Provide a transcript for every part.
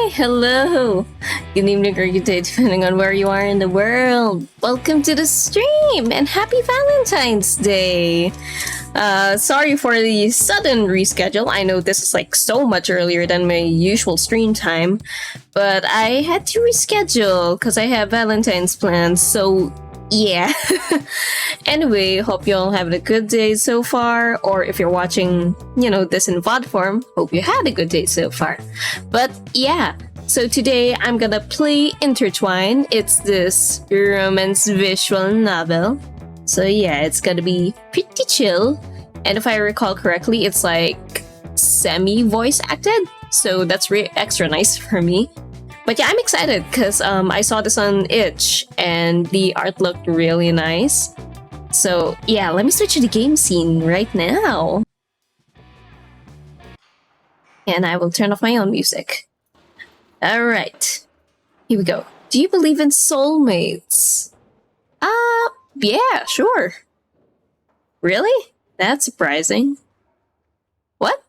Hi, hello. Good evening or good day, depending on where you are in the world. Welcome to the stream and happy Valentine's Day. Sorry for the sudden reschedule. I know this is like so much earlier than my usual stream time, but I had to reschedule because I have Valentine's plans. So yeah. Anyway, hope you all having a good day so far, or if you're watching, this in VOD form, hope you had a good day so far. But yeah, so today I'm gonna play Intertwine. It's this romance visual novel. So yeah, it's gonna be pretty chill. And if I recall correctly, it's like semi-voice acted. So that's extra nice for me. But yeah, I'm excited because I saw this on Itch and the art looked really nice. So yeah, let me switch to the game scene right now. And I will turn off my own music. Alright, here we go. Do you believe in soulmates? Yeah, sure. Really? That's surprising. What?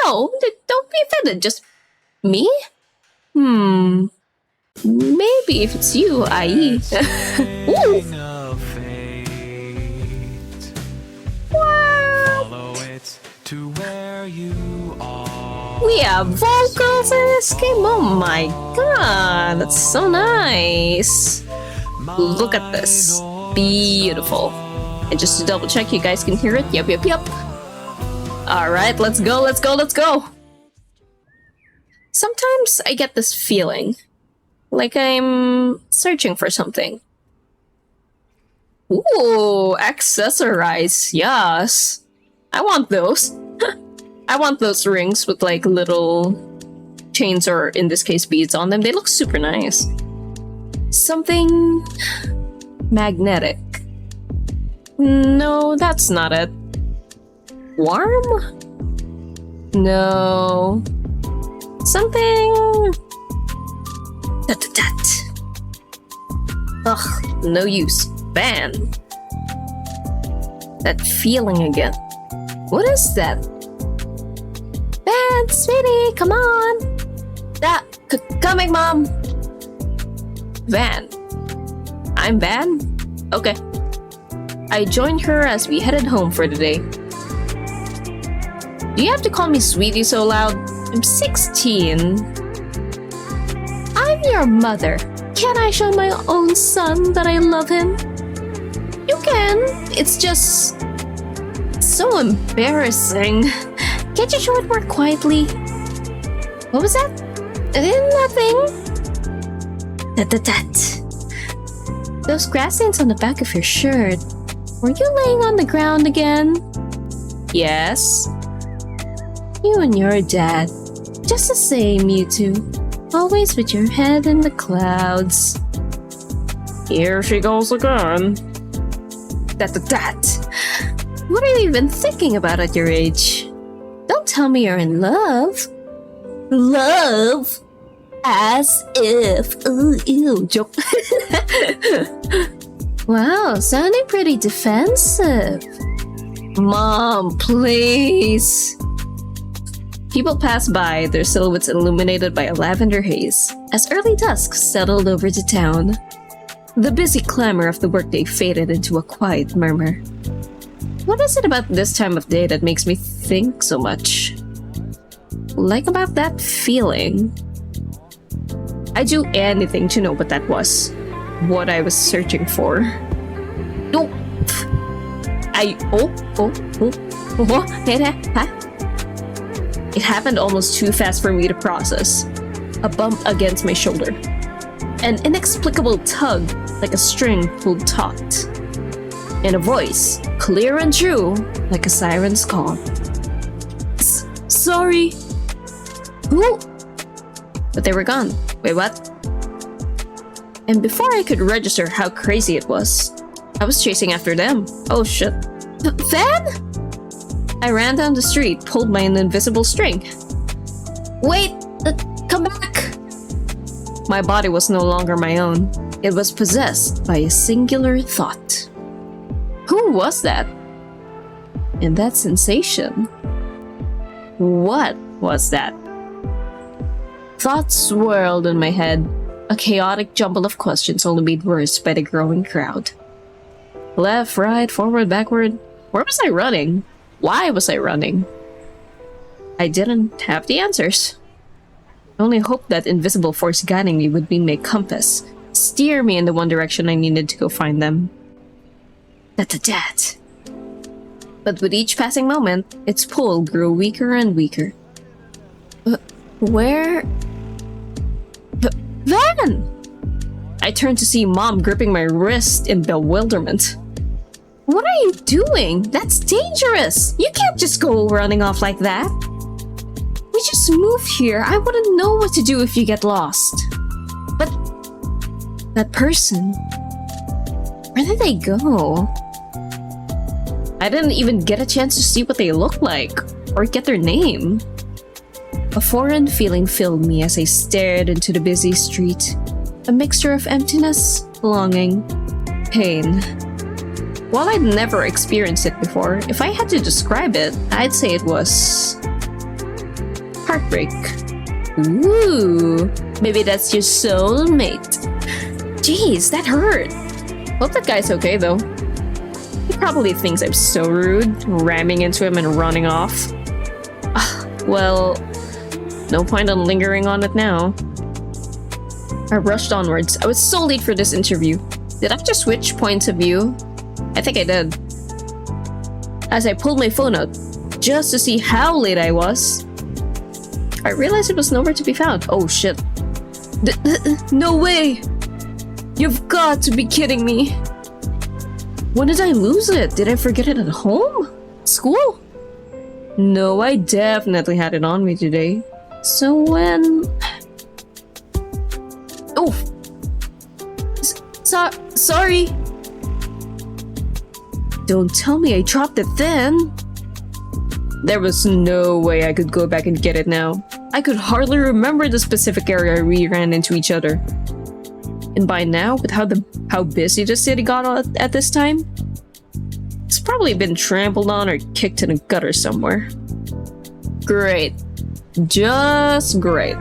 No, don't be offended, just me? Maybe if it's you, i.e. Ooh. What? We have vocals in this game? Oh my god, that's so nice. Look at this. Beautiful. And just to double check, you guys can hear it? Yep. Alright, let's go. Sometimes I get this feeling like I'm searching for something. Ooh, accessorize, yes. I want those. I want those rings with like little chains, or in this case beads on them. They look super nice. Something magnetic. No, that's not it. Warm? No. Something... Ugh, no use. Ban. That feeling again. What is that? Ban, sweetie, come on! Coming, Mom! Van. I'm Van? Okay. I joined her as we headed home for the day. Do you have to call me sweetie so loud? I'm 16. I'm your mother. Can't I show my own son that I love him? You can. It's just... so embarrassing. Can't you show it more quietly? What was that? Nothing. Those grass stains on the back of your shirt. Were you laying on the ground again? Yes. You and your dad. Just the same, you two. Always with your head in the clouds. Here she goes again. What are you even thinking about at your age? Don't tell me you're in love. Love? As if. Ooh, ew, joke. Wow, sounding pretty defensive. Mom, please. People passed by, their silhouettes illuminated by a lavender haze, as early dusk settled over the town. The busy clamor of the workday faded into a quiet murmur. What is it about this time of day that makes me think so much? Like about that feeling. I'd do anything to know what that was. What I was searching for. It happened almost too fast for me to process. A bump against my shoulder. An inexplicable tug, like a string pulled taut. And a voice, clear and true, like a siren's call. Sorry. Who? But they were gone. Wait, what? And before I could register how crazy it was, I was chasing after them. Oh shit. Van? I ran down the street, pulled by an invisible string. Wait! Come back! My body was no longer my own. It was possessed by a singular thought. Who was that? And that sensation? What was that? Thoughts swirled in my head, a chaotic jumble of questions only made worse by the growing crowd. Left, right, forward, backward. Where was I running? Why was I running? I didn't have the answers. I only hoped that invisible force guiding me would be my compass, steer me in the one direction I needed to go find them. Da-da-dat. But with each passing moment, its pull grew weaker and weaker. Where? Van! I turned to see Mom gripping my wrist in bewilderment. What are you doing? That's dangerous! You can't just go running off like that. We just moved here. I wouldn't know what to do if you get lost. But that person, where did they go? I didn't even get a chance to see what they looked like or get their name. A foreign feeling filled me as I stared into the busy street. A mixture of emptiness, longing, pain. While I'd never experienced it before, if I had to describe it, I'd say it was heartbreak. Ooh, maybe that's your soulmate. Jeez, that hurt. Hope that guy's okay though. He probably thinks I'm so rude, ramming into him and running off. Well, no point on lingering on it now. I rushed onwards. I was so late for this interview. Did I just switch points of view? I think I did. As I pulled my phone out, just to see how late I was, I realized it was nowhere to be found. Oh shit. No way! You've got to be kidding me! When did I lose it? Did I forget it at home? School? No, I definitely had it on me today. So when... Oh! Sorry! Don't tell me I dropped it then! There was no way I could go back and get it now. I could hardly remember the specific area we ran into each other. And by now, with how busy the city got at this time, it's probably been trampled on or kicked in a gutter somewhere. Great. Just great.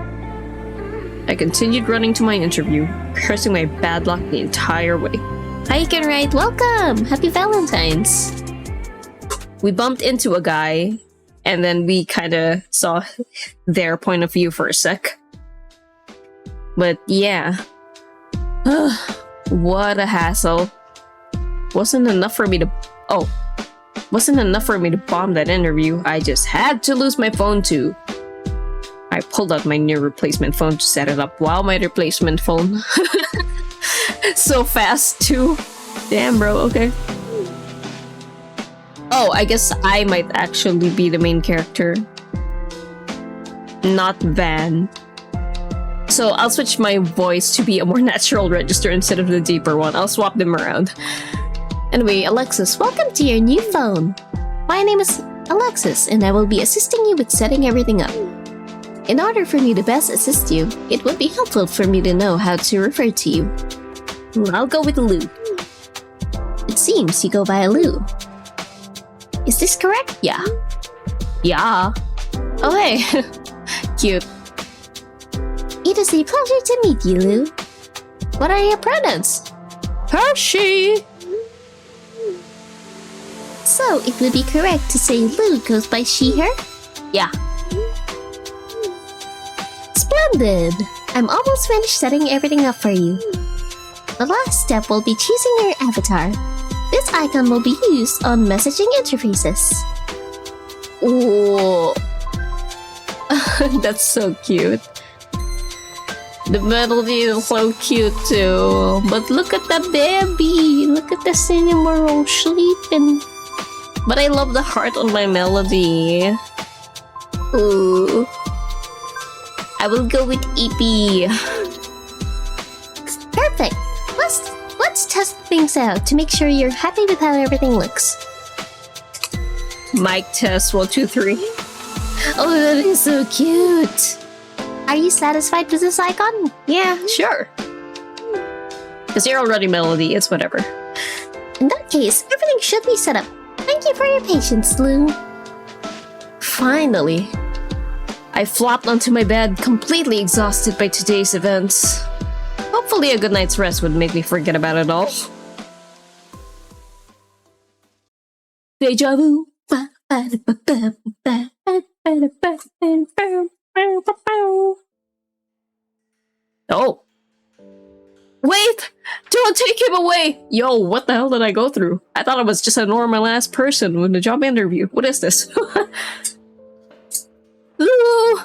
I continued running to my interview, cursing my bad luck the entire way. Hike and ride, welcome! Happy Valentine's! We bumped into a guy, and then we kinda saw their point of view for a sec. But yeah. What a hassle. Wasn't enough for me to bomb that interview. I just had to lose my phone too. I pulled out my new replacement phone to set it up while my replacement phone. So fast too. Damn bro, okay. Oh, I guess I might actually be the main character. Not Van. So I'll switch my voice to be a more natural register instead of the deeper one. I'll swap them around. Anyway, Alexis, welcome to your new phone. My name is Alexis, and I will be assisting you with setting everything up. In order for me to best assist you, it would be helpful for me to know how to refer to you. I'll go with Lou. It seems you go by Lou. Is this correct? Yeah. Yeah. Oh hey. Cute. It is a pleasure to meet you, Lou. What are your pronouns? Hershey. So, it would be correct to say Lou goes by she, her? Yeah. Splendid! I'm almost finished setting everything up for you. The last step will be choosing your avatar. This icon will be used on messaging interfaces. Oh, that's so cute. The melody is so cute too. But look at the baby. Look at the cinnamon sleeping. But I love the heart on my melody. Ooh. I will go with EP. Perfect. Let's test things out to make sure you're happy with how everything looks. Mic test 1, 2, 3. Oh, that is so cute. Are you satisfied with this icon? Yeah, sure. Because you're already melody, it's whatever. In that case, everything should be set up. Thank you for your patience, Lou. Finally. I flopped onto my bed, completely exhausted by today's events. Hopefully a good night's rest would make me forget about it all. Deja vu. Oh. Wait! Don't take him away! Yo, what the hell did I go through? I thought I was just a normal ass person with a job interview. What is this? Ooh.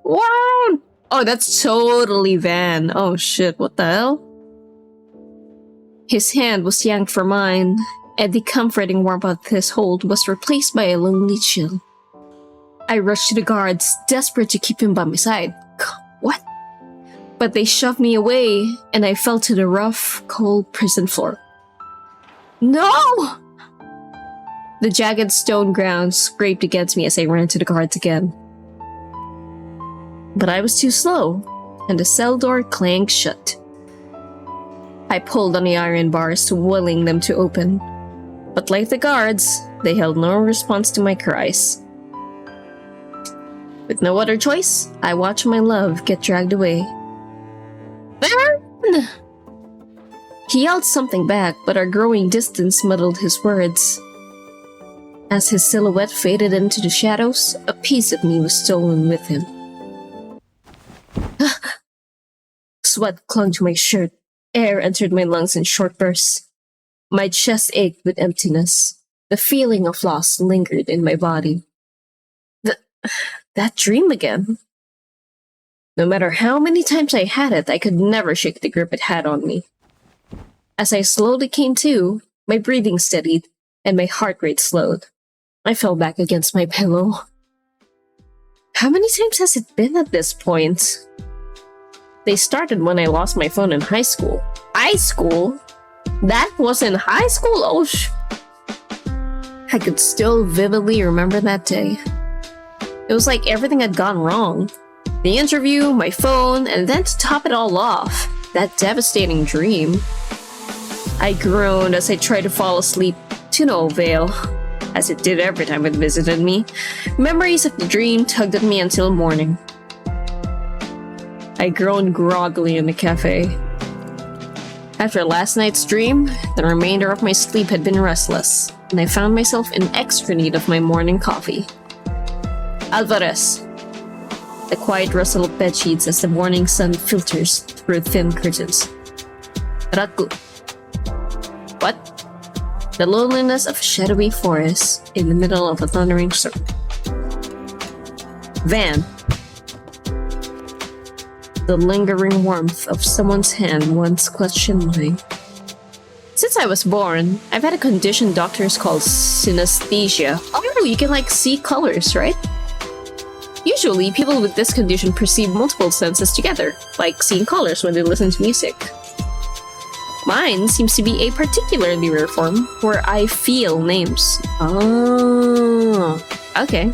Wow! Oh, that's totally Van. Oh shit, what the hell? His hand was yanked from mine, and the comforting warmth of his hold was replaced by a lonely chill. I rushed to the guards, desperate to keep him by my side. What? But they shoved me away, and I fell to the rough, cold prison floor. No! The jagged stone ground scraped against me as I ran to the guards again. But I was too slow, and the cell door clanged shut. I pulled on the iron bars, willing them to open. But like the guards, they held no response to my cries. With no other choice, I watched my love get dragged away. Van! He yelled something back, but our growing distance muddled his words. As his silhouette faded into the shadows, a piece of me was stolen with him. Sweat clung to my shirt. Air entered my lungs in short bursts. My chest ached with emptiness. The feeling of loss lingered in my body. That dream again. No matter how many times I had it, I could never shake the grip it had on me. As I slowly came to, my breathing steadied, and my heart rate slowed. I fell back against my pillow. How many times has it been at this point? They started when I lost my phone in high school. High school? That was in high school? Oh, I could still vividly remember that day. It was like everything had gone wrong. The interview, my phone, and then to top it all off, that devastating dream. I groaned as I tried to fall asleep, to no avail. As it did every time it visited me, memories of the dream tugged at me until morning. I groaned groggily in the cafe. After last night's dream, the remainder of my sleep had been restless, and I found myself in extra need of my morning coffee. Alvarez. The quiet rustle of bedsheets as the morning sun filters through thin curtains. Ratku. What? The loneliness of a shadowy forest in the middle of a thundering storm. Van. The lingering warmth of someone's hand once questioned mine. Since I was born, I've had a condition doctors call synesthesia. Oh, you can see colors, right? Usually, people with this condition perceive multiple senses together, like seeing colors when they listen to music. Mine seems to be a particularly rare form, where I feel names. Oh, okay.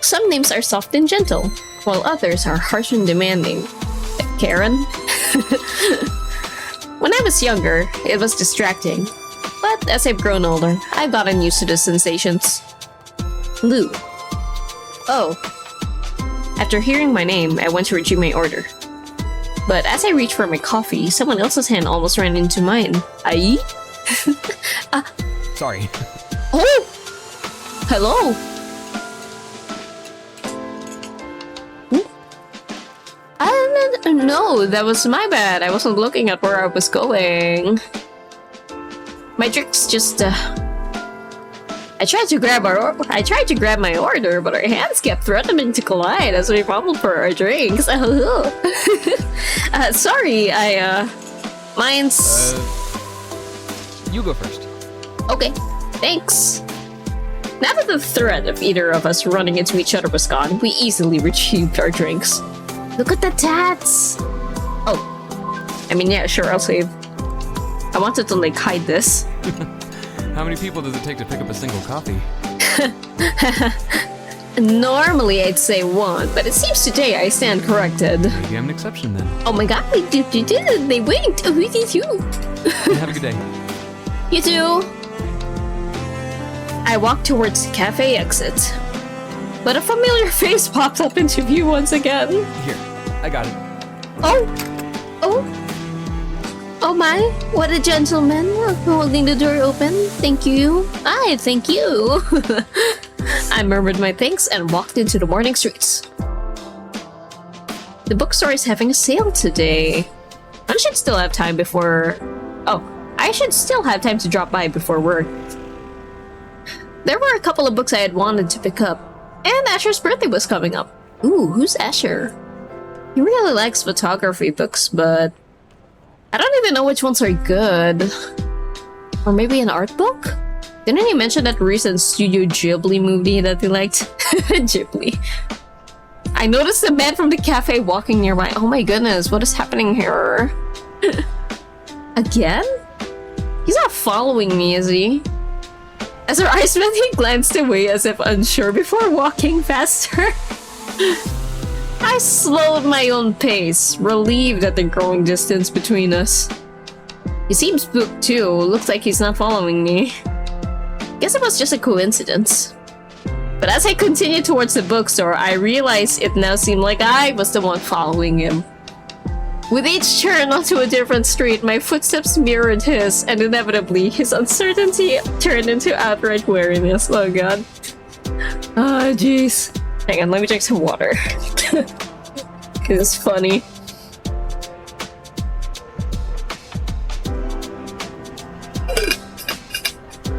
Some names are soft and gentle, while others are harsh and demanding. Karen? When I was younger, it was distracting. But as I've grown older, I've gotten used to the sensations. Lou. Oh. After hearing my name, I went to retrieve my order. But as I reached for my coffee, someone else's hand almost ran into mine. Ai? Sorry. Oh! Hello! No, that was my bad. I wasn't looking at where I was going. My drinks just, I tried to grab my order, but our hands kept threatening to collide as we fumbled for our drinks. Sorry, mine's... You go first. Okay, thanks. Now that the threat of either of us running into each other was gone, we easily retrieved our drinks. Look at the tats! Oh. I mean, yeah, sure, I'll save. I wanted to, hide this. How many people does it take to pick up a single coffee? Normally, I'd say one, but it seems today I stand corrected. Maybe I'm an exception, then. Oh my god, they winked! Oh, it is you! Have a good day. You too! I walked towards the cafe exit. but a familiar face popped up into view once again. Here, I got it. Oh! Oh! Oh my, what a gentleman, holding the door open. Thank you. Aye, thank you. I murmured my thanks and walked into the morning streets. The bookstore is having a sale today. I should still have time before... Oh, I should still have time to drop by before work. There were a couple of books I had wanted to pick up. And Asher's birthday was coming up. Ooh, who's Asher? He really likes photography books, but... I don't even know which ones are good. Or maybe an art book? Didn't he mention that recent Studio Ghibli movie that he liked? Ghibli. I noticed the man from the cafe walking nearby. Oh my goodness, what is happening here? Again? He's not following me, is he? As our eyes met, he glanced away as if unsure before walking faster. I slowed my own pace, relieved at the growing distance between us. He seems spooked too. Looks like he's not following me. Guess it was just a coincidence. But as I continued towards the bookstore, I realized it now seemed like I was the one following him. With each turn onto a different street, my footsteps mirrored his, and inevitably, his uncertainty turned into outright wariness. Oh god. Oh jeez. Hang on, let me drink some water. It's funny.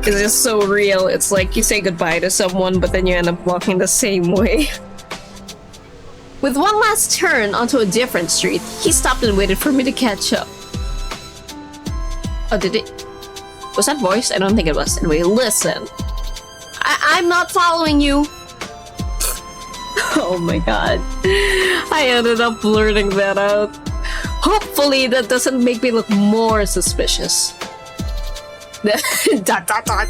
It's just so real. It's like you say goodbye to someone, but then you end up walking the same way. With one last turn onto a different street, he stopped and waited for me to catch up. Oh, did it? Was that voice? I don't think it was. Anyway, listen. I'm not following you. Oh my god. I ended up blurting that out. Hopefully that doesn't make me look more suspicious. Dot dot dot.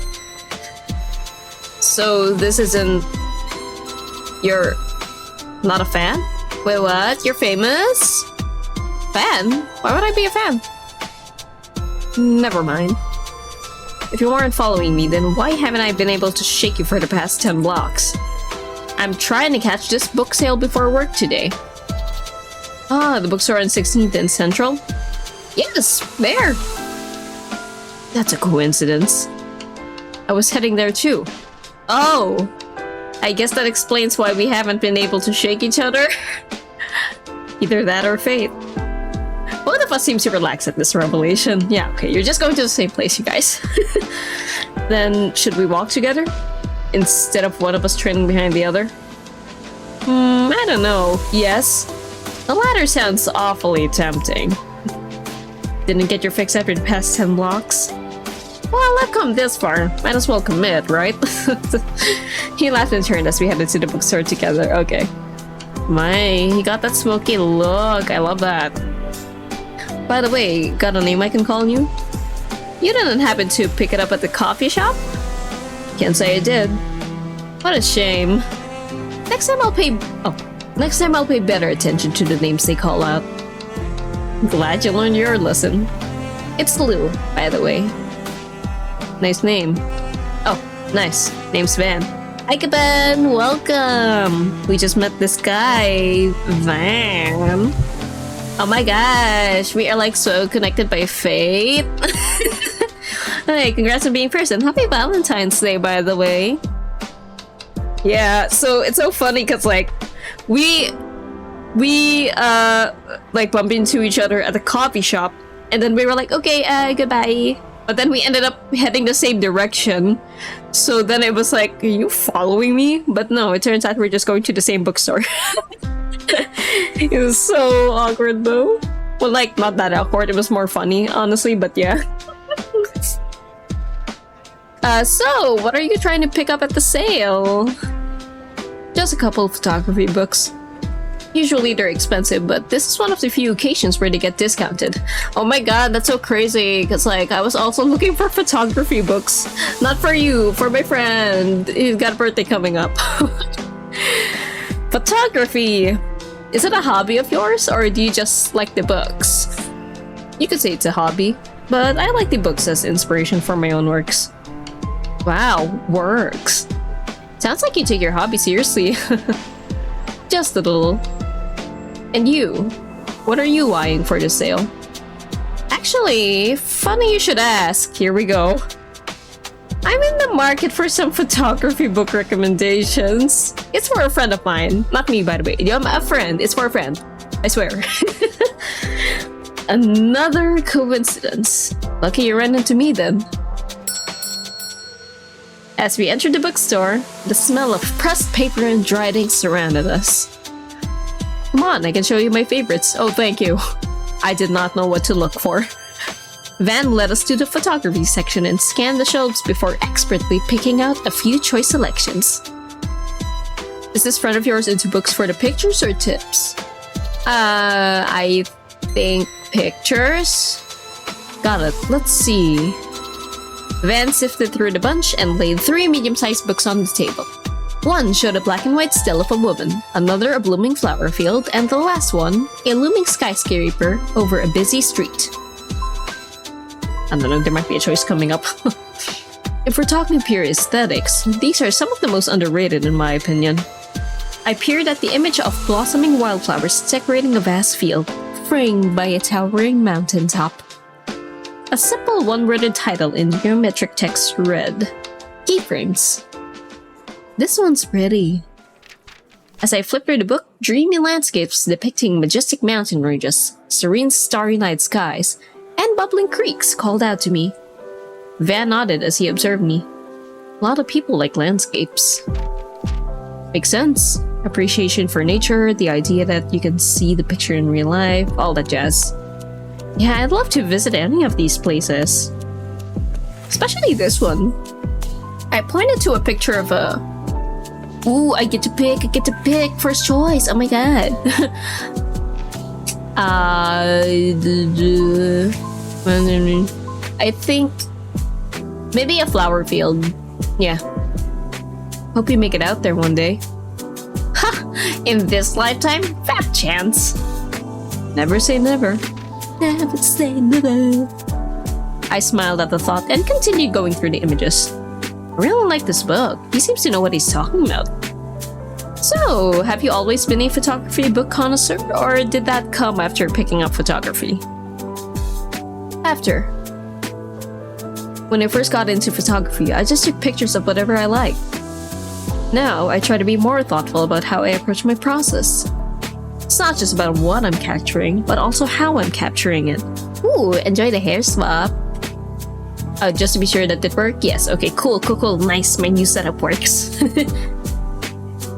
So this isn't... You're not a fan? Wait, what? You're famous? Fan? Why would I be a fan? Never mind. If you weren't following me, then why haven't I been able to shake you for the past 10 blocks? I'm trying to catch this book sale before work today. Ah, the bookstore on 16th and Central? Yes, there! That's a coincidence. I was heading there too. Oh! I guess that explains why we haven't been able to shake each other. Either that or fate. Both of us seem to relax at this revelation. Yeah, okay, you're just going to the same place, you guys. Then, should we walk together? Instead of one of us trailing behind the other? I don't know. Yes. The latter sounds awfully tempting. Didn't get your fix after the past 10 blocks? Well, I've come this far. Might as well commit, right? He laughed and turned as we headed to the bookstore together. Okay. My, he got that smoky look. I love that. By the way, got a name I can call you? You didn't happen to pick it up at the coffee shop? Can't say I did. What a shame. Next time I'll pay better attention to the names they call out. Glad you learned your lesson. It's Lou, by the way. Nice name. Oh, nice. Name's Van. Hi, Ben. Welcome. We just met this guy, Van. Oh my gosh, we are like so connected by fate. Hey, congrats on being first and happy Valentine's Day, by the way. Yeah, so it's so funny because like we like bumped into each other at the coffee shop and then we were like, okay, goodbye. But then we ended up heading the same direction. So then it was like, are you following me? But no, it turns out we're just going to the same bookstore. It was so awkward though. Well, like, not that awkward, it was more funny, honestly, but yeah. So, what are you trying to pick up at the sale? Just a couple of photography books. Usually they're expensive, but this is one of the few occasions where they get discounted. Oh my god, that's so crazy, because like, I was also looking for photography books. Not for you, for my friend. He's got a birthday coming up. Photography! Is it a hobby of yours, or do you just like the books? You could say it's a hobby, but I like the books as inspiration for my own works. Wow, works. Sounds like you take your hobby seriously. Just a little. And you? What are you eyeing for this sale? Actually, funny you should ask. Here we go. I'm in the market for some photography book recommendations. It's for a friend of mine. Not me, by the way. I'm a friend. It's for a friend. I swear. Another coincidence. Lucky you ran into me then. As we entered the bookstore, the smell of pressed paper and dried ink surrounded us. Come on, I can show you my favorites. Oh, thank you. I did not know what to look for. Van led us to the photography section and scanned the shelves before expertly picking out a few choice selections. Is this friend of yours into books for the pictures or tips? I think pictures? Got it. Let's see. Van sifted through the bunch and laid 3 medium-sized books on the table. One showed a black and white still of a woman, another a blooming flower field, and the last one, a looming skyscraper over a busy street. I don't know, there might be a choice coming up. If we're talking pure aesthetics, these are some of the most underrated in my opinion. I peered at the image of blossoming wildflowers decorating a vast field, framed by a towering mountaintop. A simple one-worded title in geometric text read, Keyframes. This one's pretty. As I flipped through the book, dreamy landscapes depicting majestic mountain ranges, serene starry night skies, and bubbling creeks called out to me. Van nodded as he observed me. A lot of people like landscapes. Makes sense. Appreciation for nature, the idea that you can see the picture in real life, all that jazz. Yeah, I'd love to visit any of these places. Especially this one. I pointed to a picture of a... Ooh, I get to pick first choice, oh my god. I think... maybe a flower field. Yeah. Hope you make it out there one day. Ha! In this lifetime, fat chance. Never say never. Never say never. I smiled at the thought and continued going through the images. I really like this book. He seems to know what he's talking about. So, have you always been a photography book connoisseur, or did that come after picking up photography? After. When I first got into photography, I just took pictures of whatever I liked. Now, I try to be more thoughtful about how I approach my process. It's not just about what I'm capturing, but also how I'm capturing it. Ooh, enjoy the hair swap. Just to be sure that did work? Yes, okay, cool. Nice, my new setup works.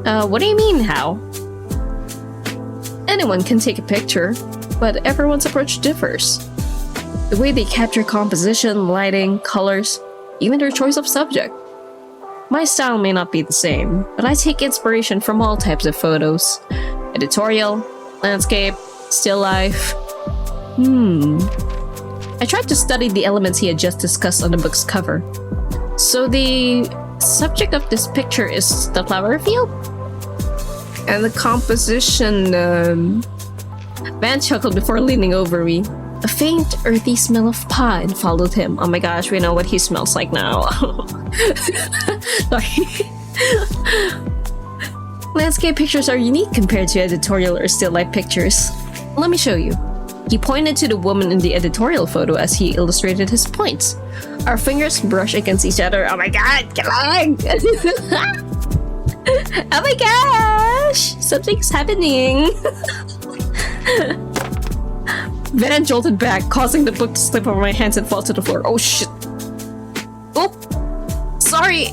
What do you mean, how? Anyone can take a picture, but everyone's approach differs. The way they capture composition, lighting, colors, even their choice of subject. My style may not be the same, but I take inspiration from all types of photos. Editorial, landscape, still life. I tried to study the elements he had just discussed on the book's cover. So the subject of this picture is the flower field? And the composition, Van chuckled before leaning over me. A faint, earthy smell of pine followed him. Oh my gosh, we know what he smells like now. Sorry. Landscape pictures are unique compared to editorial or still life pictures. Let me show you. He pointed to the woman in the editorial photo as he illustrated his points. Our fingers brush against each other. Oh my god, Kalang! Oh my gosh! Something's happening! Van jolted back, causing the book to slip over my hands and fall to the floor. Oh shit. Oh! Sorry!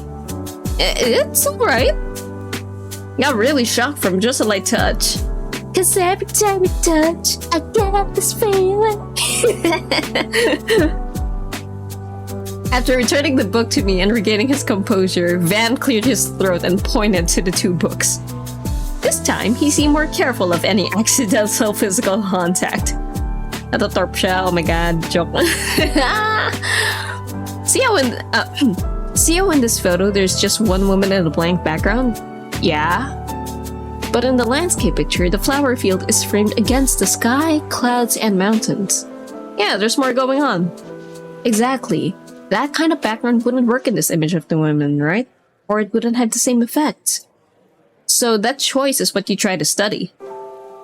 It's alright. Got really shocked from just a light touch. Cause every time we touch, I get this feeling. After returning the book to me and regaining his composure, Van cleared his throat and pointed to the 2 books. This time, he seemed more careful of any accidental physical contact. Natatorp siya, oh my god, joke. See how in this photo there's just one woman in a blank background? Yeah. But in the landscape picture, the flower field is framed against the sky, clouds, and mountains. Yeah, there's more going on. Exactly. That kind of background wouldn't work in this image of the women, right? or it wouldn't have the same effect. So that choice is what you try to study.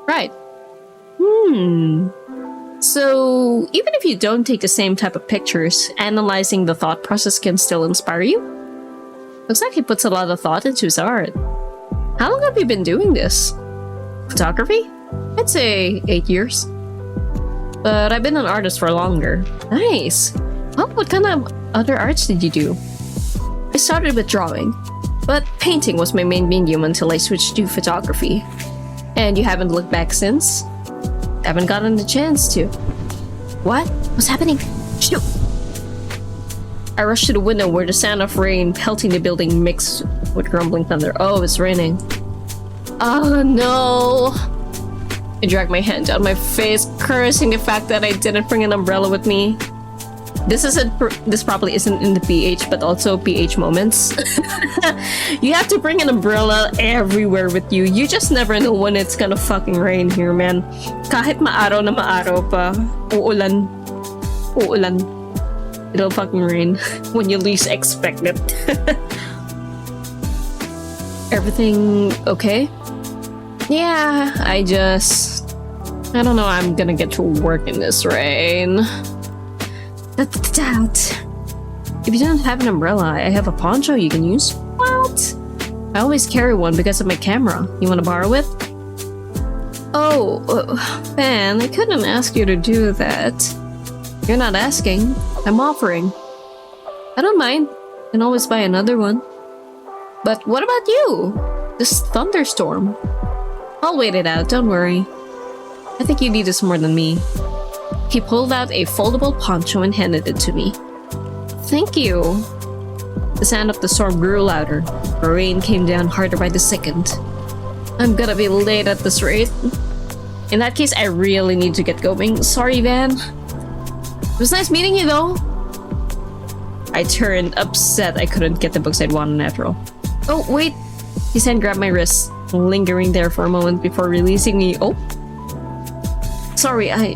Right. So even if you don't take the same type of pictures, analyzing the thought process can still inspire you? Looks like he puts a lot of thought into his art. How long have you been doing this? Photography? I'd say 8 years. But I've been an artist for longer. Nice. Oh, what kind of other arts did you do? I started with drawing, but painting was my main medium until I switched to photography. And you haven't looked back since? Haven't gotten the chance to. What? What's happening? Shoot! I rushed to the window where the sound of rain pelting the building mixed with grumbling thunder. Oh, it's raining. Oh no! I dragged my hand down my face, cursing the fact that I didn't bring an umbrella with me. This probably isn't in the PH, but also PH moments. You have to bring an umbrella everywhere with you. You just never know when it's gonna fucking rain here, man. Kahit maaraw na maaraw pa, uulan. It'll fucking rain when you least expect it. Everything okay? Yeah, I don't know I'm gonna get to work in this rain. If you don't have an umbrella, I have a poncho you can use. What? I always carry one because of my camera. You wanna borrow it? Oh, Ben, I couldn't ask you to do that. You're not asking. I'm offering. I don't mind. I can always buy another one. But what about you? This thunderstorm. I'll wait it out, don't worry. I think you need this more than me. He pulled out a foldable poncho and handed it to me. Thank you. The sound of the storm grew louder. The rain came down harder by the second. I'm gonna be late at this rate. In that case, I really need to get going. Sorry, Van. It was nice meeting you, though. I turned, upset I couldn't get the books I'd wanted after all. Oh, wait. His hand grabbed my wrist, lingering there for a moment before releasing me. Oh. Sorry, I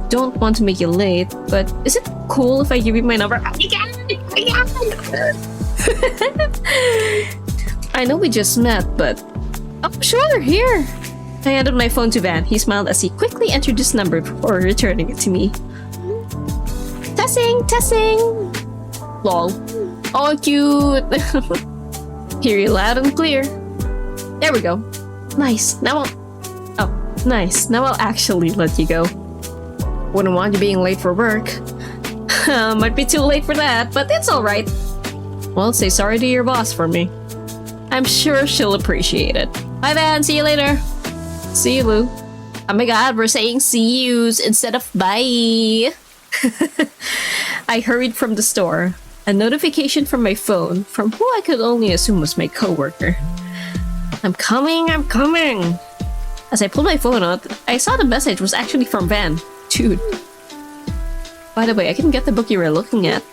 don't want to make you late, but is it cool if I give you my number? I know we just met, but... Oh, sure, here. I handed my phone to Van. He smiled as he quickly entered his number before returning it to me. Testing! Lol. Oh, cute! Hear you loud and clear. There we go. Nice. Now I'll actually let you go. Wouldn't want you being late for work. Might be too late for that, but it's alright. Well, say sorry to your boss for me. I'm sure she'll appreciate it. Bye, Van. See you later. See you, Lou. Oh my god, we're saying see yous instead of bye. I hurried from the store. A notification from my phone, from who I could only assume was my coworker. I'm coming! As I pulled my phone out, I saw the message was actually from Van. Dude. By the way, I can get the book you were looking at.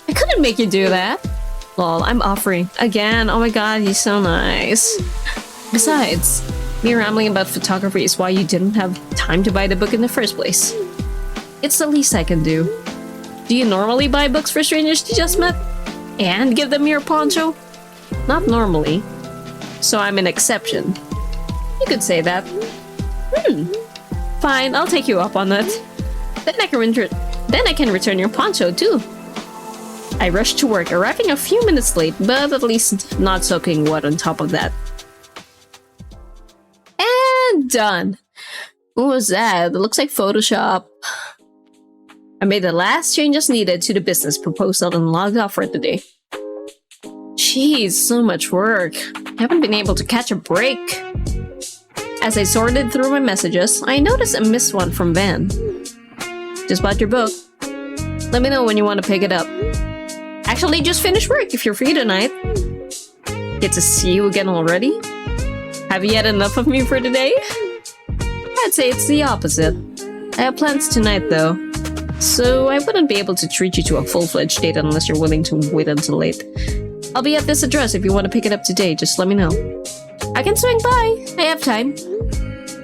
I couldn't make you do that. Lol, I'm offering. Again, oh my god, he's so nice. Besides, me rambling about photography is why you didn't have time to buy the book in the first place. It's the least I can do. Do you normally buy books for strangers you just met? And give them your poncho? Not normally. So I'm an exception. You could say that. Fine, I'll take you up on that. Then I can return your poncho too. I rushed to work, arriving a few minutes late, but at least not soaking wet on top of that. And done. What was that? It looks like Photoshop. I made the last changes needed to the business proposal and logged off for the day. Jeez, so much work. I haven't been able to catch a break. As I sorted through my messages, I noticed a missed one from Van. Just bought your book. Let me know when you want to pick it up. Actually, just finished work if you're free tonight. Get to see you again already? Have you had enough of me for today? I'd say it's the opposite. I have plans tonight though, so I wouldn't be able to treat you to a full-fledged date unless you're willing to wait until late. I'll be at this address if you want to pick it up today, just let me know. I can swing by, I have time.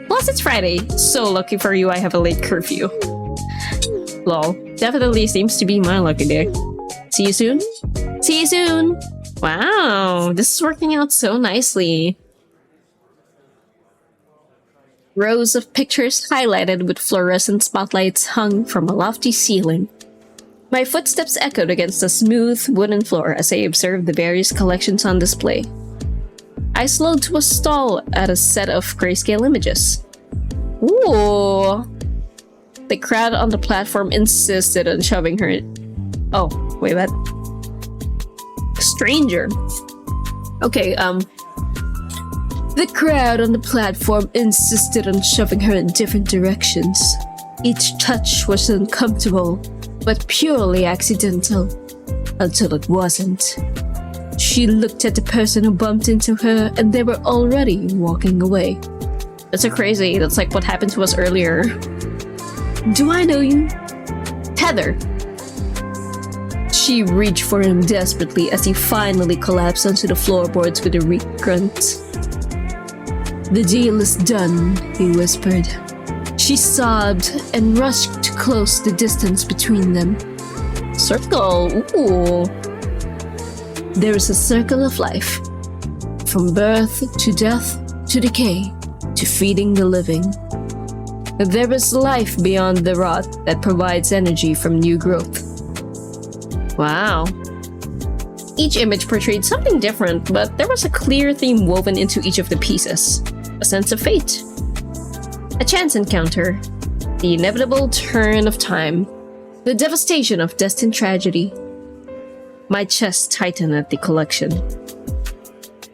Plus it's Friday, so lucky for you I have a late curfew. Lol, definitely seems to be my lucky day. See you soon? See you soon! Wow, this is working out so nicely. Rows of pictures highlighted with fluorescent spotlights hung from a lofty ceiling. My footsteps echoed against the smooth wooden floor as I observed the various collections on display. I slowed to a stall at a set of grayscale images. Ooh! The crowd on the platform insisted on shoving her in. Oh, wait, what? Stranger. Okay, The crowd on the platform insisted on shoving her in different directions. Each touch was uncomfortable, but purely accidental. Until it wasn't. She looked at the person who bumped into her, and they were already walking away. That's so crazy. That's like what happened to us earlier. Do I know you? Heather. She reached for him desperately as he finally collapsed onto the floorboards with a weak grunt. The deal is done, he whispered. She sobbed and rushed to close the distance between them. Circle, ooh. There is a circle of life. From birth to death to decay to feeding the living. There is life beyond the rot that provides energy from new growth. Wow. Each image portrayed something different, but there was a clear theme woven into each of the pieces. A sense of fate. A chance encounter. The inevitable turn of time. The devastation of destined tragedy. My chest tightened at the collection.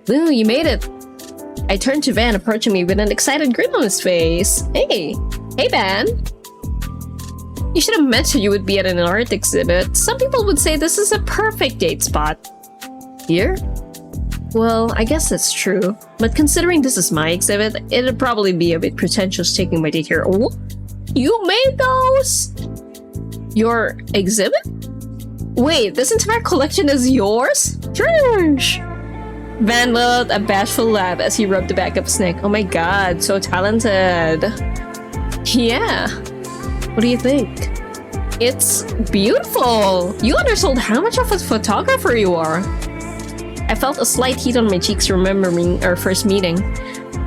Ooh, you made it! I turned to Van, approaching me with an excited grin on his face. Hey! Hey, Van! You should have mentioned you would be at an art exhibit. Some people would say this is a perfect date spot. Here? Well, I guess that's true. But considering this is my exhibit, it'd probably be a bit pretentious taking my date here. Oh, you made those? Your exhibit? Wait, this entire collection is yours? Trash! Van let out a bashful laugh as he rubbed the back of his neck. Oh my god, so talented. Yeah. What do you think? It's beautiful! You undersold how much of a photographer you are. I felt a slight heat on my cheeks remembering our first meeting.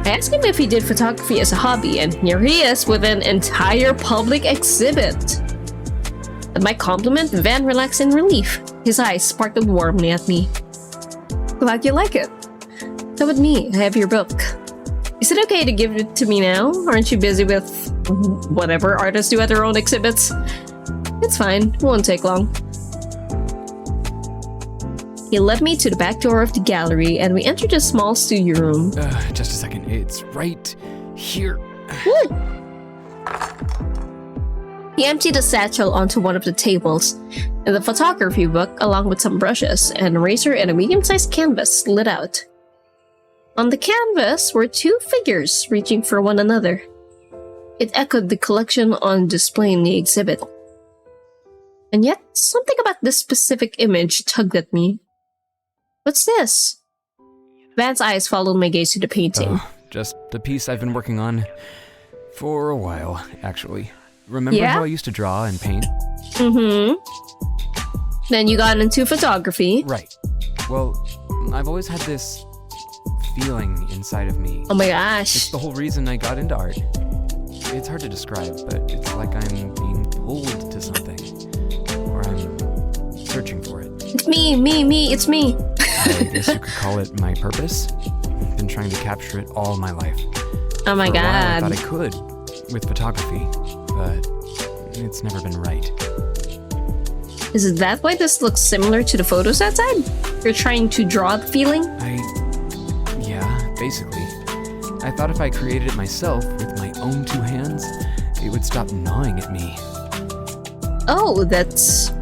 I asked him if he did photography as a hobby, and here he is with an entire public exhibit. At my compliment, Van relaxed in relief. His eyes sparkled warmly at me. Glad you like it. So with me, I have your book. Is it okay to give it to me now? Aren't you busy with whatever artists do at their own exhibits? It's fine, it won't take long. He led me to the back door of the gallery, and we entered a small studio room. Just a second. It's right here. He emptied a satchel onto one of the tables, and the photography book, along with some brushes, an eraser, and a medium-sized canvas slid out. On the canvas were two figures reaching for one another. It echoed the collection on display in the exhibit. And yet, something about this specific image tugged at me. What's this? Van's eyes followed my gaze to the painting. Just a piece I've been working on for a while, actually. Remember how I used to draw and paint? Mm-hmm. Then you got into photography. Right. Well, I've always had this feeling inside of me. Oh my gosh. It's the whole reason I got into art. It's hard to describe, but it's like I'm being pulled to something. Or I'm searching for it. It's me, it's me. I guess you could call it my purpose. I've been trying to capture it all my life. Oh my For a while, I god. thought I could with photography, but it's never been right. Is that why this looks similar to the photos outside? You're trying to draw the feeling? Yeah, basically. I thought if I created it myself with my own two hands, it would stop gnawing at me. Oh, that's...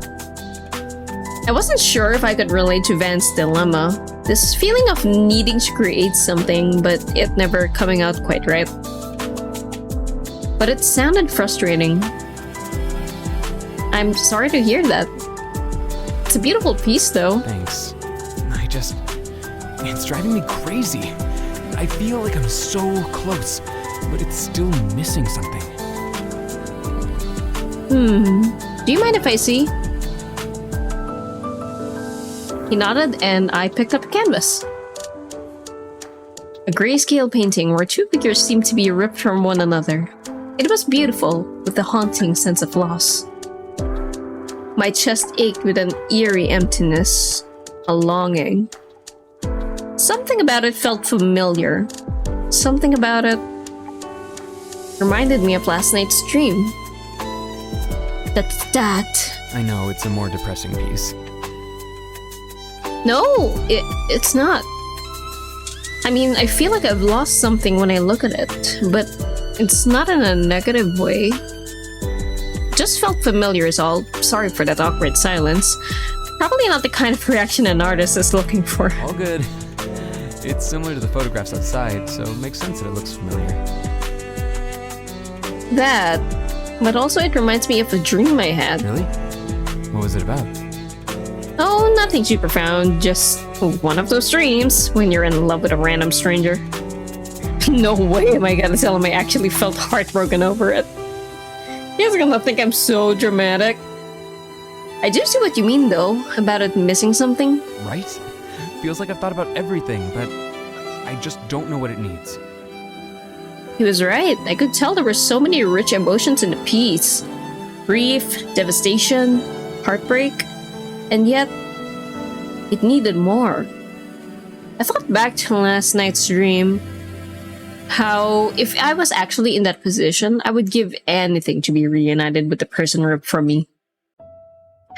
I wasn't sure if I could relate to Van's dilemma. This feeling of needing to create something, but it never coming out quite right. But it sounded frustrating. I'm sorry to hear that. It's a beautiful piece, though. Thanks. It's driving me crazy. I feel like I'm so close, but it's still missing something. Do you mind if I see? He nodded and I picked up a canvas. A grayscale painting where two figures seemed to be ripped from one another. It was beautiful, with a haunting sense of loss. My chest ached with an eerie emptiness, a longing. Something about it felt familiar. Something about it reminded me of last night's dream. That's that. I know, it's a more depressing piece. No, it's not. I mean, I feel like I've lost something when I look at it, but it's not in a negative way. Just felt familiar is all. Sorry for that awkward silence. Probably not the kind of reaction an artist is looking for. All good. It's similar to the photographs outside, so it makes sense that it looks familiar. That, but also it reminds me of a dream I had. Really? What was it about? Oh, nothing too profound, just one of those dreams when you're in love with a random stranger. No way am I gonna tell him I actually felt heartbroken over it. He's gonna think I'm so dramatic. I do see what you mean though, about it missing something. Right? Feels like I've thought about everything, but I just don't know what it needs. He was right. I could tell there were so many rich emotions in the piece. Grief, devastation, heartbreak, and yet it needed more. I thought back to last night's dream. How, if I was actually in that position, I would give anything to be reunited with the person ripped from me.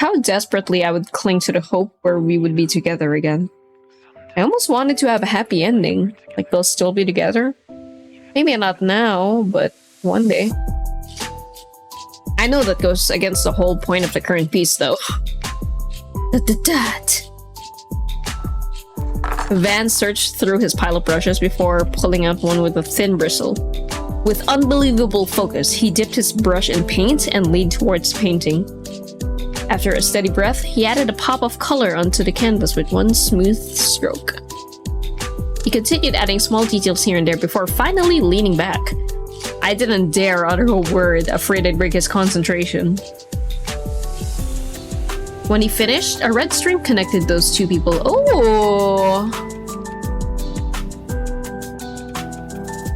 How desperately I would cling to the hope where we would be together again. I almost wanted to have a happy ending, like they'll still be together. Maybe not now, but one day. I know that goes against the whole point of the current piece, though. Van searched through his pile of brushes before pulling out one with a thin bristle. With unbelievable focus, he dipped his brush in paint and leaned towards painting. After a steady breath, he added a pop of color onto the canvas with one smooth stroke. He continued adding small details here and there before finally leaning back. I didn't dare utter a word, afraid I'd break his concentration. When he finished, a red string connected those two people. Oh!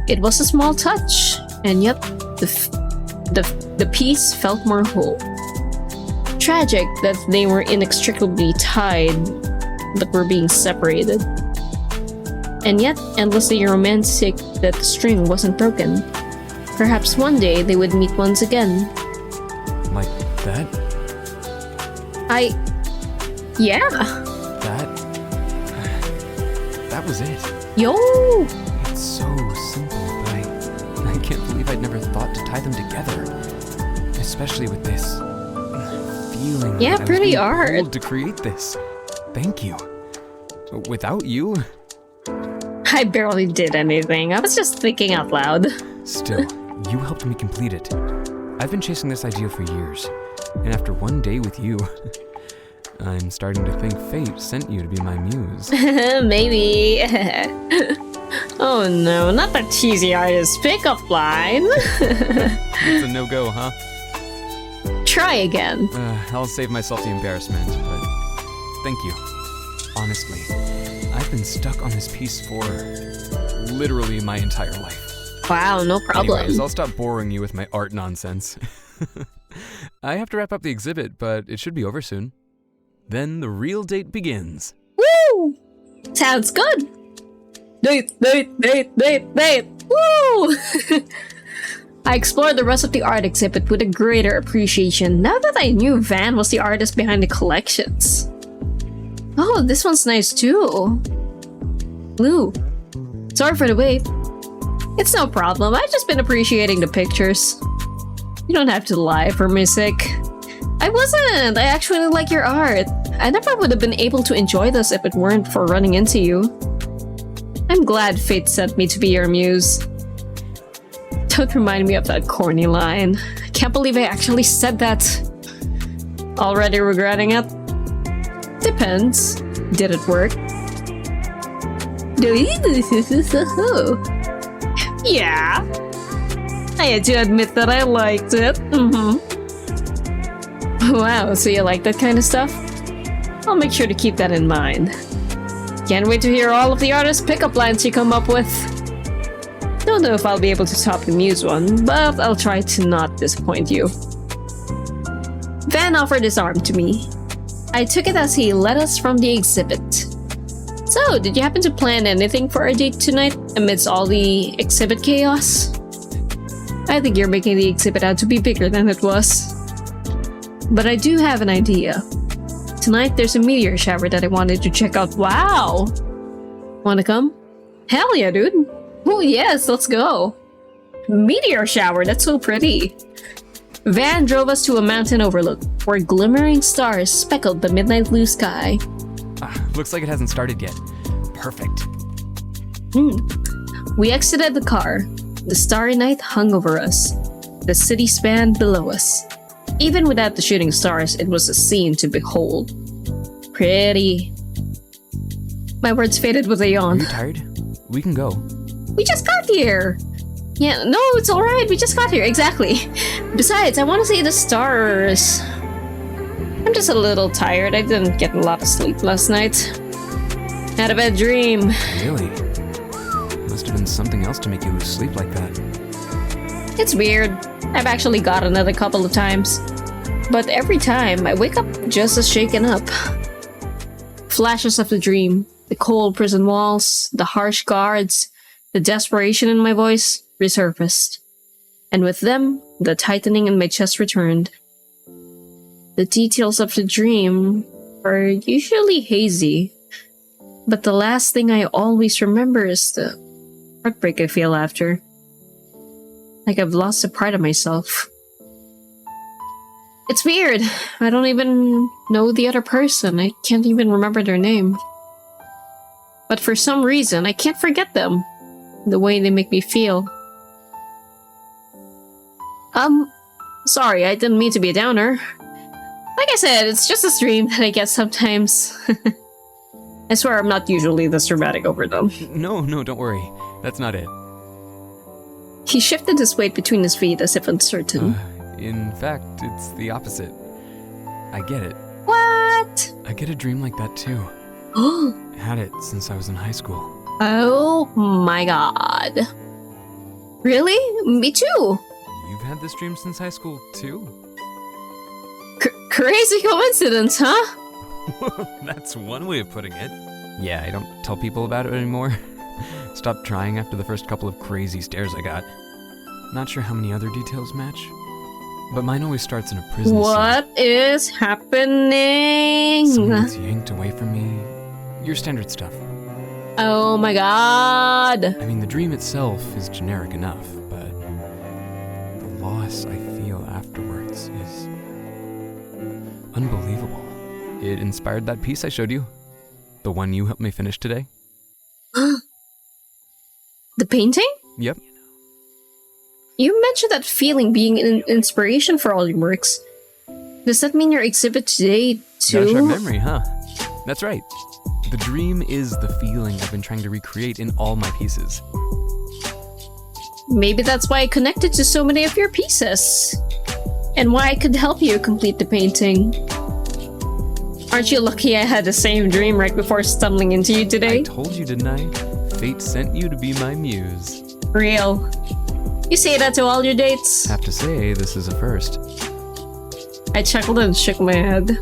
It was a small touch, and yet the piece felt more whole. Tragic that they were inextricably tied, but were being separated. And yet endlessly romantic that the string wasn't broken. Perhaps one day they would meet once again. Like that? Yeah. That was it. Yo! It's so simple, but I can't believe I'd never thought to tie them together. Especially with this feeling. Yeah, that I was pretty being hard. pulled to create this. Thank you. Without you... I barely did anything. I was just thinking out loud. Still, you helped me complete it. I've been chasing this idea for years, and after one day with you, I'm starting to think fate sent you to be my muse. Maybe. Oh no, not that cheesy artist pickup line. It's a no-go, huh? Try again. I'll save myself the embarrassment, but thank you. Honestly, I've been stuck on this piece for literally my entire life. Wow, no problem. Anyways, I'll stop boring you with my art nonsense. I have to wrap up the exhibit, but it should be over soon. Then the real date begins. Woo! Sounds good. Date. Woo! I explored the rest of the art exhibit with a greater appreciation now that I knew Van was the artist behind the collections. Oh, this one's nice too. Lou, sorry for the wait. It's no problem, I've just been appreciating the pictures. You don't have to lie for my sake. I wasn't! I actually like your art. I never would have been able to enjoy this if it weren't for running into you. I'm glad fate sent me to be your muse. Don't remind me of that corny line. I can't believe I actually said that. Already regretting it? Depends. Did it work? Yeah. I had to admit that I liked it. Wow, so you like that kind of stuff? I'll make sure to keep that in mind. Can't wait to hear all of the artist's pickup lines you come up with. Don't know if I'll be able to top the Muse one, but I'll try to not disappoint you. Van offered his arm to me. I took it as he led us from the exhibit. So, did you happen to plan anything for our date tonight amidst all the exhibit chaos? I think you're making the exhibit out to be bigger than it was. But I do have an idea. Tonight there's a meteor shower that I wanted to check out. Wow! Wanna come? Hell yeah, dude! Oh yes, let's go! Meteor shower, that's so pretty! Van drove us to a mountain overlook, where glimmering stars speckled the midnight blue sky. Looks like it hasn't started yet. Perfect. We exited the car. The starry night hung over us. The city spanned below us. Even without the shooting stars, it was a scene to behold. Pretty. My words faded with a yawn. Are you tired? We can go. We just got here! Yeah, no, it's alright, we just got here, exactly. Besides, I want to see the stars. I'm just a little tired, I didn't get a lot of sleep last night. Had a bad dream. Really? Must have been something else to make you lose sleep like that. It's weird. I've actually gotten it a couple of times. But every time, I wake up just as shaken up. Flashes of the dream, the cold prison walls, the harsh guards, the desperation in my voice resurfaced. And with them, the tightening in my chest returned. The details of the dream are usually hazy, but the last thing I always remember is the heartbreak I feel after. Like I've lost a part of myself. It's weird. I don't even know the other person. I can't even remember their name. But for some reason, I can't forget them. The way they make me feel. Sorry, I didn't mean to be a downer. Like I said, it's just a stream that I get sometimes. I swear I'm not usually this dramatic over them. No, don't worry. That's not it. He shifted his weight between his feet as if uncertain. In fact, it's the opposite. I get it. What? I get a dream like that too. Had it since I was in high school. Oh my god. Really? Me too. You've had this dream since high school too? Crazy coincidence, huh? That's one way of putting it. Yeah, I don't tell people about it anymore. Stopped trying after the first couple of crazy stares I got. Not sure how many other details match, but mine always starts in a prison What is happening? Someone gets yanked away from me. Your standard stuff. Oh my god. I mean, the dream itself is generic enough, but the loss I feel afterwards is unbelievable. It inspired that piece I showed you. The one you helped me finish today. The painting? Yep. You mentioned that feeling being an inspiration for all your works. Does that mean your exhibit today too? Got a sharp memory, huh? That's right. The dream is the feeling I've been trying to recreate in all my pieces. Maybe that's why I connected to so many of your pieces. And why I could help you complete the painting. Aren't you lucky I had the same dream right before stumbling into you today? I told you, didn't I? Fate sent you to be my muse. Real. You say that to all your dates? Have to say, this is a first. I chuckled and shook my head.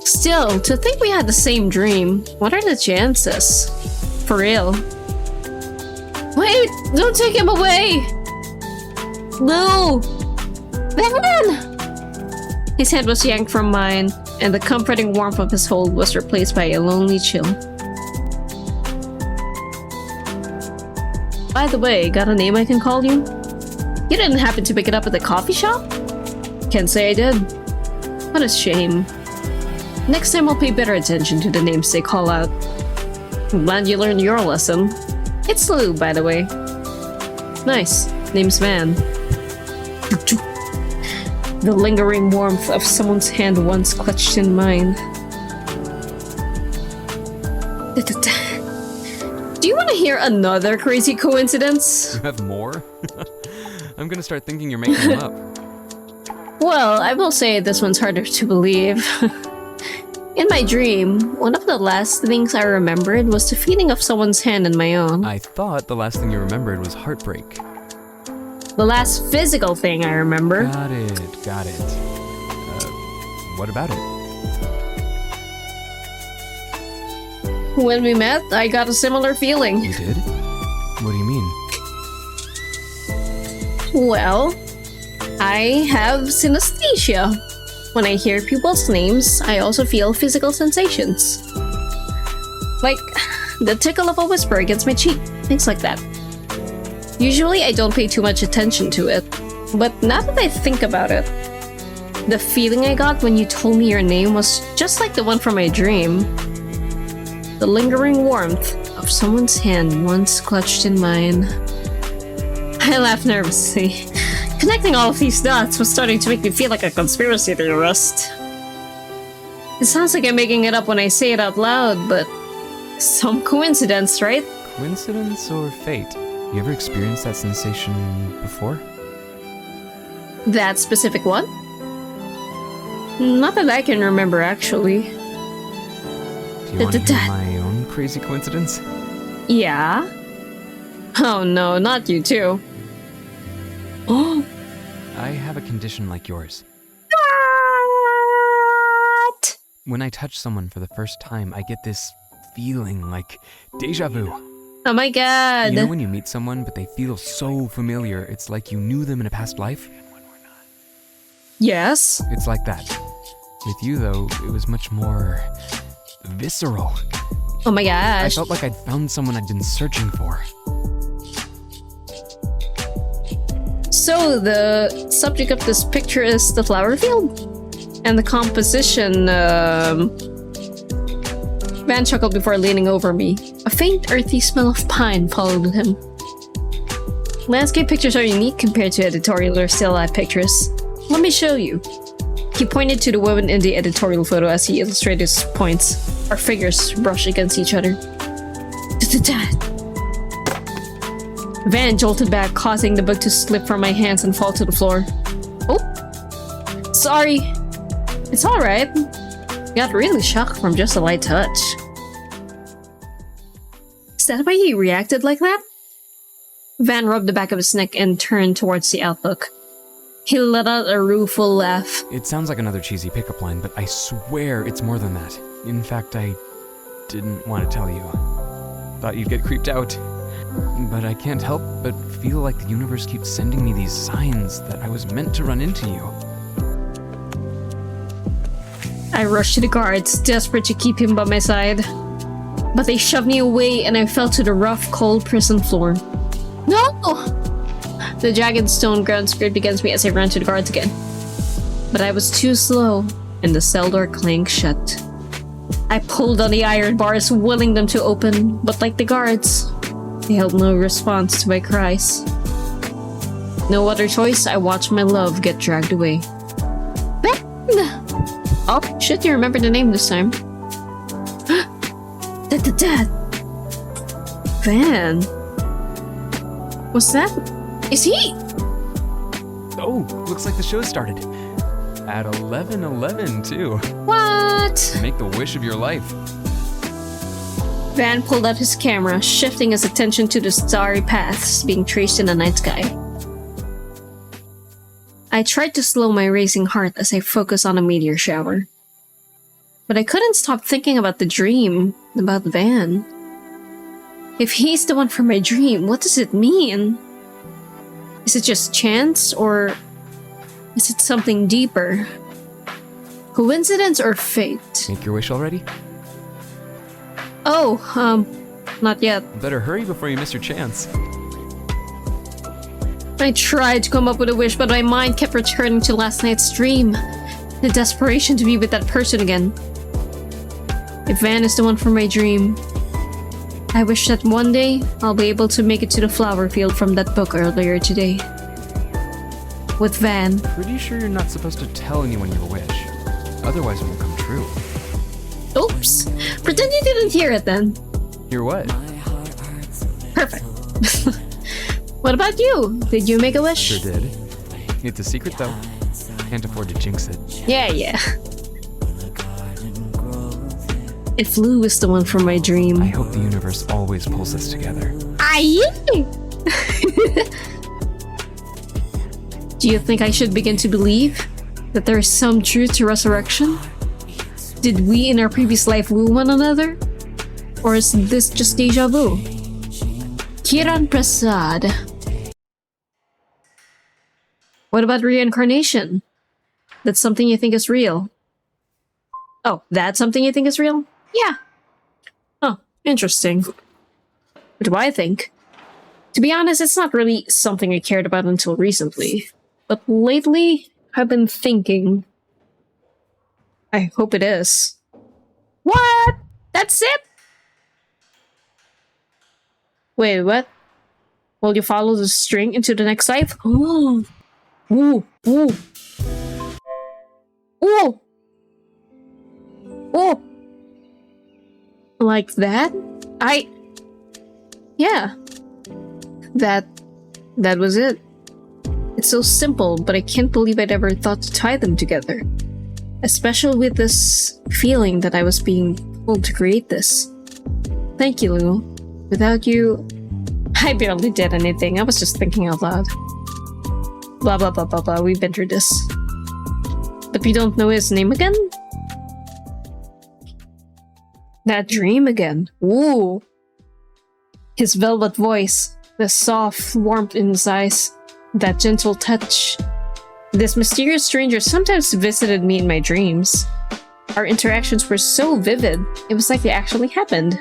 Still, to think we had the same dream, what are the chances? For real. Wait! Don't take him away! No! Van! His head was yanked from mine, and the comforting warmth of his hold was replaced by a lonely chill. By the way, got a name I can call you? You didn't happen to pick it up at the coffee shop? Can't say I did. What a shame. Next time I'll pay better attention to the names they call out. I'm glad you learned your lesson. It's Lou, by the way. Nice. Name's Van. The lingering warmth of someone's hand once clutched in mine. Do you want to hear another crazy coincidence? You have more? I'm gonna start thinking you're making them up. Well, I will say this one's harder to believe. In my dream, one of the last things I remembered was the feeling of someone's hand in my own. I thought the last thing you remembered was heartbreak. The last physical thing I remember. Got it. What about it? When we met, I got a similar feeling. You did? What do you mean? Well, I have synesthesia. When I hear people's names, I also feel physical sensations. Like the tickle of a whisper against my cheek, things like that. Usually I don't pay too much attention to it, but now that I think about it, the feeling I got when you told me your name was just like the one from my dream. The lingering warmth of someone's hand once clutched in mine. I laughed nervously. Connecting all of these dots was starting to make me feel like a conspiracy theorist. It sounds like I'm making it up when I say it out loud, but some coincidence, right? Coincidence or fate? You ever experienced that sensation before? That specific one? Not that I can remember, actually. Do you want to hear my own crazy coincidence? Yeah? Oh no, not you too. Oh. I have a condition like yours. What? When I touch someone for the first time, I get this feeling like deja vu. Oh my god. You know when you meet someone but they feel so familiar, it's like you knew them in a past life? Yes? It's like that. With you though, it was much more visceral. Oh my gosh. I felt like I'd found someone I'd been searching for. So the subject of this picture is the flower field? And the composition, Van chuckled before leaning over me. A faint, earthy smell of pine followed him. Landscape pictures are unique compared to editorial or still life pictures. Let me show you. He pointed to the woman in the editorial photo as he illustrated his points. Our figures brush against each other. Van jolted back, causing the book to slip from my hands and fall to the floor. Oh! Sorry! It's alright. Got really shocked from just a light touch. Is that why he reacted like that? Van rubbed the back of his neck and turned towards the outlook. He let out a rueful laugh. It sounds like another cheesy pickup line, but I swear it's more than that. In fact, I didn't want to tell you. Thought you'd get creeped out. But I can't help but feel like the universe keeps sending me these signs that I was meant to run into you. I rushed to the guards, desperate to keep him by my side. But they shoved me away and I fell to the rough, cold prison floor. No! The jagged stone ground scraped against me as I ran to the guards again. But I was too slow, and the cell door clanged shut. I pulled on the iron bars, willing them to open, but like the guards, they held no response to my cries. No other choice, I watched my love get dragged away. Ben! Oh, shit, you remember the name this time. Dad! Van. What's that? Is he? Oh, looks like the show started. At 11:11 too. What? Make the wish of your life. Van pulled out his camera, shifting his attention to the starry paths being traced in the night sky. I tried to slow my racing heart as I focused on a meteor shower. But I couldn't stop thinking about the dream, about Van. If he's the one from my dream, what does it mean? Is it just chance, or is it something deeper? Coincidence or fate? Make your wish already? Oh, not yet. Better hurry before you miss your chance. I tried to come up with a wish, but my mind kept returning to last night's dream. The desperation to be with that person again. If Van is the one from my dream, I wish that one day I'll be able to make it to the flower field from that book earlier today. With Van. Pretty sure you're not supposed to tell anyone your wish. Otherwise it won't come true. Oops. Pretend you didn't hear it then. Hear what? Perfect. What about you? Did you make a wish? Sure did. It's a secret though. Can't afford to jinx it. Yeah. If Lou is the one from my dream. I hope the universe always pulls us together. Aye! Do you think I should begin to believe that there is some truth to resurrection? Did we in our previous life woo one another? Or is this just deja vu? Kiran Prasad. What about reincarnation? That's something you think is real? Oh, that's something you think is real? Yeah. Oh, interesting. What do I think? To be honest, it's not really something I cared about until recently. But lately, I've been thinking... I hope it is. What? That's it? Wait, what? Will you follow the string into the next life? Oh. Ooh, ooh. Ooh! Oh! Like that? Yeah. That was it. It's so simple, but I can't believe I'd ever thought to tie them together. Especially with this feeling that I was being pulled to create this. Thank you, Lou. Without you, I barely did anything. I was just thinking out loud. Blah blah blah blah blah, we've been through this. But we don't know his name again? That dream again. Ooh. His velvet voice, the soft warmth in his eyes, that gentle touch. This mysterious stranger sometimes visited me in my dreams. Our interactions were so vivid, it was like they actually happened.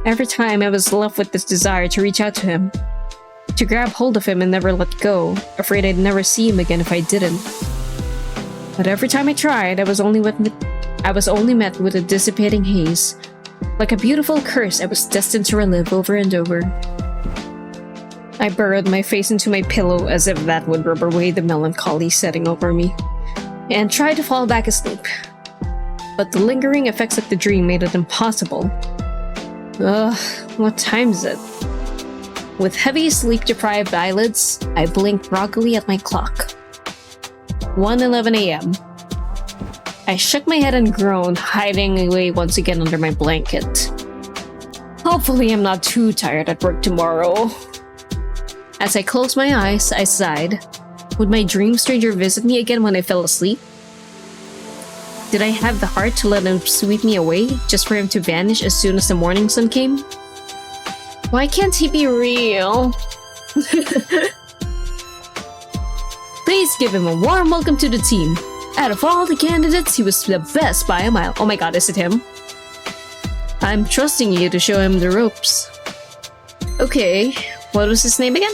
Every time I was left with this desire to reach out to him, to grab hold of him and never let go, afraid I'd never see him again if I didn't. But every time I tried, I was only met with a dissipating haze. Like a beautiful curse I was destined to relive over and over. I burrowed my face into my pillow as if that would rub away the melancholy setting over me, and tried to fall back asleep. But the lingering effects of the dream made it impossible. Ugh, what time is it? With heavy sleep-deprived eyelids, I blinked groggily at my clock. 1:11 a.m. I shook my head and groaned, hiding away once again under my blanket. Hopefully I'm not too tired at work tomorrow. As I closed my eyes, I sighed. Would my dream stranger visit me again when I fell asleep? Did I have the heart to let him sweep me away, just for him to vanish as soon as the morning sun came? Why can't he be real? Please give him a warm welcome to the team. Out of all the candidates, he was the best by a mile. Oh my god, is it him? I'm trusting you to show him the ropes. Okay, what was his name again?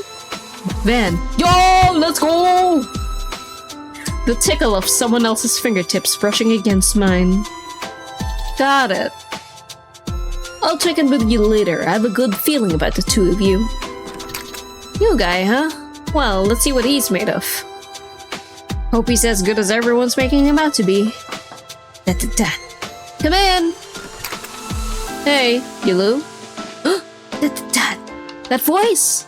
Van. Yo, let's go! The tickle of someone else's fingertips brushing against mine. Got it. I'll check in with you later. I have a good feeling about the two of you. New guy, huh? Well, let's see what he's made of. Hope he's as good as everyone's making him out to be. Da-da-da. Come in! Hey, you Lou? Da-da-da. That voice!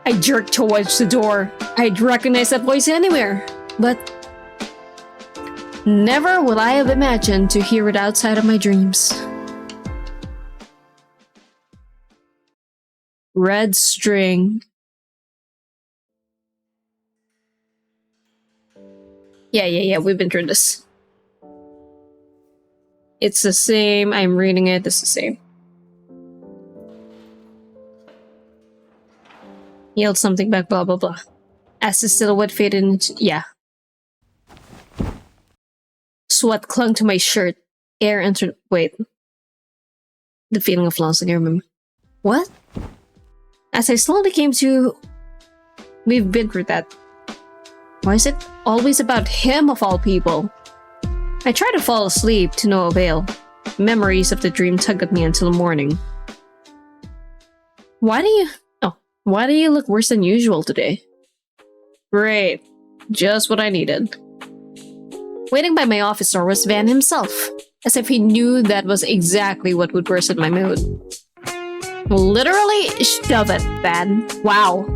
I jerked towards the door. I'd recognize that voice anywhere. But never would I have imagined to hear it outside of my dreams. Red string. Yeah, we've been through this. It's the same. I'm reading it. It's the same. Yelled something back, blah, blah, blah. As the silhouette faded into... Yeah. Sweat clung to my shirt. Air entered... Wait. The feeling of loss, I remember. What? As I slowly came to... We've been through that. Why is it always about him of all people? I tried to fall asleep to no avail. Memories of the dream tugged at me until morning. Why do you look worse than usual today? Great. Just what I needed. Waiting by my office door was Van himself, as if he knew that was exactly what would worsen my mood. Literally, shove it, Van. Wow.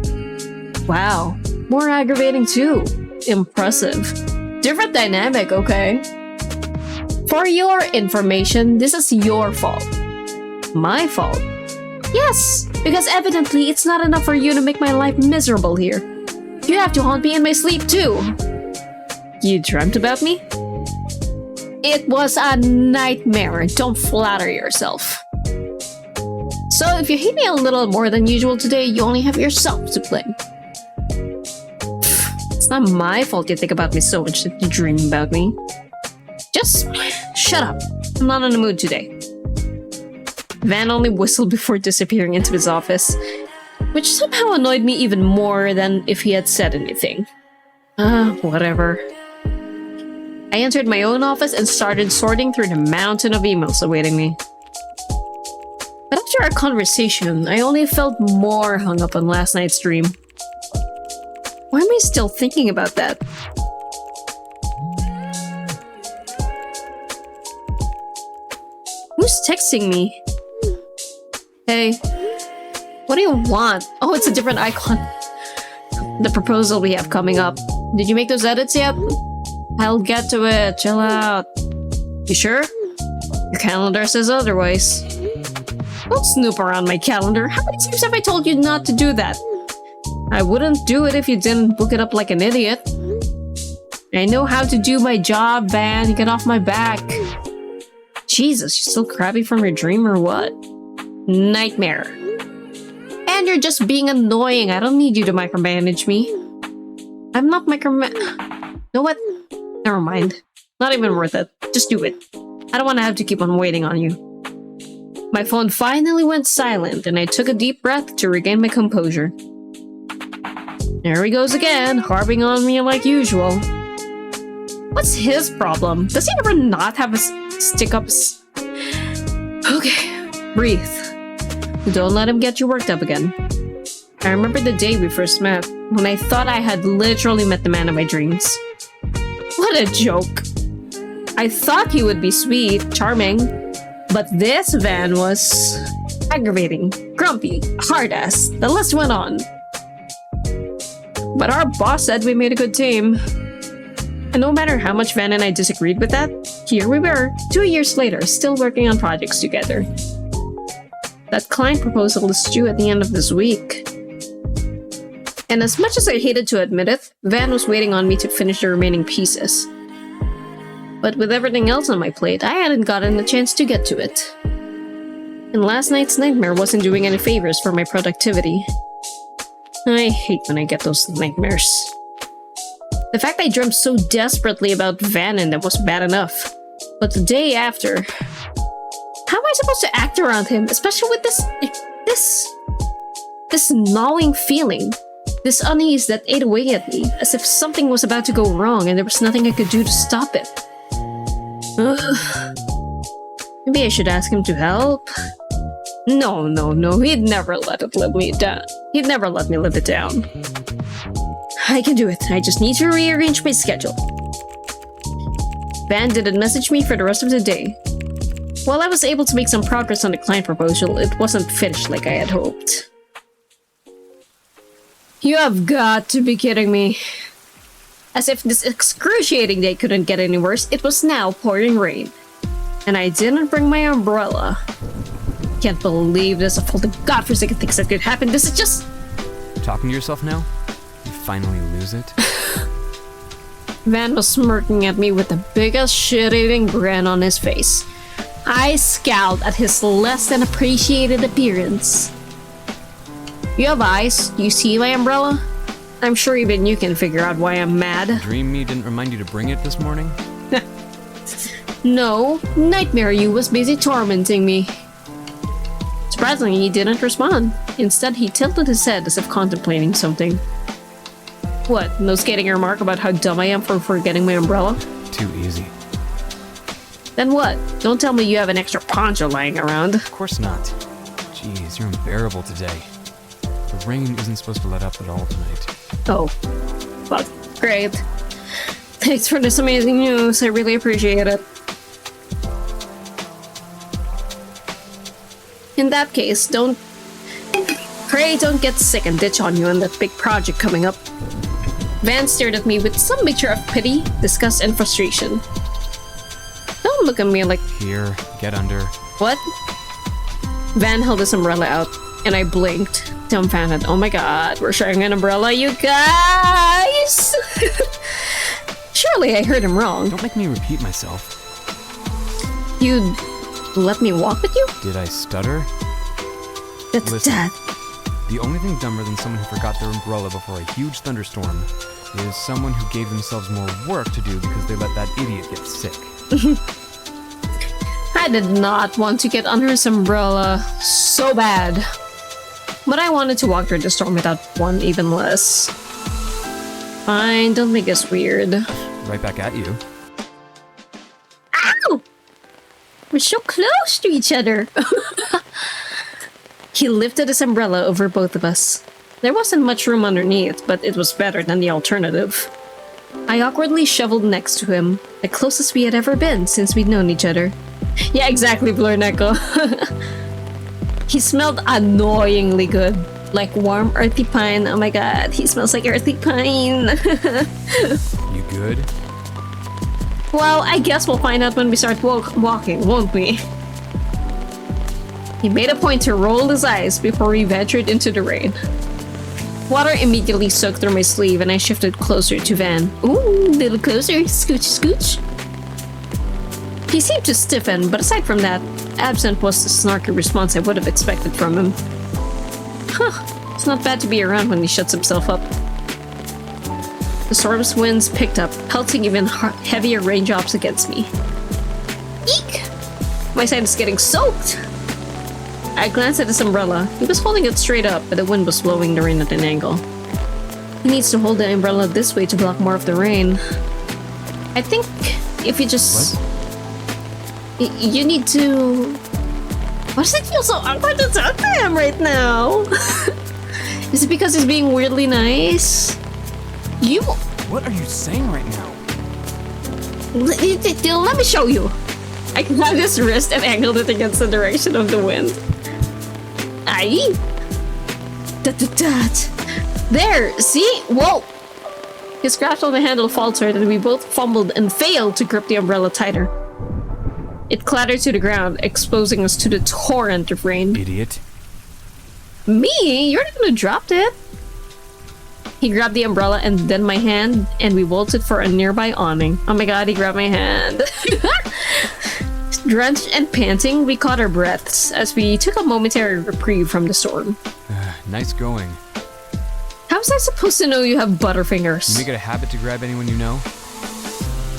Wow. More aggravating too. Impressive. Different dynamic, okay. For your information, this is your fault. My fault? Yes, because evidently it's not enough for you to make my life miserable here. You have to haunt me in my sleep too. You dreamt about me? It was a nightmare. Don't flatter yourself. So if you hate me a little more than usual today, you only have yourself to blame. It's not my fault you think about me so much that you dream about me. Just shut up. I'm not in the mood today. Van only whistled before disappearing into his office, which somehow annoyed me even more than if he had said anything. Whatever. I entered my own office and started sorting through the mountain of emails awaiting me. But after our conversation, I only felt more hung up on last night's dream. Why am I still thinking about that? Who's texting me? Hey, what do you want? Oh, it's a different icon. The proposal we have coming up. Did you make those edits yet? I'll get to it. Chill out. You sure? Your calendar says otherwise. Don't snoop around my calendar. How many times have I told you not to do that? I wouldn't do it if you didn't book it up like an idiot. I know how to do my job, Van. Get off my back. Jesus, you're still crabby from your dream or what? Nightmare. And you're just being annoying. I don't need you to micromanage me. I'm not You know what? Never mind. Not even worth it. Just do it. I don't want to have to keep on waiting on you. My phone finally went silent and I took a deep breath to regain my composure. There he goes again, harping on me like usual. What's his problem? Does he ever not have a stick-ups? Okay, breathe. Don't let him get you worked up again. I remember the day we first met, when I thought I had literally met the man of my dreams. What a joke. I thought he would be sweet, charming, but this Van was aggravating, grumpy, hard-ass. The list went on. But our boss said we made a good team. And no matter how much Van and I disagreed with that, here we were, 2 years later, still working on projects together. That client proposal is due at the end of this week. And as much as I hated to admit it, Van was waiting on me to finish the remaining pieces. But with everything else on my plate, I hadn't gotten a chance to get to it. And last night's nightmare wasn't doing any favors for my productivity. I hate when I get those nightmares. The fact I dreamt so desperately about Van and them was bad enough. But the day after... How am I supposed to act around him, especially with this gnawing feeling? This unease that ate away at me, as if something was about to go wrong and there was nothing I could do to stop it. Ugh. Maybe I should ask him to help? No, he'd never let it live me down. He'd never let me live it down. I can do it, I just need to rearrange my schedule. Van didn't message me for the rest of the day. While I was able to make some progress on the client proposal, it wasn't finished like I had hoped. You have got to be kidding me. As if this excruciating day couldn't get any worse, it was now pouring rain. And I didn't bring my umbrella. Can't believe this of all the godforsaken things that could happen. This is just... Talking to yourself now? You finally lose it? Van was smirking at me with the biggest shit-eating grin on his face. I scowled at his less than appreciated appearance. You have eyes? Do you see my umbrella? I'm sure even you can figure out why I'm mad. Dream me didn't remind you to bring it this morning? No, Nightmare You was busy tormenting me. Surprisingly, he didn't respond. Instead, he tilted his head as if contemplating something. What, no scathing remark about how dumb I am for forgetting my umbrella? Too easy. Then what? Don't tell me you have an extra poncho lying around. Of course not. Jeez, you're unbearable today. The rain isn't supposed to let up at all tonight. Oh. Well, great. Thanks for this amazing news. I really appreciate it. In that case, pray don't get sick and ditch on you on that big project coming up. Van stared at me with some mixture of pity, disgust, and frustration. Don't Don't look at me like... Here, get under. What? Van held his umbrella out, and I blinked, dumbfounded. Oh my god, we're sharing an umbrella, you guys! Surely I heard him wrong. Don't make me repeat myself. You'd let me walk with you? Did I stutter? That's Listen, that. The only thing dumber than someone who forgot their umbrella before a huge thunderstorm is someone who gave themselves more work to do because they let that idiot get sick. I did not want to get under his umbrella so bad. But I wanted to walk through the storm without one even less. Fine, don't make this weird. Right back at you. Ow! We're so close to each other. He lifted his umbrella over both of us. There wasn't much room underneath, but it was better than the alternative. I awkwardly shoveled next to him, the closest we had ever been since we'd known each other. Yeah, exactly, Blur Neko. He smelled annoyingly good. Like warm, earthy pine. Oh my god, he smells like earthy pine. You good? Well, I guess we'll find out when we start walking, won't we? He made a point to roll his eyes before we ventured into the rain. Water immediately soaked through my sleeve and I shifted closer to Van. Ooh, little closer, scooch scooch. He seemed to stiffen, but aside from that, absent was the snarky response I would have expected from him. Huh, it's not bad to be around when he shuts himself up. The storm's winds picked up, pelting even heavier raindrops against me. Eek! My side is getting soaked! I glanced at his umbrella. He was holding it straight up, but the wind was blowing the rain at an angle. He needs to hold the umbrella this way to block more of the rain. I think if you just... What? You need to... Why does it feel so awkward to talk to him right now? Is it because he's being weirdly nice? You... What are you saying right now? Let me show you. I grabbed his wrist and angled it against the direction of the wind. Aye. There, see? Whoa! His grasp on the handle faltered and we both fumbled and failed to grip the umbrella tighter. It clattered to the ground, exposing us to the torrent of rain. Idiot. Me? You're the one who dropped it. He grabbed the umbrella and then my hand, and we bolted for a nearby awning. Oh my god, he grabbed my hand. Drenched and panting, we caught our breaths as we took a momentary reprieve from the storm. Nice going. How was I supposed to know you have butterfingers? You make it a habit to grab anyone you know?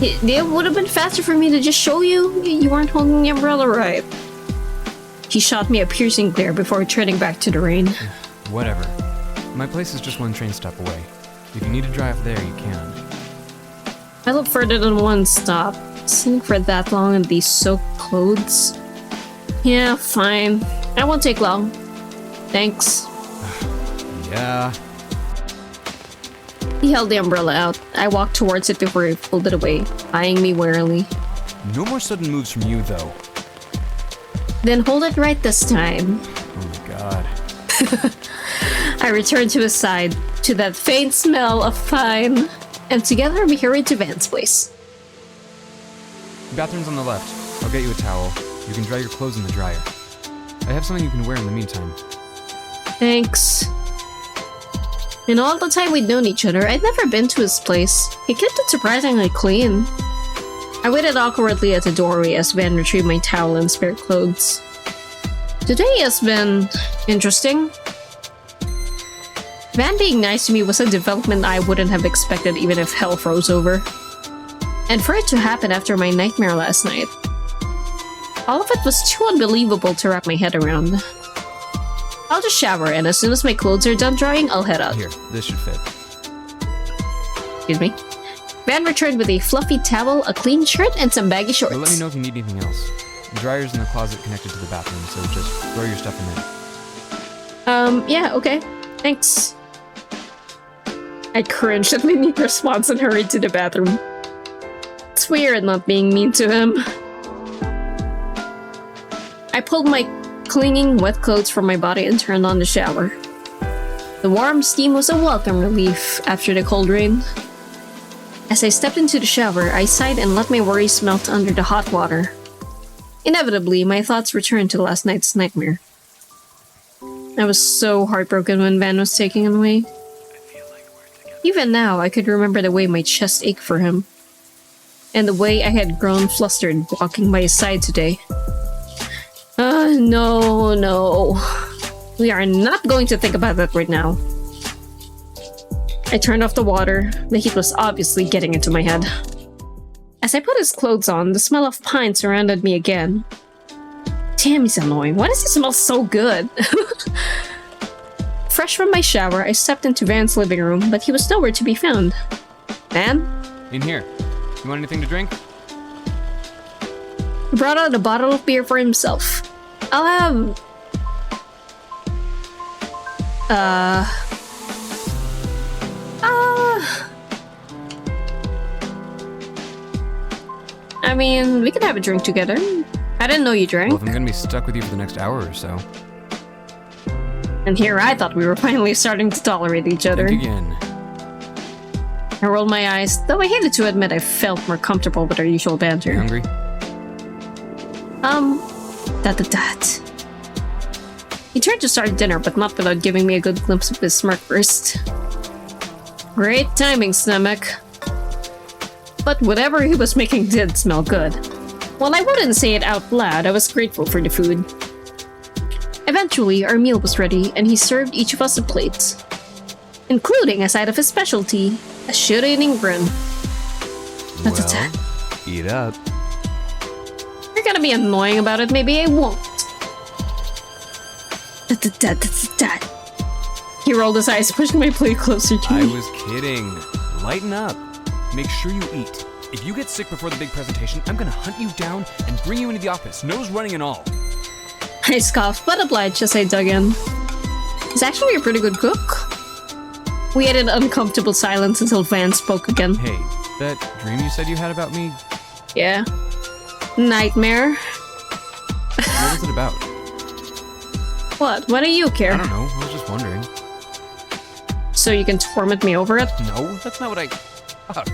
It would have been faster for me to just show you. You weren't holding the umbrella right. He shot me a piercing glare before turning back to the rain. Whatever. My place is just one train stop away. If you need to drive there, you can. I looked further than one stop. Sitting for that long in these soaked clothes. Yeah, fine. I won't take long. Thanks. Yeah. He held the umbrella out. I walked towards it before he pulled it away, eyeing me warily. No more sudden moves from you, though. Then hold it right this time. Oh my god. I returned to his side, to that faint smell of pine, and together we hurried to Van's place. The bathroom's on the left. I'll get you a towel. You can dry your clothes in the dryer. I have something you can wear in the meantime. Thanks. In all the time we'd known each other, I'd never been to his place. He kept it surprisingly clean. I waited awkwardly at the doorway as Van retrieved my towel and spare clothes. Today has been interesting. Van being nice to me was a development I wouldn't have expected even if hell froze over. And for it to happen after my nightmare last night. All of it was too unbelievable to wrap my head around. I'll just shower, and as soon as my clothes are done drying, I'll head out. Here, this should fit. Excuse me. Van returned with a fluffy towel, a clean shirt, and some baggy shorts. But let me know if you need anything else. The dryer's in the closet connected to the bathroom, so just throw your stuff in there. Yeah, okay. Thanks. I cringed at my neat response and hurried to the bathroom. It's weird not being mean to him. I pulled my clinging wet clothes from my body and turned on the shower. The warm steam was a welcome relief after the cold rain. As I stepped into the shower, I sighed and let my worries melt under the hot water. Inevitably, my thoughts returned to last night's nightmare. I was so heartbroken when Van was taken away. Even now, I could remember the way my chest ached for him. And the way I had grown flustered walking by his side today. No. We are not going to think about that right now. I turned off the water. The heat was obviously getting into my head. As I put his clothes on, the smell of pine surrounded me again. Damn, he's annoying. Why does he smell so good? Fresh from my shower, I stepped into Van's living room, but he was nowhere to be found. Van? In here. You want anything to drink? He brought out a bottle of beer for himself. I'll have... I mean, we can have a drink together. I didn't know you drank. Well, if I'm gonna be stuck with you for the next hour or so. And here I thought we were finally starting to tolerate each other. Think again. I rolled my eyes, though I hated to admit I felt more comfortable with our usual banter. You hungry? That. He turned to start dinner, but not without giving me a good glimpse of his smirk first. Great timing, stomach. But whatever he was making did smell good. While I wouldn't say it out loud, I was grateful for the food. Eventually, our meal was ready, and he served each of us a plate, including a side of his specialty, a shit-eating grin. Well, eat up. You're gonna be annoying about it, maybe I won't. He rolled his eyes, pushing my plate closer to me. I was kidding. Lighten up. Make sure you eat. If you get sick before the big presentation, I'm gonna hunt you down and bring you into the office, nose running and all. I scoffed, but obliged as I dug in. He's actually a pretty good cook. We had an uncomfortable silence until Van spoke again. Hey, that dream you said you had about me, Yeah. Nightmare? what was it about? What? Why do you care? I don't know, I was just wondering. So you can torment me over it? No, that's not what I... Fuck.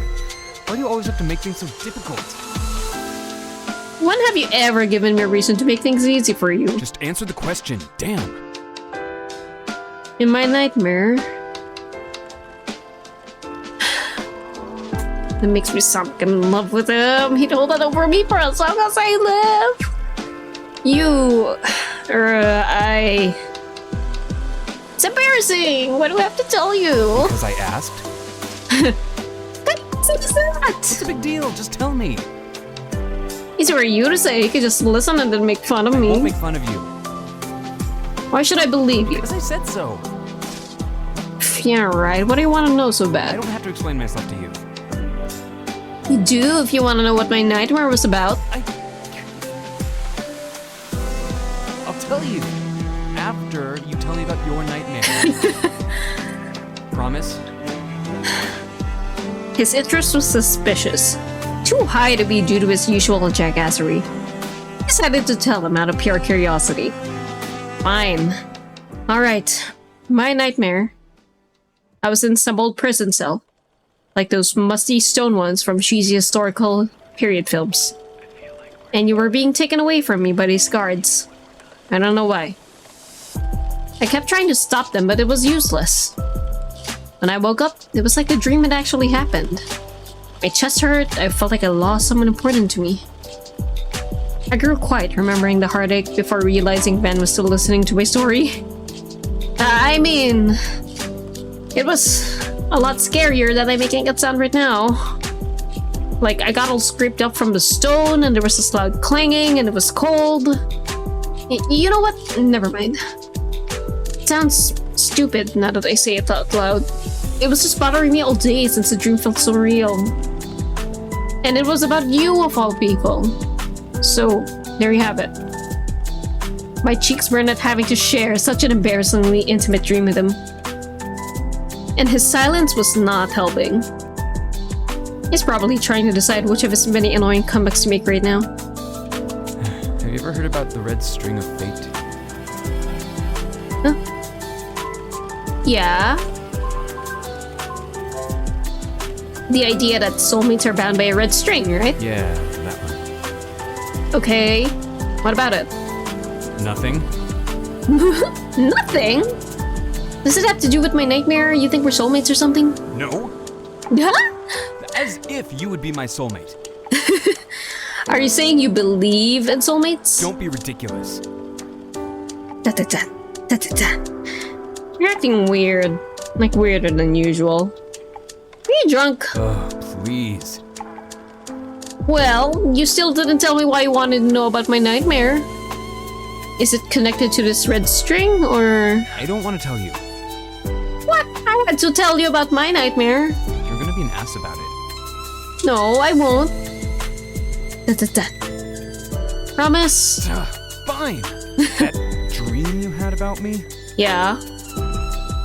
Why do you always have to make things so difficult? When have you ever given me a reason to make things easy for you? Just answer the question, damn. In my nightmare... That makes me sunk in love with him. He'd hold that over me for as long as I live. It's embarrassing. What do I have to tell you? Because I asked? What is that? What's the big deal? Just tell me. Easy for you to say. You could just listen and then make fun of I won't me. make fun of you. Why should I believe you? Because I said so. Yeah, right. What do you want to know so I bad? don't have to explain myself to you. You do if you want to know what my nightmare was about. I'll tell you. After you tell me about your nightmare. Promise? His interest was suspicious. Too high to be due to his usual jackassery. I decided to tell him out of pure curiosity. Fine. Alright. My nightmare. I was in some old prison cell. Like those musty stone ones from cheesy historical period films. And you were being taken away from me by these guards. I don't know why. I kept trying to stop them, but it was useless. When I woke up, it was like the dream had actually happened. My chest hurt, I felt like I lost someone important to me. I grew quiet, remembering the heartache before realizing Van was still listening to my story. I mean... It was a lot scarier than I'm making it sound right now. Like, I got all scraped up from the stone, and there was this loud clanging, and it was cold. You know what? Never mind. It sounds stupid now that I say it out loud. It was just bothering me all day since the dream felt so real. And it was about you of all people. So, there you have it. My cheeks burned at having to share such an embarrassingly intimate dream with him. And his silence was not helping. He's probably trying to decide which of his many annoying comebacks to make right now. Have you ever heard about the red string of fate? Huh? The idea that soulmates are bound by a red string, right? Yeah, that one. Okay. What about it? Nothing? Nothing? Does it have to do with my nightmare? You think we're soulmates or something? No. Huh? As if you would be my soulmate. Are you saying you believe in soulmates? Don't be ridiculous. Da da da. Da da da. You're acting weird. Like weirder than usual. Are you drunk? Oh, please. Well, you still didn't tell me why you wanted to know about my nightmare. Is it connected to this red string, or... I don't want to tell you. What? I had to tell you about my nightmare. You're gonna be an ass about it. No, I won't. Da, da, da. Promise? Fine. That dream you had about me? Yeah.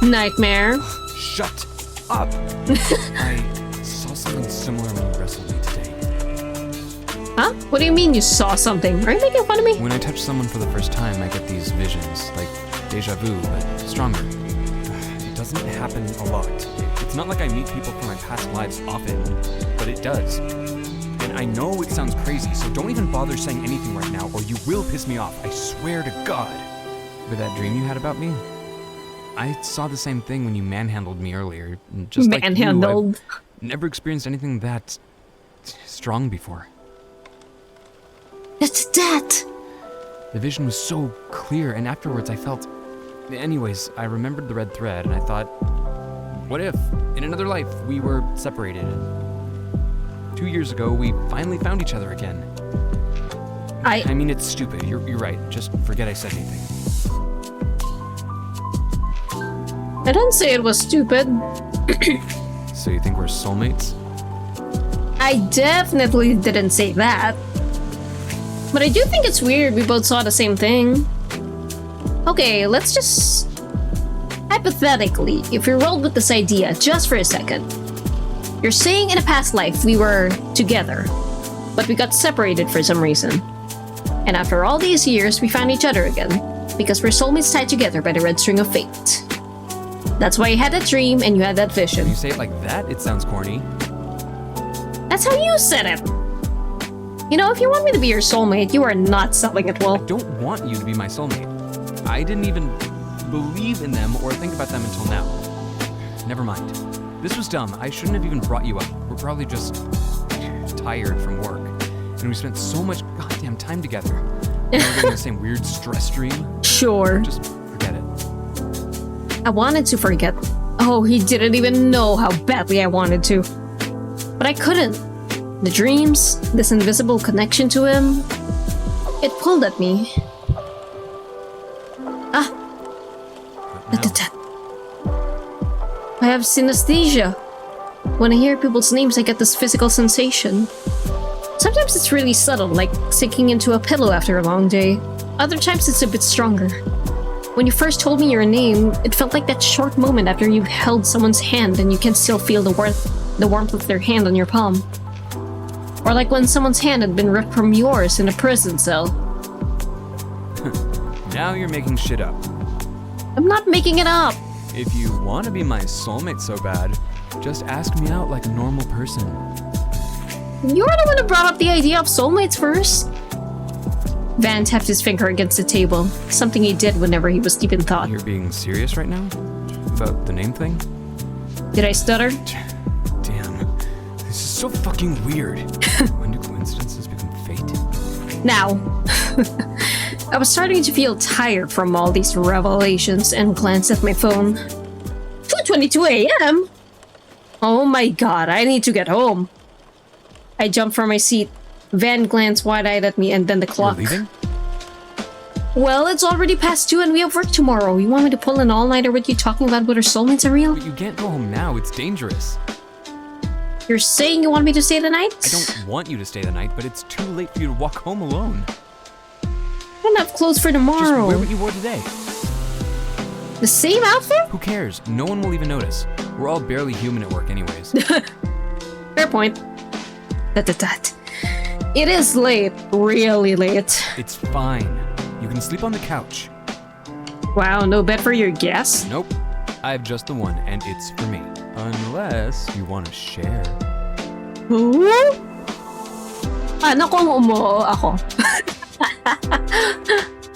Nightmare. Shut up. I saw something similar when you wrestled me today. Huh? What do you mean you saw something? Are you making fun of me? When I touch someone for the first time, I get these visions, like deja vu, but stronger. It doesn't happen a lot. It's not like I meet people from my past lives often, but it does. And I know it sounds crazy, so don't even bother saying anything right now, or you will piss me off, I swear to God. But that dream you had about me? I saw the same thing when you manhandled me earlier. And just Manhandled? like you, I've never experienced anything that strong before. That's that. The vision was so clear, and afterwards I felt... Anyways, I remembered the red thread, and I thought, what if, in another life, we were separated? 2 years ago, we finally found each other again. I mean, it's stupid. You're right. Just forget I said anything. I didn't say it was stupid. So you think we're soulmates? I definitely didn't say that. But I do think it's weird we both saw the same thing. Okay, let's just... Hypothetically, if we rolled with this idea just for a second. You're saying in a past life we were together, but we got separated for some reason. And after all these years, we found each other again, because we're soulmates tied together by the red string of fate. That's why you had that dream and you had that vision. When you say it like that, it sounds corny. That's how you said it. You know, if you want me to be your soulmate, you are not selling it well. I don't want you to be my soulmate. I didn't even believe in them or think about them until now. Never mind. This was dumb. I shouldn't have even brought you up. We're probably just tired from work. And we spent so much goddamn time together. Now we're getting the same weird stress dream. Sure. Just forget it. I wanted to forget. Oh, he didn't even know how badly I wanted to. But I couldn't. The dreams, this invisible connection to him, it pulled at me. Ah. I have synesthesia. When I hear people's names, I get this physical sensation. Sometimes it's really subtle, like sinking into a pillow after a long day. Other times it's a bit stronger. When you first told me your name, it felt like that short moment after you've held someone's hand and you can still feel the warmth of their hand on your palm. Or like when someone's hand had been ripped from yours in a prison cell. Now you're making shit up. I'm not making it up. If you want to be my soulmate so bad, just ask me out like a normal person. You're the one who brought up the idea of soulmates first. Van tapped his finger against the table, something he did whenever he was deep in thought. You're being serious right now? About the name thing? Did I stutter? Damn. This is so fucking weird. When do coincidences become fate? Now. I was starting to feel tired from all these revelations and glanced at my phone. 2:22 a.m.? Oh my god, I need to get home. I jumped from my seat. Van glanced wide-eyed at me and then the clock. You're leaving? Well, it's already past 2 and we have work tomorrow. You want me to pull an all-nighter with you talking about whether soulmates are real? But you can't go home now, it's dangerous. You're saying you want me to stay the night? I don't want you to stay the night, but it's too late for you to walk home alone. I don't have clothes for Just tomorrow. wear what you wore today. The same outfit? Who cares? No one will even notice. We're all barely human at work anyways. Fair point. It is late. Really late. It's fine. You can sleep on the couch. Wow, no bed for your guests? Nope. I have just the one, and it's for me. Unless you want to share. Huh? Ano kung umuo ako?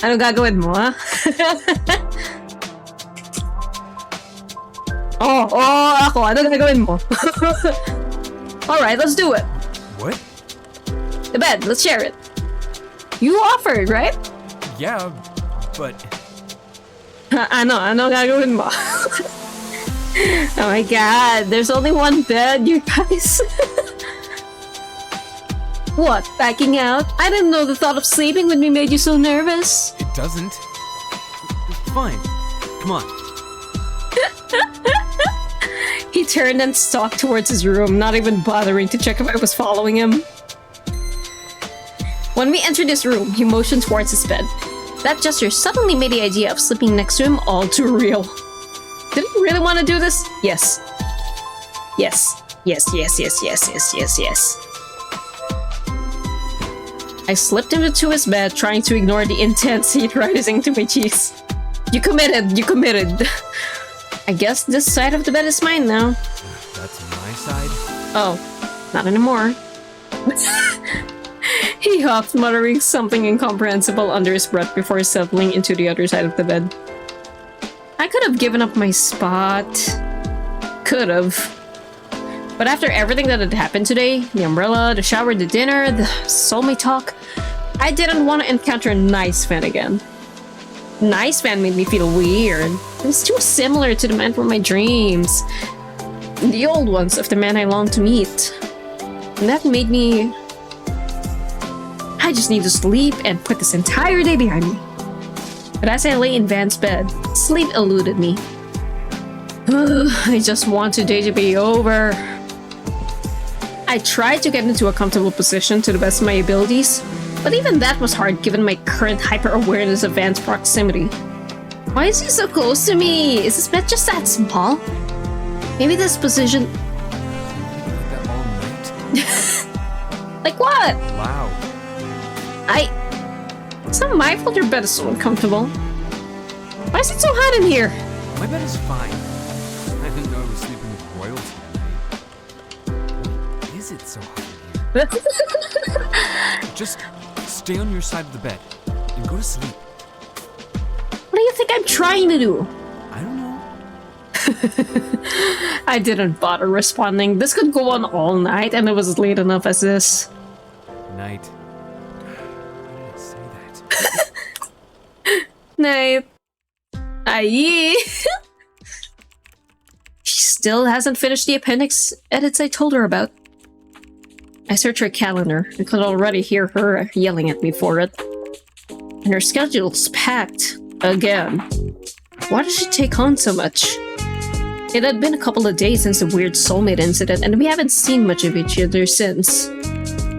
Ano gagawin mo, ha? Ako. Ano gagawin mo? Alright, let's do it. What? The bed, let's share it. You offered, right? Yeah, but... Ano gagawin mo? Oh my god, there's only one bed, you guys. What, backing out? I didn't know the thought of sleeping with me made you so nervous. It doesn't. Fine. Come on. He turned and stalked towards his room, not even bothering to check if I was following him. When we entered his room, he motioned towards his bed. That gesture suddenly made the idea of sleeping next to him all too real. Did he really want to do this? Yes. Yes. Yes. I slipped into his bed, trying to ignore the intense heat rising to my cheeks. You committed. I guess this side of the bed is mine now. That's my side? Oh, not anymore. He huffed, muttering something incomprehensible under his breath before settling into the other side of the bed. I could have given up my spot. Could have. But after everything that had happened today, the umbrella, the shower, the dinner, the soulmate talk, I didn't want to encounter Nice Fan again. Nice Fan made me feel weird. It was too similar to the man from my dreams. The old ones of the man I longed to meet. And that made me... I just need to sleep and put this entire day behind me. But as I lay in Van's bed, sleep eluded me. I just want today to be over. I tried to get into a comfortable position to the best of my abilities, but even that was hard given my current hyper-awareness of Van's proximity. Why is he so close to me? Is this bed just that small? Maybe this position... Like that all night? Like what? Wow. It's not my fault your bed is so uncomfortable. Why is it so hot in here? My bed is fine. I didn't know I was sleeping with royalty tonight. Why is it so hot in here? Just stay on your side of the bed and go to sleep. What do you think I'm trying to do? I don't know. I didn't bother responding. This could go on all night, and it was late enough as this. Night. Why did I say that? Night. Aye. She still hasn't finished the appendix edits I told her about. I searched her calendar and could already hear her yelling at me for it. And her schedule's packed. Again. Why does she take on so much? It had been a couple of days since the weird soulmate incident, and we haven't seen much of each other since.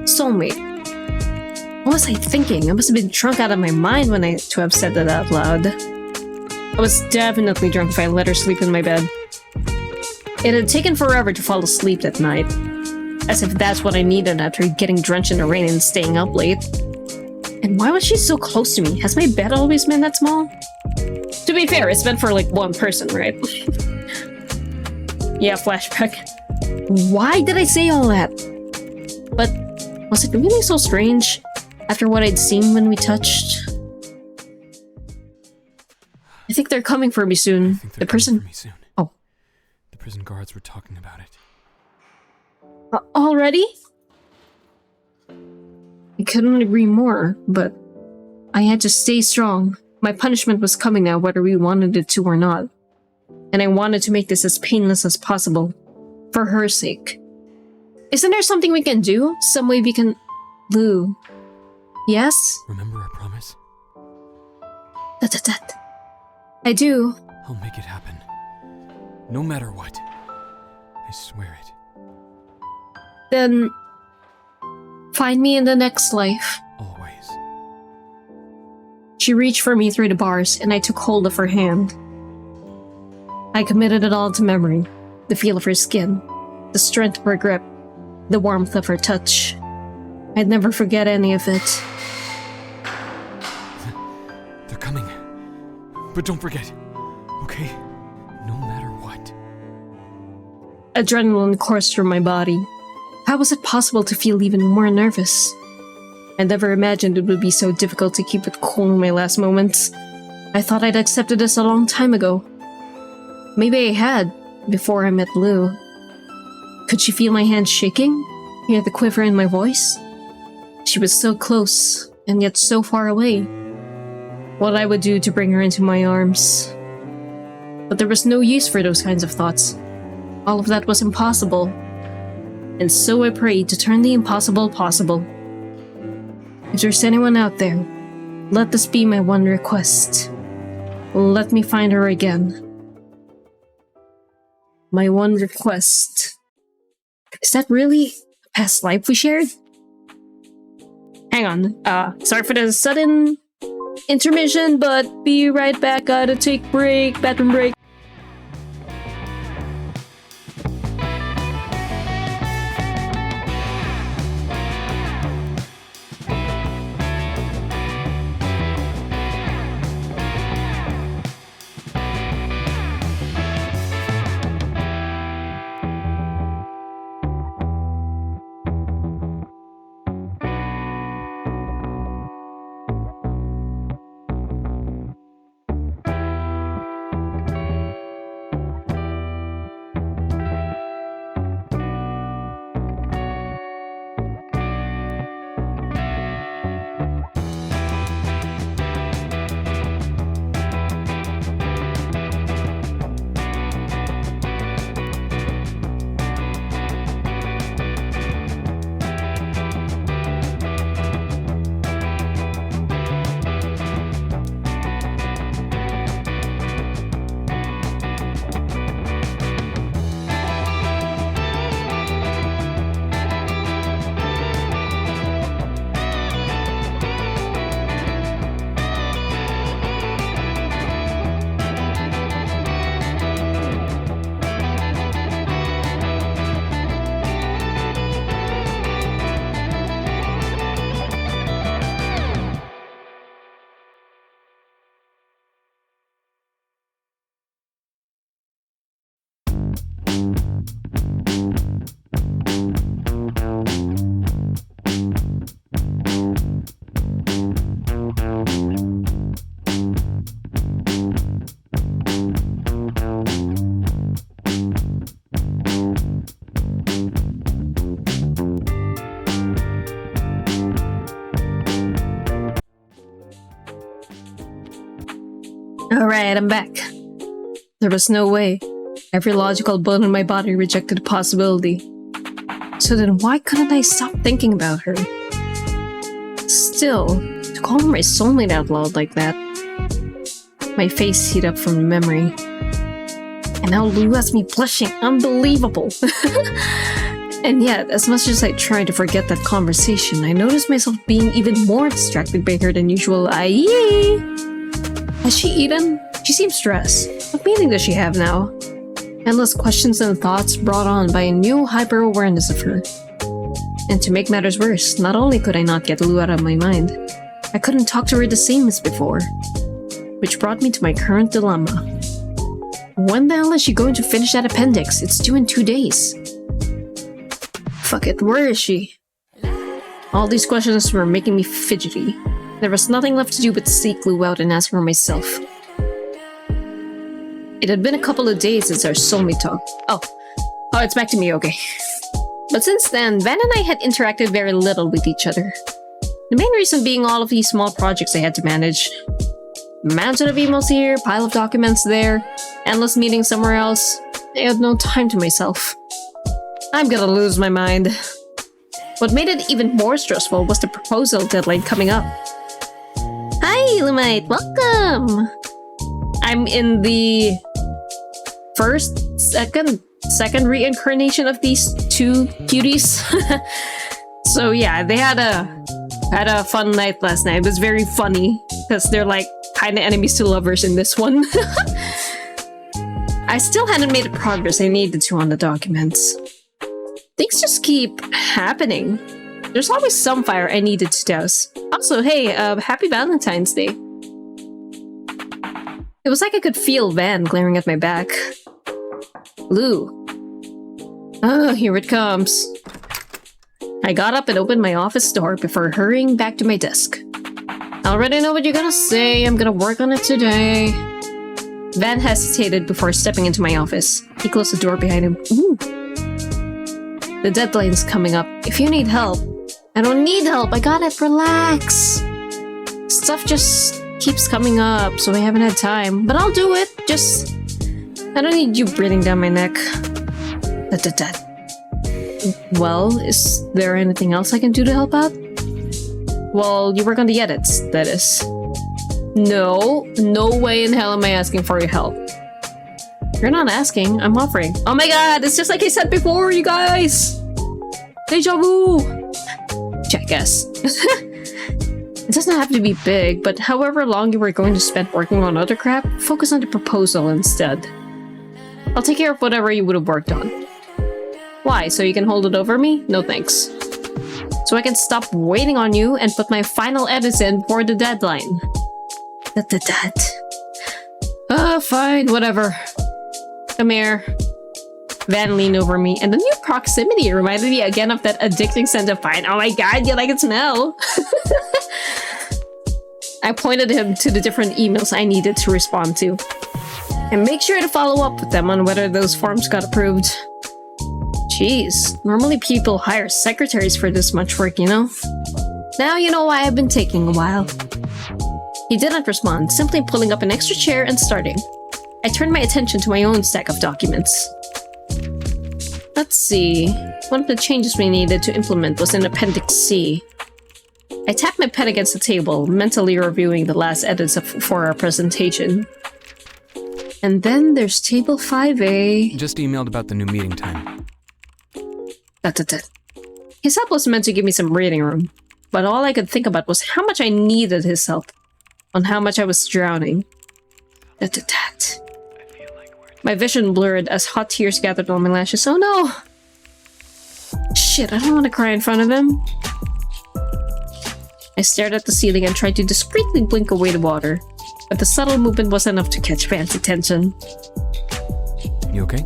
Soulmate. What was I thinking? I must have been drunk out of my mind when to have said that out loud. I was definitely drunk if I let her sleep in my bed. It had taken forever to fall asleep that night. As if that's what I needed after getting drenched in the rain and staying up late. And why was she so close to me? Has my bed always been that small? To be fair, it's meant for like one person, right? Yeah, flashback. Why did I say all that? But was it really so strange? After what I'd seen when we touched? I think they're coming for me soon. The prison... Oh. The prison guards were talking about it. Already? I couldn't agree more, but I had to stay strong. My punishment was coming now, whether we wanted it to or not. And I wanted to make this as painless as possible. For her sake. Isn't there something we can do? Some way we can... Lou. Yes? Remember our promise? That. I do. I'll make it happen. No matter what. I swear it. Then... find me in the next life. Always. She reached for me through the bars, and I took hold of her hand. I committed it all to memory. The feel of her skin, the strength of her grip, the warmth of her touch. I'd never forget any of it. They're coming. But don't forget, okay? No matter what. Adrenaline coursed through my body. How was it possible to feel even more nervous? I never imagined it would be so difficult to keep it cool in my last moments. I thought I'd accepted this a long time ago. Maybe I had, before I met Lou. Could she feel my hands shaking? Hear the quiver in my voice? She was so close, and yet so far away. What I would do to bring her into my arms. But there was no use for those kinds of thoughts. All of that was impossible. And so I prayed to turn the impossible possible. If there's anyone out there, let this be my one request. Let me find her again. My one request. Is that really a past life we shared? Hang on. Sorry for the sudden intermission, but be right back. Gotta take break, bathroom break. Alright, I'm back. There was no way. Every logical bone in my body rejected the possibility. So then why couldn't I stop thinking about her? Still, to call her my soulmate out loud like that. My face heat up from the memory. And now Lou has me blushing. Unbelievable! And yet, as much as I tried to forget that conversation, I noticed myself being even more distracted by her than usual. Has she eaten? She seems stressed. What meaning does she have now? Endless questions and thoughts brought on by a new hyper-awareness of her. And to make matters worse, not only could I not get Lou out of my mind, I couldn't talk to her the same as before. Which brought me to my current dilemma. When the hell is she going to finish that appendix? It's due in 2 days. Fuck it, where is she? All these questions were making me fidgety. There was nothing left to do but seek Lou out and ask her myself. It had been a couple of days since our soulmate talk. Oh, it's back to me, okay. But since then, Van and I had interacted very little with each other. The main reason being all of these small projects I had to manage. Mountain of emails here, pile of documents there, endless meetings somewhere else. I had no time to myself. I'm gonna lose my mind. What made it even more stressful was the proposal deadline coming up. Hi, Lumite, welcome! I'm in the second reincarnation of these two cuties. So yeah, they had a fun night last night. It was very funny because they're like kind of enemies to lovers in this one. I still hadn't made the progress I needed to on the documents. Things just keep happening. There's always some fire I needed to douse. Also, hey, happy Valentine's Day. It was like I could feel Van glaring at my back. Lou. Oh, here it comes. I got up and opened my office door before hurrying back to my desk. I already know what you're gonna say. I'm gonna work on it today. Van hesitated before stepping into my office. He closed the door behind him. Ooh. The deadline's coming up. If you need help... I don't need help. I got it. Relax. Stuff just keeps coming up, so I haven't had time. But I'll do it. Just... I don't need you breathing down my neck. Well, is there anything else I can do to help out? Well, you work on the edits, that is. No way in hell am I asking for your help. You're not asking, I'm offering. Oh my god, it's just like I said before, you guys! Deja vu! Jackass. It doesn't have to be big, but however long you were going to spend working on other crap, focus on the proposal instead. I'll take care of whatever you would have worked on. Why, so you can hold it over me? No thanks. So I can stop waiting on you and put my final edits in for the deadline. Fine, whatever. Come here. Van leaned over me, and the new proximity reminded me again of that addicting scent of pine. Oh my god, you like it smell? I pointed him to the different emails I needed to respond to. And make sure to follow up with them on whether those forms got approved. Jeez, normally people hire secretaries for this much work, you know? Now you know why I've been taking a while. He didn't respond, simply pulling up an extra chair and starting. I turned my attention to my own stack of documents. Let's see. One of the changes we needed to implement was in Appendix C. I tapped my pen against the table, mentally reviewing the last edits for our presentation. And then there's Table 5A... Just emailed about the new meeting time. His help was meant to give me some breathing room, but all I could think about was how much I needed his help, on how much I was drowning. My vision blurred as hot tears gathered on my lashes. Oh no! Shit, I don't want to cry in front of him. I stared at the ceiling and tried to discreetly blink away the water, but the subtle movement was enough to catch Van's attention. You okay?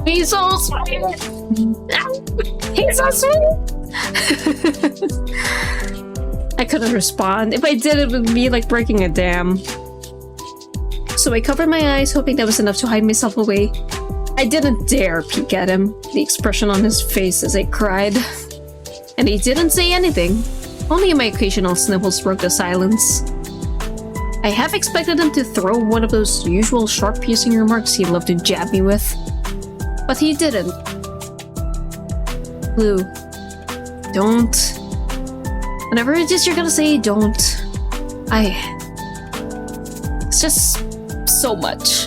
He's so sweet! He's so sweet! I couldn't respond. If I did, it would be like breaking a dam. So I covered my eyes, hoping that was enough to hide myself away. I didn't dare peek at him, the expression on his face as I cried. And he didn't say anything. Only my occasional sniffles broke the silence. I half expected him to throw one of those usual sharp piercing remarks he loved to jab me with. But he didn't. Lou, don't. Whatever it is you're gonna say, don't. It's just so much.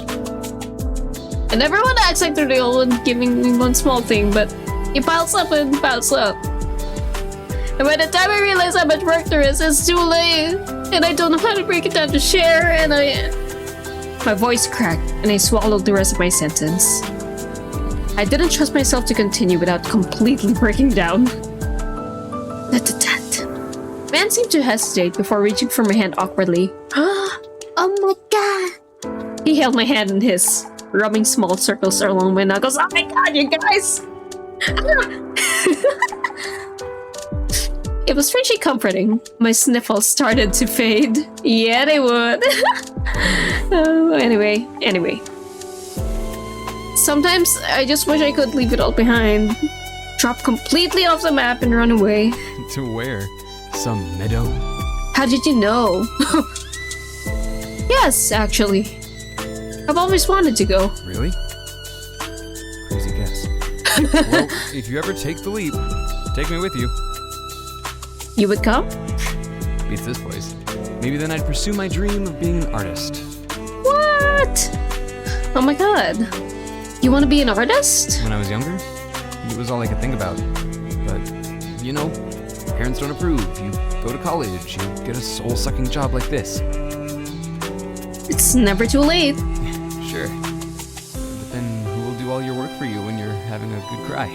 And everyone acts like they're the only one giving me one small thing, but it piles up and piles up. And by the time I realize how much work there is, it's too late. And I don't know how to break it down to share, and My voice cracked, and I swallowed the rest of my sentence. I didn't trust myself to continue without completely breaking down. Man seemed to hesitate before reaching for my hand awkwardly. Oh my god! He held my hand in his, rubbing small circles along my knuckles. Oh my god, you guys! It was strangely comforting. My sniffles started to fade. Yeah, they would. Anyway. Sometimes I just wish I could leave it all behind. Drop completely off the map and run away. To where? Some meadow? How did you know? Yes, actually. I've always wanted to go. Really? Crazy guess. Well, if you ever take the leap, take me with you. You would come? Beats this place. Maybe then I'd pursue my dream of being an artist. What? Oh my god. You want to be an artist? When I was younger, it was all I could think about. But, you know, parents don't approve. You go to college, you get a soul-sucking job like this. It's never too late. Sure. But then who will do all your work for you when you're having a good cry?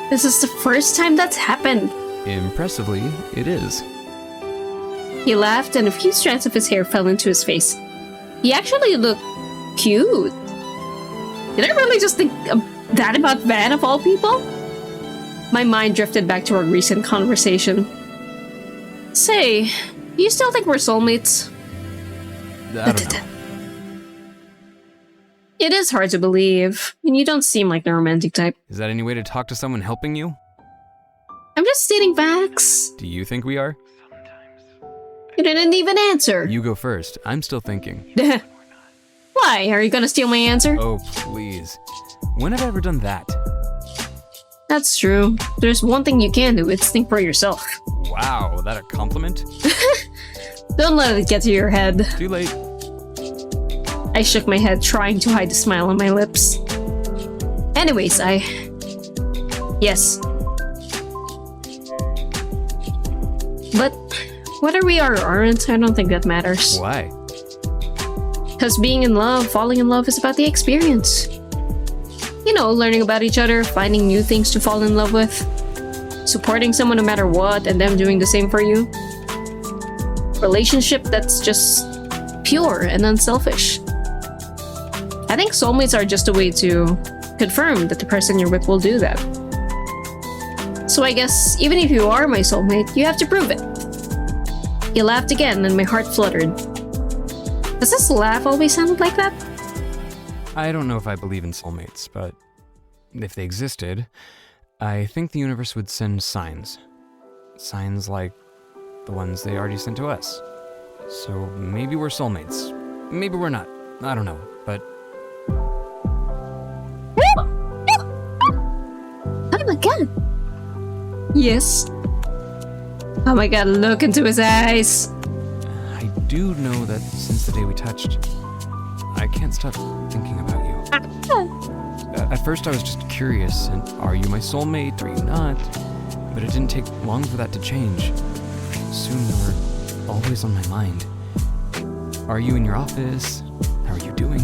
This is the first time that's happened. Impressively, it is. He laughed and a few strands of his hair fell into his face. He actually looked cute. Did I really just think that about Van of all people? My mind drifted back to our recent conversation. Say, you still think we're soulmates? I don't know. It is hard to believe, and you don't seem like the romantic type. Is that any way to talk to someone helping you? I'm just stating facts. Do you think we are? You didn't even answer. You go first. I'm still thinking. Why? Are you gonna steal my answer? Oh, please. When have I ever done that? That's true. There's one thing you can do, it's think for yourself. Wow, that a compliment? Don't let it get to your head. Too late. I shook my head, trying to hide the smile on my lips. Anyways, yes. But whether we are or aren't, I don't think that matters. Why? Because being in love, falling in love is about the experience. You know, learning about each other, finding new things to fall in love with, supporting someone no matter what, and them doing the same for you. Relationship that's just pure and unselfish. I think soulmates are just a way to confirm that the person you're with will do that. So I guess, even if you are my soulmate, you have to prove it. He laughed again and my heart fluttered. Does this laugh always sound like that? I don't know if I believe in soulmates, but if they existed, I think the universe would send signs. Signs like the ones they already sent to us. So maybe we're soulmates. Maybe we're not. I don't know, but... Oh my god! Yes. Oh my god, look into his eyes! I do know that since the day we touched, I can't stop thinking about you. At first I was just curious, and are you my soulmate, are you not? But it didn't take long for that to change. Soon you were always on my mind. Are you in your office? How are you doing?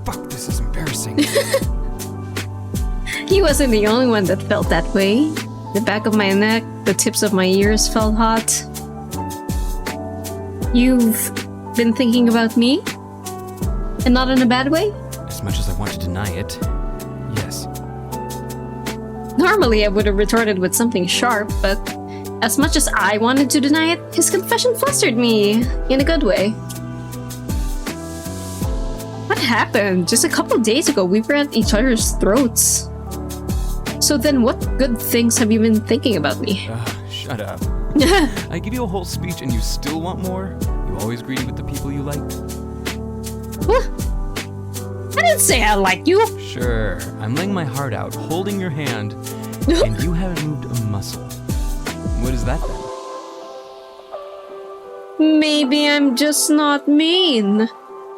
Fuck, this is embarrassing. He wasn't the only one that felt that way. The back of my neck, the tips of my ears felt hot. You've been thinking about me? And not in a bad way? As much as I want to deny it, yes. Normally I would have retorted with something sharp, but as much as I wanted to deny it, his confession flustered me in a good way. What happened? Just a couple days ago, we were at each other's throats. So then what good things have you been thinking about me? Shut up. I give you a whole speech and you still want more? You always greedy with the people you like? What? I didn't say I like you. Sure, I'm laying my heart out, holding your hand, and you haven't moved a muscle. What is that then? Maybe I'm just not mean.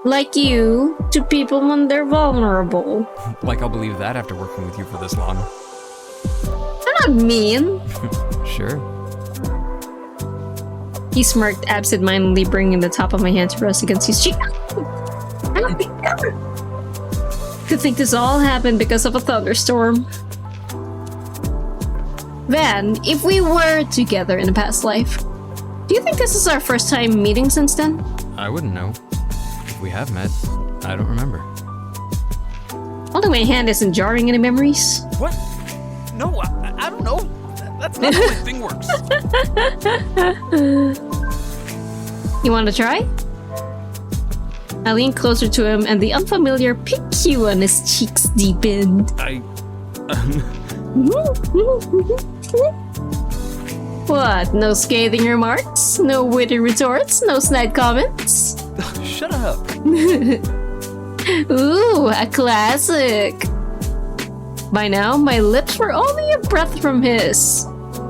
Like you, to people when they're vulnerable. Like I'll believe that after working with you for this long. I'm not mean. Sure. He smirked absent-mindedly, bringing the top of my hand to rest against his cheek. Could think this all happened because of a thunderstorm. Van, if we were together in a past life, do you think this is our first time meeting since then? I wouldn't know. If we have met, I don't remember. Holding my hand isn't jarring any memories. What? No, I don't know. That's not how the thing works. You want to try? I leaned closer to him and the unfamiliar pink hue on his cheeks deepened. What? No scathing remarks? No witty retorts? No snide comments? Shut up. Ooh, a classic. By now, my lips were only a breath from his.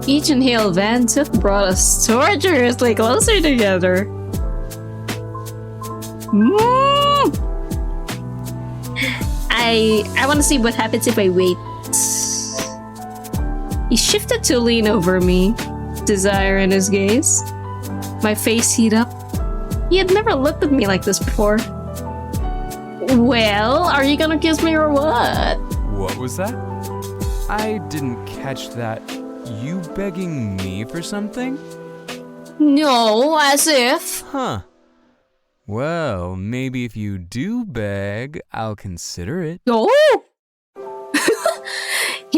Each inhale Van took brought us torturously closer together. I want to see what happens if I wait. He shifted to lean over me, desire in his gaze. My face heat up. He had never looked at me like this before. Well, are you gonna kiss me or what? What was that? I didn't catch that. You begging me for something? No, as if. Huh. Well, maybe if you do beg, I'll consider it. Oh!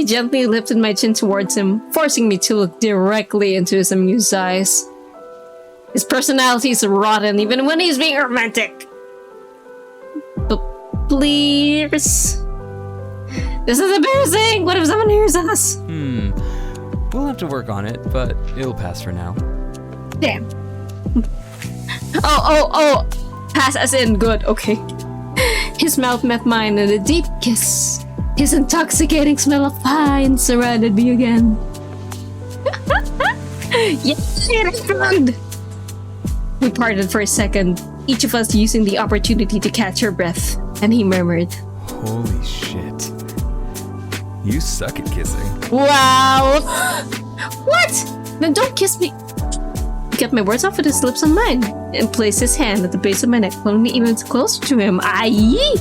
He gently lifted my chin towards him, forcing me to look directly into his amused eyes. His personality is rotten even when he's being romantic. Please. This is embarrassing! What if someone hears us? We'll have to work on it, but it'll pass for now. Damn. Oh. Pass as in good, okay. His mouth met mine in a deep kiss. His intoxicating smell of pine surrounded me again. Yes, friend! We parted for a second, each of us using the opportunity to catch our breath, and he murmured, Holy shit. You suck at kissing. Wow! What? Then don't kiss me. He kept my words off with his lips on mine, and placed his hand at the base of my neck, pulling me even closer to him. Aye!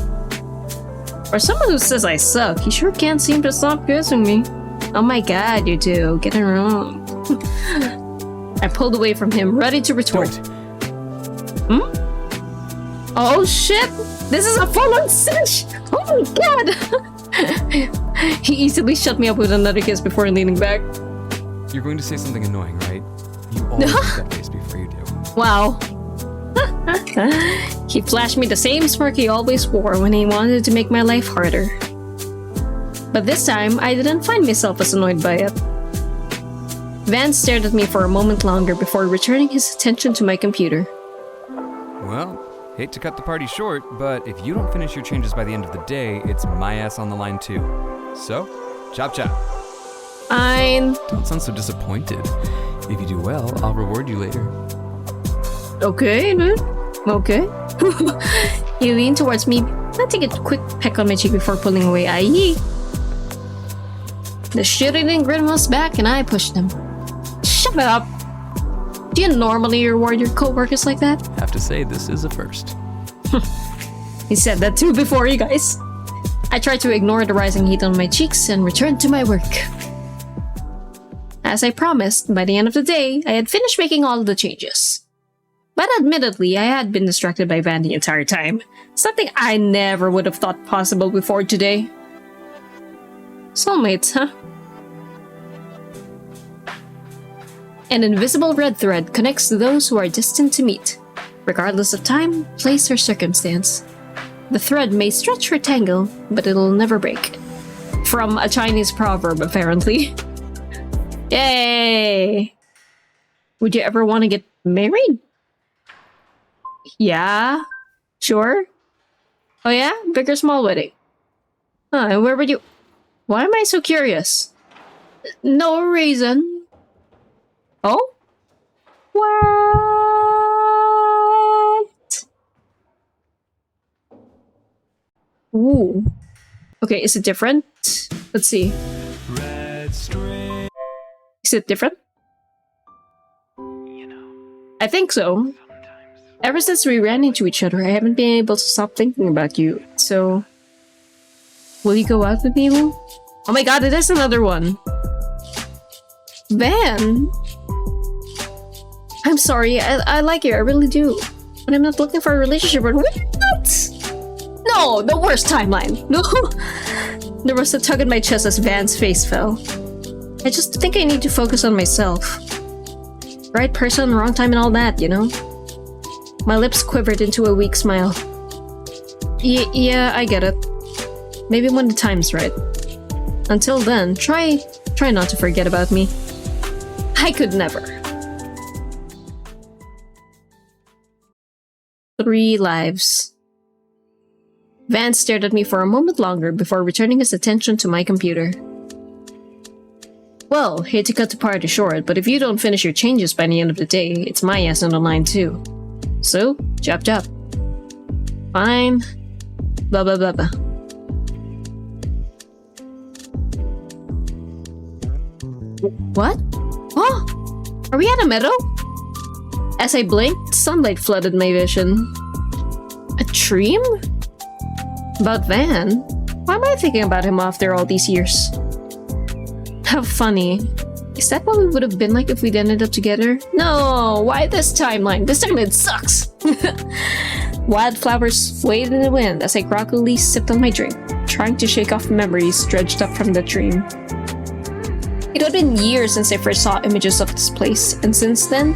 For someone who says I suck, he sure can't seem to stop kissing me. Oh my god, you two, get it wrong. I pulled away from him, ready to retort. Don't. Oh shit! This is a full-on cinch! Oh my god! He easily shut me up with another kiss before leaning back. You're going to say something annoying, right? You always make that face before you do. Wow. He flashed me the same smirk he always wore when he wanted to make my life harder. But this time, I didn't find myself as annoyed by it. Van stared at me for a moment longer before returning his attention to my computer. Well, hate to cut the party short, but if you don't finish your changes by the end of the day, it's my ass on the line too. So, chop chop. Fine. Don't sound so disappointed. If you do well, I'll reward you later. Okay, dude. Okay. He leaned towards me, planting a quick peck on my cheek before pulling away. Aye. The shit-eating grin was back and I pushed him. Shut up! Do you normally reward your co-workers like that? Have to say, this is a first. He said that too before, you guys. I tried to ignore the rising heat on my cheeks and returned to my work. As I promised, by the end of the day, I had finished making all of the changes. But admittedly, I had been distracted by Van the entire time. Something I never would have thought possible before today. Soulmates, huh? An invisible red thread connects those who are destined to meet, regardless of time, place, or circumstance. The thread may stretch or tangle, but it'll never break. From a Chinese proverb, apparently. Yay! Would you ever want to get married? Yeah? Sure? Oh yeah? Big or small wedding? Huh, and where would you... Why am I so curious? No reason. Oh? What? Ooh. Okay, is it different? Let's see. Is it different? I think so. Ever since we ran into each other, I haven't been able to stop thinking about you. So, will you go out with me, Lou? Oh my god, it is another one. Van? I'm sorry, I like you, I really do. But I'm not looking for a relationship. What? No, the worst timeline. No. There was a tug in my chest as Van's face fell. I just think I need to focus on myself. Right person, wrong time and all that, you know? My lips quivered into a weak smile. Yeah, I get it. Maybe when the time's right. Until then, try not to forget about me. I could never. 3 lives. Van stared at me for a moment longer before returning his attention to my computer. Well, hate to cut the party short, but if you don't finish your changes by the end of the day, it's my ass on the line too. So, chop chop. Fine. Blah blah blah blah. What? Oh! Are we at a meadow? As I blinked, sunlight flooded my vision. A dream? About Van? Why am I thinking about him after all these years? How funny. Is that what we would have been like if we'd ended up together? No! Why this timeline? This timeline sucks! Wildflowers swayed in the wind as I groggily sipped on my drink, trying to shake off memories dredged up from the dream. It had been years since I first saw images of this place, and since then,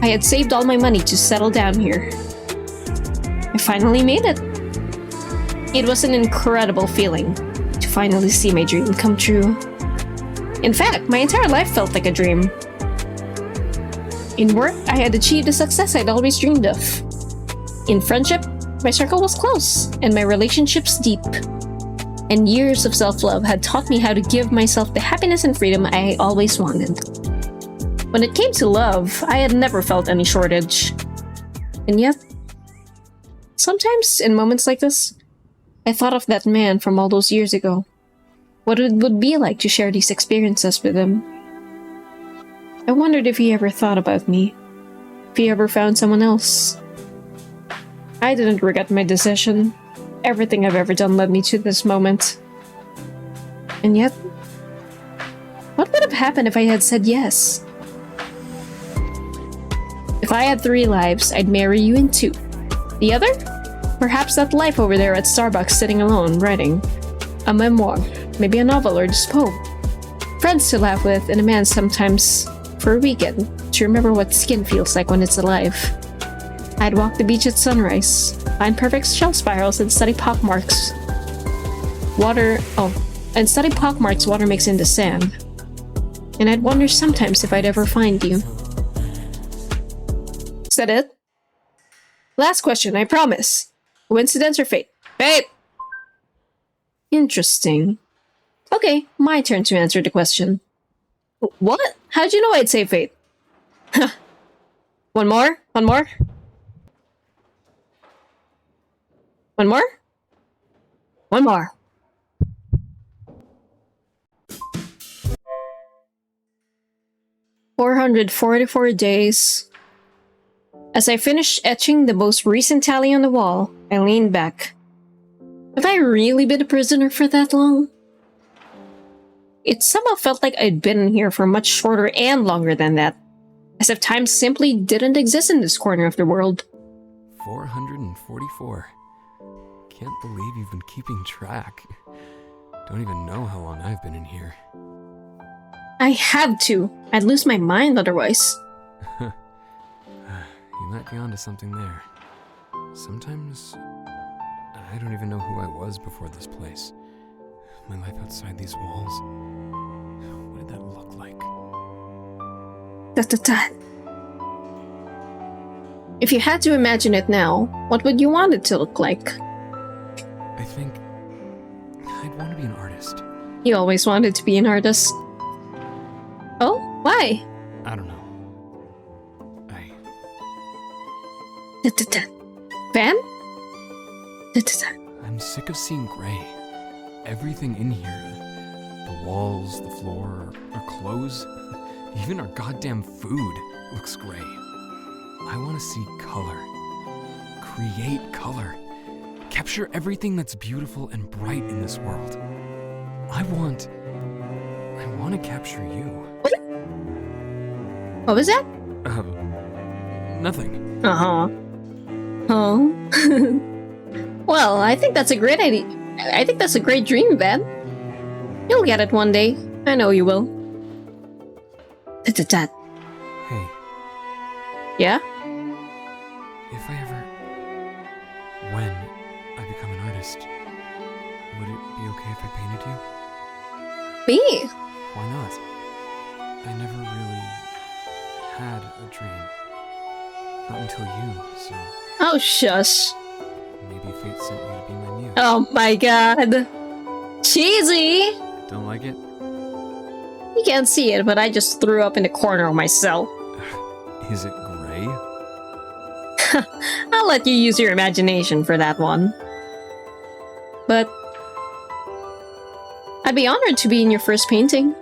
I had saved all my money to settle down here. I finally made it. It was an incredible feeling to finally see my dream come true. In fact, my entire life felt like a dream. In work, I had achieved the success I'd always dreamed of. In friendship, my circle was close, and my relationships deep. And years of self-love had taught me how to give myself the happiness and freedom I always wanted. When it came to love, I had never felt any shortage. And yet, sometimes in moments like this, I thought of that man from all those years ago. What it would be like to share these experiences with him. I wondered if he ever thought about me. If he ever found someone else. I didn't regret my decision. Everything I've ever done led me to this moment. And yet, what would have happened if I had said yes? If I had 3 lives, I'd marry you in 2. The other? Perhaps that life over there at Starbucks sitting alone, writing a memoir, maybe a novel or just poem. Friends to laugh with, and a man sometimes for a weekend to remember what skin feels like when it's alive. I'd walk the beach at sunrise, find perfect shell spirals and study pockmarks. Water makes in the sand. And I'd wonder sometimes if I'd ever find you. Is that it? Last question, I promise. Coincidence or fate? Fate! Interesting. Okay, my turn to answer the question. What? How'd you know I'd say fate? One more? One more? One more? One more. "444 days. As I finished etching the most recent tally on the wall, I leaned back. Have I really been a prisoner for that long? It somehow felt like I'd been here for much shorter and longer than that. As if time simply didn't exist in this corner of the world. 444. Can't believe you've been keeping track. Don't even know how long I've been in here. I have to. I'd lose my mind otherwise. You might be onto something there. Sometimes I don't even know who I was before this place. My life outside these walls. What did that look like? If you had to imagine it now, what would you want it to look like? I think I'd want to be an artist. You always wanted to be an artist. Oh? Why? I don't know. Van? I'm sick of seeing gray. Everything in here. The walls, the floor, our clothes, even our goddamn food looks gray. I want to see color. Create color. Capture everything that's beautiful and bright in this world. I want to capture you. What was that? Nothing. Uh-huh. Oh. Well, I think that's a great idea. I think that's a great dream, Van. You'll get it one day. I know you will. Hey. Yeah? If I ever... When I become an artist, would it be okay if I painted you? Me? Why not? I never really had a dream. Not until you, so Oh, shush. maybe fate sent you to be my muse. Oh my god. Cheesy! Don't like it? You can't see it, but I just threw up in the corner of my cell. Is it gray? I'll let you use your imagination for that one. But I'd be honored to be in your first painting.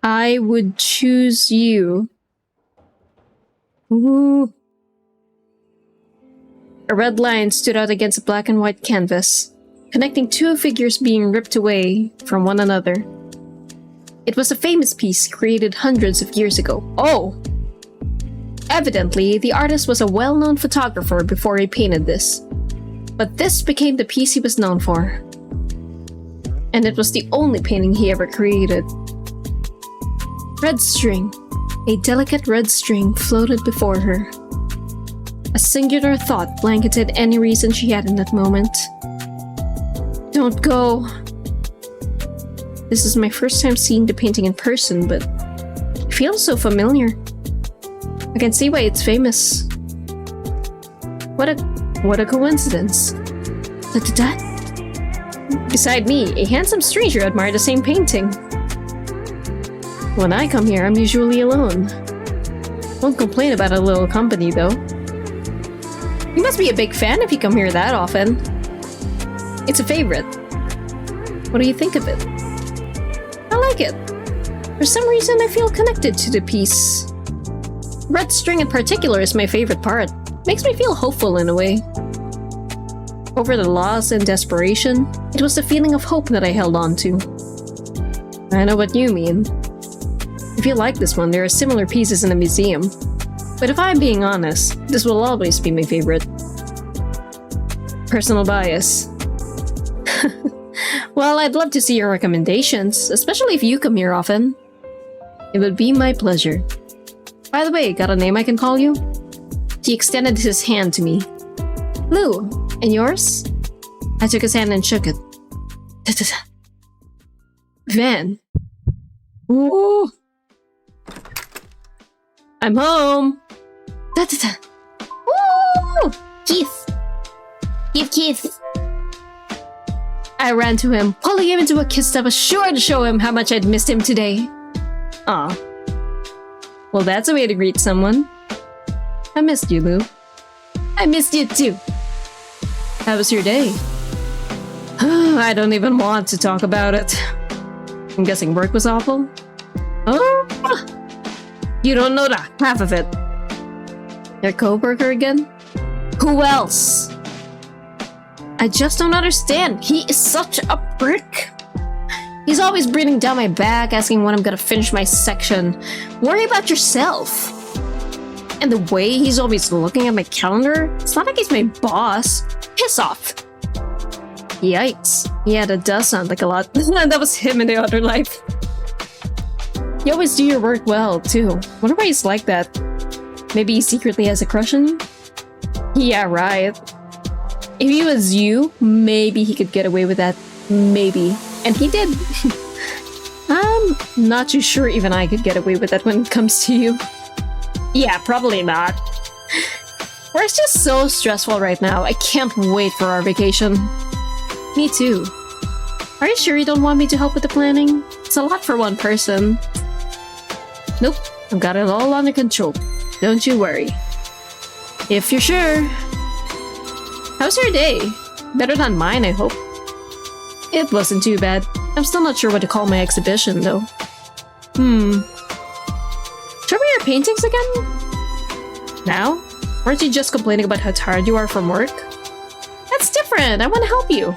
I would choose you. Ooh. A red line stood out against a black and white canvas, connecting 2 figures being ripped away from one another. It was a famous piece created hundreds of years ago. Oh! Evidently, the artist was a well-known photographer before he painted this. But this became the piece he was known for. and it was the only painting he ever created. Red string. A delicate red string floated before her. A singular thought blanketed any reason she had in that moment. Don't go. This is my first time seeing the painting in person, but it feels so familiar. I can see why it's famous. What a coincidence. Da-da-da. Beside me, a handsome stranger admired the same painting. When I come here, I'm usually alone. Won't complain about a little company, though. You must be a big fan if you come here that often. It's a favorite. What do you think of it? I like it. For some reason, I feel connected to the piece. Red string in particular is my favorite part. Makes me feel hopeful in a way. Over the loss and desperation, it was the feeling of hope that I held on to. I know what you mean. If you like this one, there are similar pieces in the museum. But if I'm being honest, this will always be my favorite. Personal bias. Well, I'd love to see your recommendations, especially if you come here often. It would be my pleasure. By the way, got a name I can call you? He extended his hand to me. Lou, and yours? I took his hand and shook it. Van. Ooh. I'm home. Woo! Keith. Keith. I ran to him, pulling him into a kiss that was sure to show him how much I'd missed him today. Aw. Well, that's a way to greet someone. I missed you, Lou. I missed you too. How was your day? I don't even want to talk about it. I'm guessing work was awful? Oh! You don't know the half of it. Your co-worker again? Who else? I just don't understand. He is such a prick. He's always breathing down my back, asking when I'm gonna finish my section. Worry about yourself. And the way he's always looking at my calendar, it's not like he's my boss. Piss off. Yikes. Yeah, that does sound like a lot. That was him in the other life. You always do your work well, too. Wonder why he's like that. Maybe he secretly has a crush on you? Yeah, right. If he was you, maybe he could get away with that. Maybe. And he did. I'm not too sure even I could get away with that when it comes to you. Yeah, probably not. Work's just so stressful right now. I can't wait for our vacation. Me too. Are you sure you don't want me to help with the planning? It's a lot for one person. Nope, I've got it all under control. Don't you worry. If you're sure. How's your day? Better than mine, I hope. It wasn't too bad. I'm still not sure what to call my exhibition, though. Show me your paintings again? Now? Weren't you just complaining about how tired you are from work? That's different. I want to help you.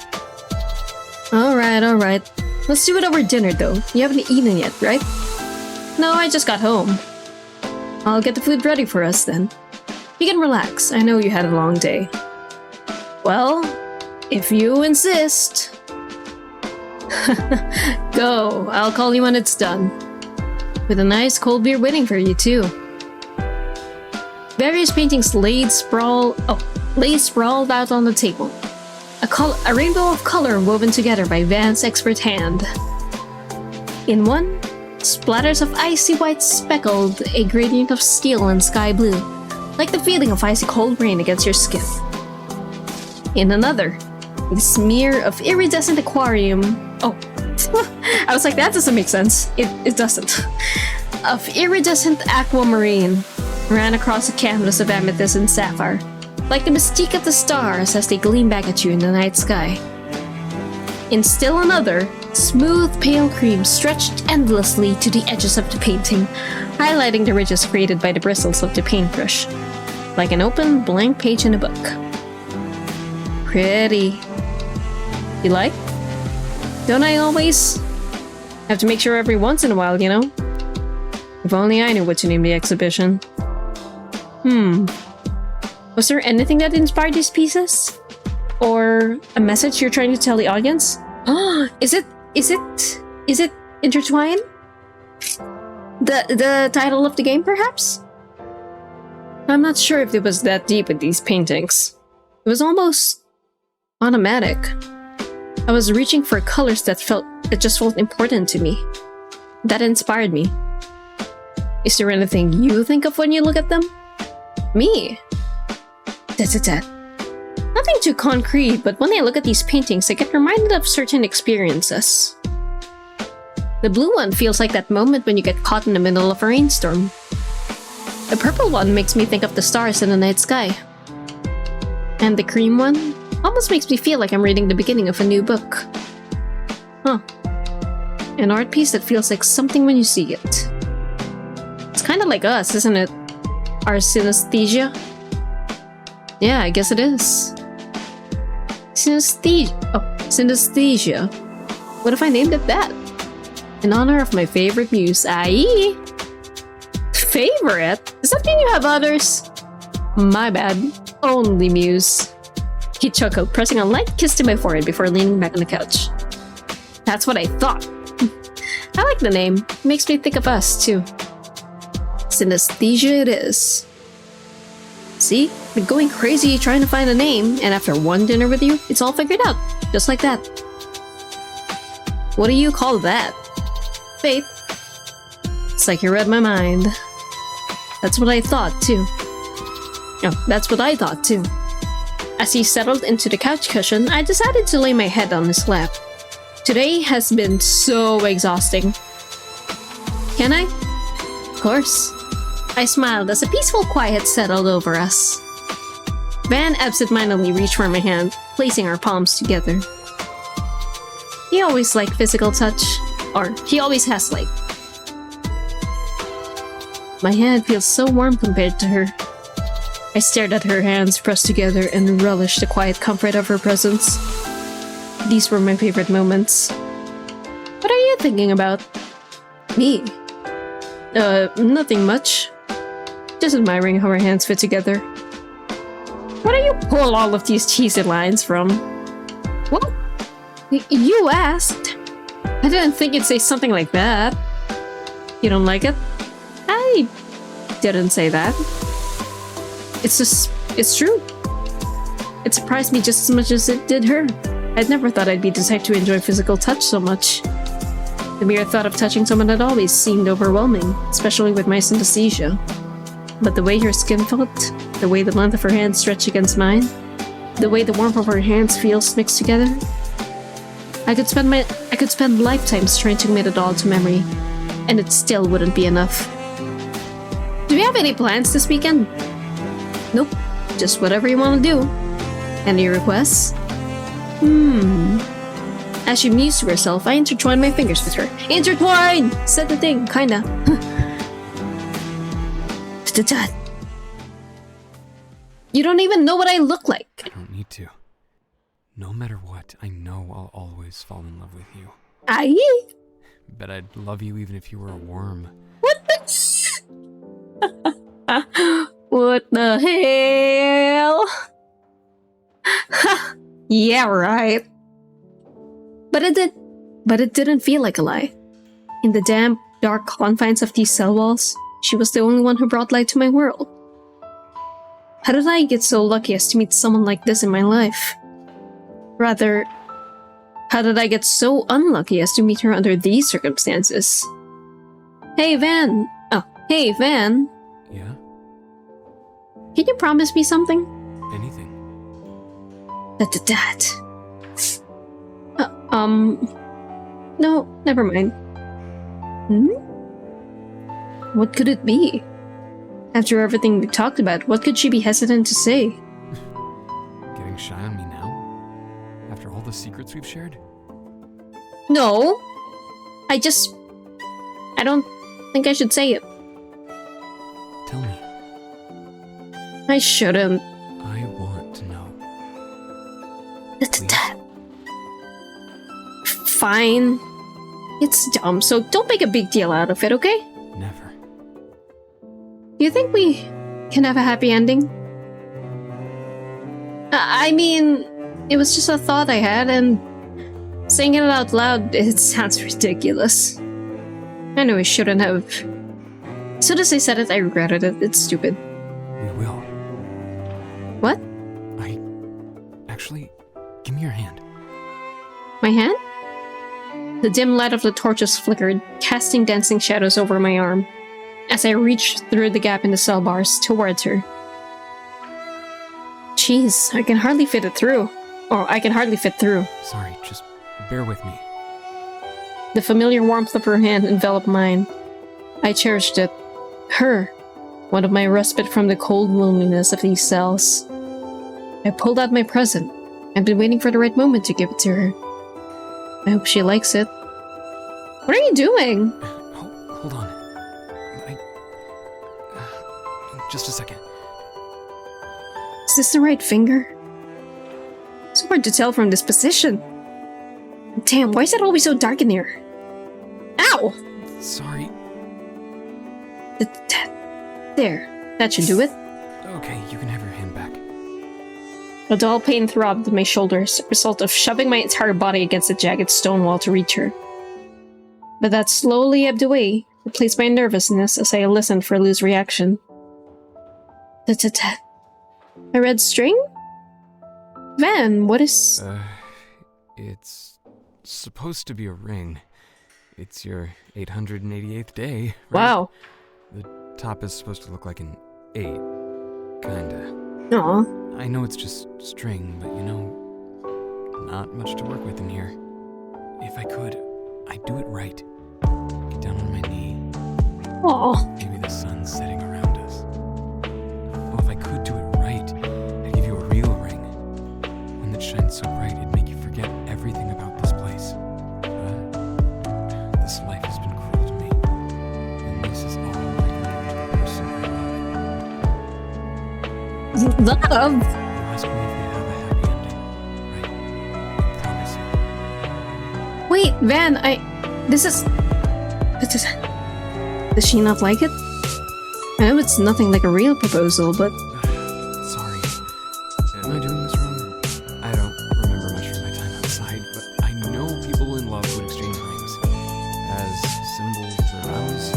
Alright. Let's do it over dinner, though. You haven't eaten yet, right? No, I just got home. I'll get the food ready for us, then. You can relax. I know you had a long day. Well, if you insist. Go. I'll call you when it's done. With a nice cold beer waiting for you, too. Various paintings lay sprawled out on the table. A rainbow of color woven together by Van's expert hand. In one, splatters of icy white speckled a gradient of steel and sky blue, like the feeling of icy cold rain against your skin. In another, a smear of iridescent aquarium. Oh, I was like, that doesn't make sense. It doesn't. Of iridescent aquamarine ran across a canvas of amethyst and sapphire, like the mystique of the stars as they gleam back at you in the night sky. In still another, smooth pale cream stretched endlessly to the edges of the painting, highlighting the ridges created by the bristles of the paintbrush, like an open blank page in a book. Pretty. You like? Don't I always? Have to make sure every once in a while, you know? If only I knew what to name the exhibition. Was there anything that inspired these pieces? Or a message you're trying to tell the audience? Is Is it Intertwine? The title of the game, perhaps? I'm not sure if it was that deep with these paintings. It was almost automatic. I was reaching for colors that just felt important to me. That inspired me. Is there anything you think of when you look at them? Me? Nothing too concrete, but when I look at these paintings, I get reminded of certain experiences. The blue one feels like that moment when you get caught in the middle of a rainstorm. The purple one makes me think of the stars in the night sky. And the cream one almost makes me feel like I'm reading the beginning of a new book. Huh. An art piece that feels like something when you see it. It's kind of like us, isn't it? Our synesthesia? Yeah, I guess it is. Synesthesia. What if I named it that? In honor of my favorite muse, i.e. Favorite? Does that mean you have others? My bad. Only muse. He chuckled, pressing a light kiss to my forehead before leaning back on the couch. That's what I thought. I like the name. It makes me think of us, too. Synesthesia it is. See? Been going crazy trying to find a name, and after one dinner with you, it's all figured out. Just like that. What do you call that? Fate. It's like you read my mind. That's what I thought, too. Oh, that's what I thought, too. As he settled into the couch cushion, I decided to lay my head on his lap. Today has been so exhausting. Can I? Of course. I smiled as a peaceful quiet settled over us. Van absentmindedly reached for my hand, placing our palms together. He always liked physical touch. Or, he always has liked. My hand feels so warm compared to her. I stared at her hands pressed together and relished the quiet comfort of her presence. These were my favorite moments. What are you thinking about? Me? Nothing much. Just admiring how our hands fit together. Where do you pull all of these cheesy lines from? What? You asked. I didn't think you'd say something like that. You don't like it? I didn't say that. It's true. It surprised me just as much as it did her. I'd never thought I'd be the type to enjoy physical touch so much. The mere thought of touching someone had always seemed overwhelming, especially with my synesthesia. But the way her skin felt, the way the length of her hands stretched against mine, the way the warmth of her hands feels mixed together, I could spend lifetimes trying to commit it all to memory, and it still wouldn't be enough. Do you have any plans this weekend? Nope, just whatever you want to do. Any requests? As she mused to herself, I intertwined my fingers with her. Intertwine! Said the thing, kinda. You don't even know what I look like. I don't need to. No matter what, I know I'll always fall in love with you. Aye? Bet I'd love you even if you were a worm. What the... What the hell? Yeah, right. But it didn't feel like a lie. In the damp, dark confines of these cell walls, she was the only one who brought light to my world. How did I get so lucky as to meet someone like this in my life? Rather, how did I get so unlucky as to meet her under these circumstances? Hey, Van. Oh, hey, Van. Yeah? Can you promise me something? Anything. That. No, never mind. What could it be? After everything we talked about, what could she be hesitant to say? Getting shy on me now? After all the secrets we've shared? No. I don't think I should say it. Tell me. I shouldn't. I want to know. Fine. It's dumb, so don't make a big deal out of it, okay? Never. Do you think we can have a happy ending? I mean, it was just a thought I had, and saying it out loud, it sounds ridiculous. I know I shouldn't have. As soon as I said it, I regretted it. It's stupid. We will. What? Actually, give me your hand. My hand? The dim light of the torches flickered, casting dancing shadows over my arm, as I reached through the gap in the cell bars towards her. Jeez, I can hardly fit it through. Or I can hardly fit through. Sorry, just bear with me. The familiar warmth of her hand enveloped mine. I cherished it. Her. One of my respite from the cold loneliness of these cells. I pulled out my present. I've been waiting for the right moment to give it to her. I hope she likes it. What are you doing? Hold on. Just a second. Is this the right finger? It's hard to tell from this position. Damn, why is it always so dark in here? Ow! Sorry. There, that should do it. Okay, you can have your hand back. A dull pain throbbed in my shoulders, a result of shoving my entire body against the jagged stone wall to reach her. But that slowly ebbed away, replaced by nervousness as I listened for Lou's reaction. A red string? Van, what is... It's supposed to be a ring. It's your 888th day, right? Wow. The top is supposed to look like an 8. Kinda. Aw. I know it's just string, but you know, not much to work with in here. If I could, I'd do it right. Get down on my knee. Aw. Maybe the sun's setting around us. Oh, if I could do it right, I'd give you a real ring. One that shines so bright it'd make you forget everything about this place. But this life has been cruel to me. And this is all I can give to the person I love. Love? You ask me if we have a happy ending, right? I promise you. Wait, Van, This is... Does she not like it? I know it's nothing like a real proposal, but... Sorry. Am I doing this wrong? I don't remember much from my time outside, but I know people in love would exchange rings as symbols of their vows. I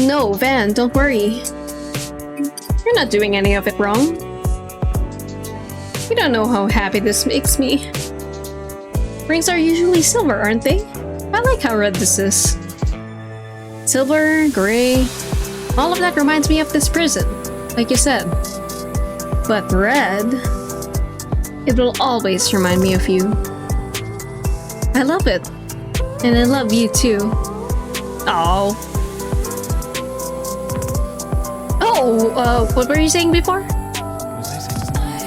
No, Van, don't worry. You're not doing any of it wrong. You don't know how happy this makes me. Rings are usually silver, aren't they? I like how red this is. Silver, gray, all of that reminds me of this prison, like you said. But red, it will always remind me of you. I love it. And I love you too. Oh. What were you saying before? Was I saying something?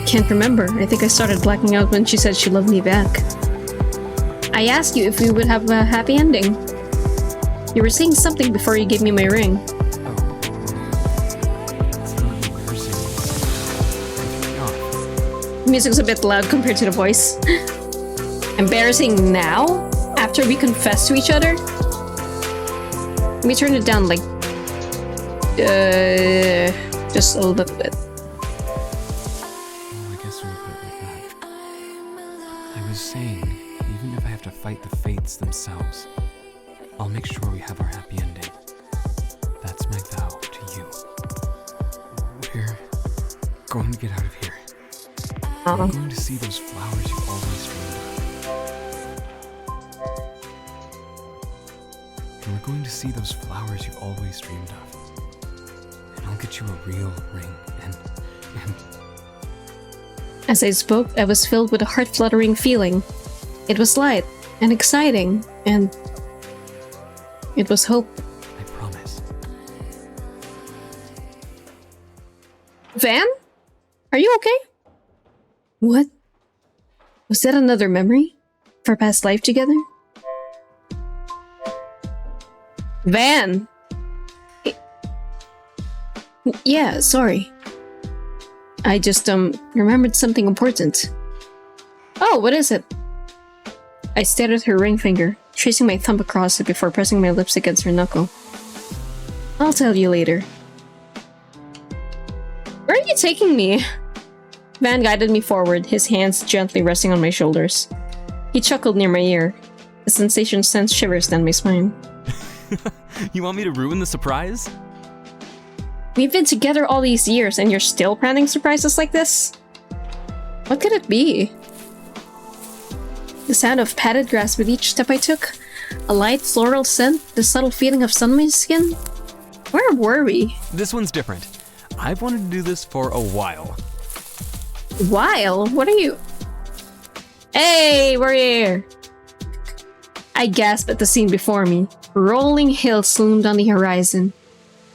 Can't remember. I think I started blacking out when she said she loved me back. I asked you if we would have a happy ending. You were saying something before you gave me my ring. The music's a bit loud compared to the voice. Embarrassing now? After we confessed to each other? Let me turn it down like... just a little bit. Well, I guess when you put it like that. I was saying, even if I have to fight the fates themselves, I'll make sure we have our happy ending. That's my vow to you. We're going to get out of here. We're going to see those flowers you always dreamed of. And we're going to see those flowers you always dreamed of. And I'll get you a real ring, and... As I spoke, I was filled with a heart-fluttering feeling. It was light and exciting, and it was hope. I promise. Van? Are you okay? What? Was that another memory? Of our past life together? Van! Yeah, sorry. I just, remembered something important. Oh, what is it? I stared at her ring finger, tracing my thumb across it before pressing my lips against her knuckle. I'll tell you later. Where are you taking me? Van guided me forward, his hands gently resting on my shoulders. He chuckled near my ear. The sensation sent shivers down my spine. You want me to ruin the surprise? We've been together all these years and you're still planning surprises like this? What could it be? The sound of padded grass with each step I took, a light floral scent, the subtle feeling of sun on my skin. Where were we? This one's different. I've wanted to do this for a while. While? What are you? Hey, we're here! I gasped at the scene before me. Rolling hills loomed on the horizon.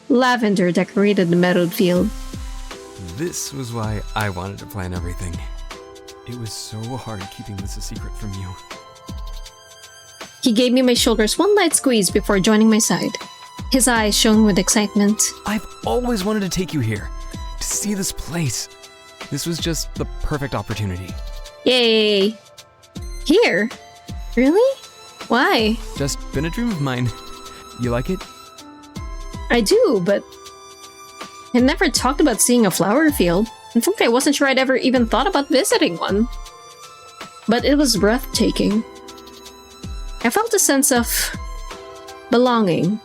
Lavender decorated the meadowed field. This was why I wanted to plan everything. It was so hard keeping this a secret from you. He gave me my shoulders one light squeeze before joining my side. His eyes shone with excitement. I've always wanted to take you here, to see this place. This was just the perfect opportunity. Yay! Here? Really? Why? Just been a dream of mine. You like it? I do, but I never talked about seeing a flower field. In fact, I wasn't sure I'd ever even thought about visiting one. But it was breathtaking. I felt a sense of belonging,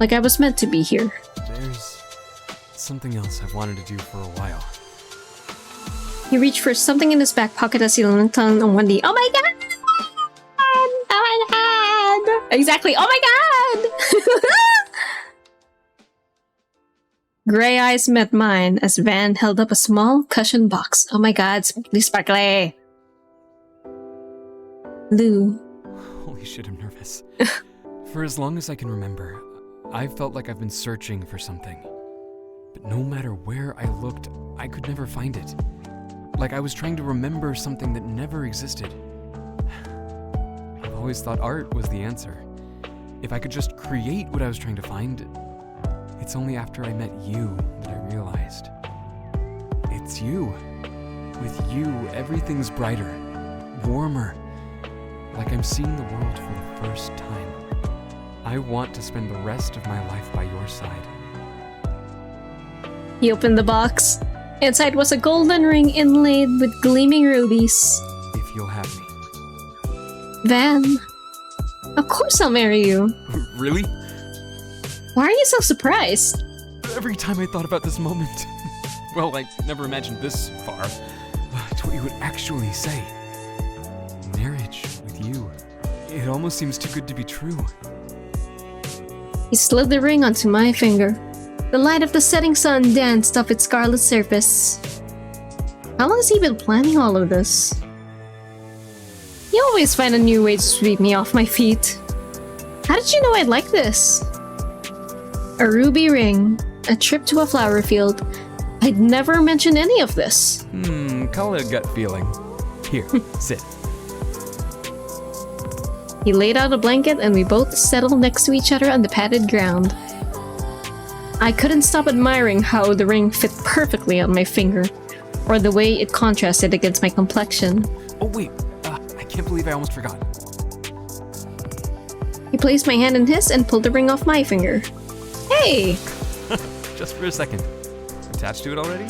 like I was meant to be here. There's something else I've wanted to do for a while. He reached for something in his back pocket as he leaned on one knee. Oh my god! Oh my god! Exactly, oh my god! Gray eyes met mine as Van held up a small cushion box. Oh my god, sparkly sparkly! Lou. Holy shit, I'm nervous. For as long as I can remember, I've felt like I've been searching for something. But no matter where I looked, I could never find it. Like I was trying to remember something that never existed. I've always thought art was the answer. If I could just create what I was trying to find. It's only after I met you that I realized. It's you. With you, everything's brighter, warmer. Like I'm seeing the world for the first time. I want to spend the rest of my life by your side. He opened the box. Inside was a golden ring inlaid with gleaming rubies. If you'll have me. Van, of course I'll marry you. Really? Why are you so surprised? Every time I thought about this moment, well, I never imagined this far, to what you would actually say. Marriage with you. It almost seems too good to be true. He slid the ring onto my finger. The light of the setting sun danced off its scarlet surface. How long has he been planning all of this? You always find a new way to sweep me off my feet. How did you know I'd like this? A ruby ring, a trip to a flower field. I'd never mentioned any of this. Call it a gut feeling. Here, sit. He laid out a blanket and we both settled next to each other on the padded ground. I couldn't stop admiring how the ring fit perfectly on my finger, or the way it contrasted against my complexion. Oh wait, I can't believe I almost forgot. He placed my hand in his and pulled the ring off my finger. Hey! Just for a second. Attached to it already?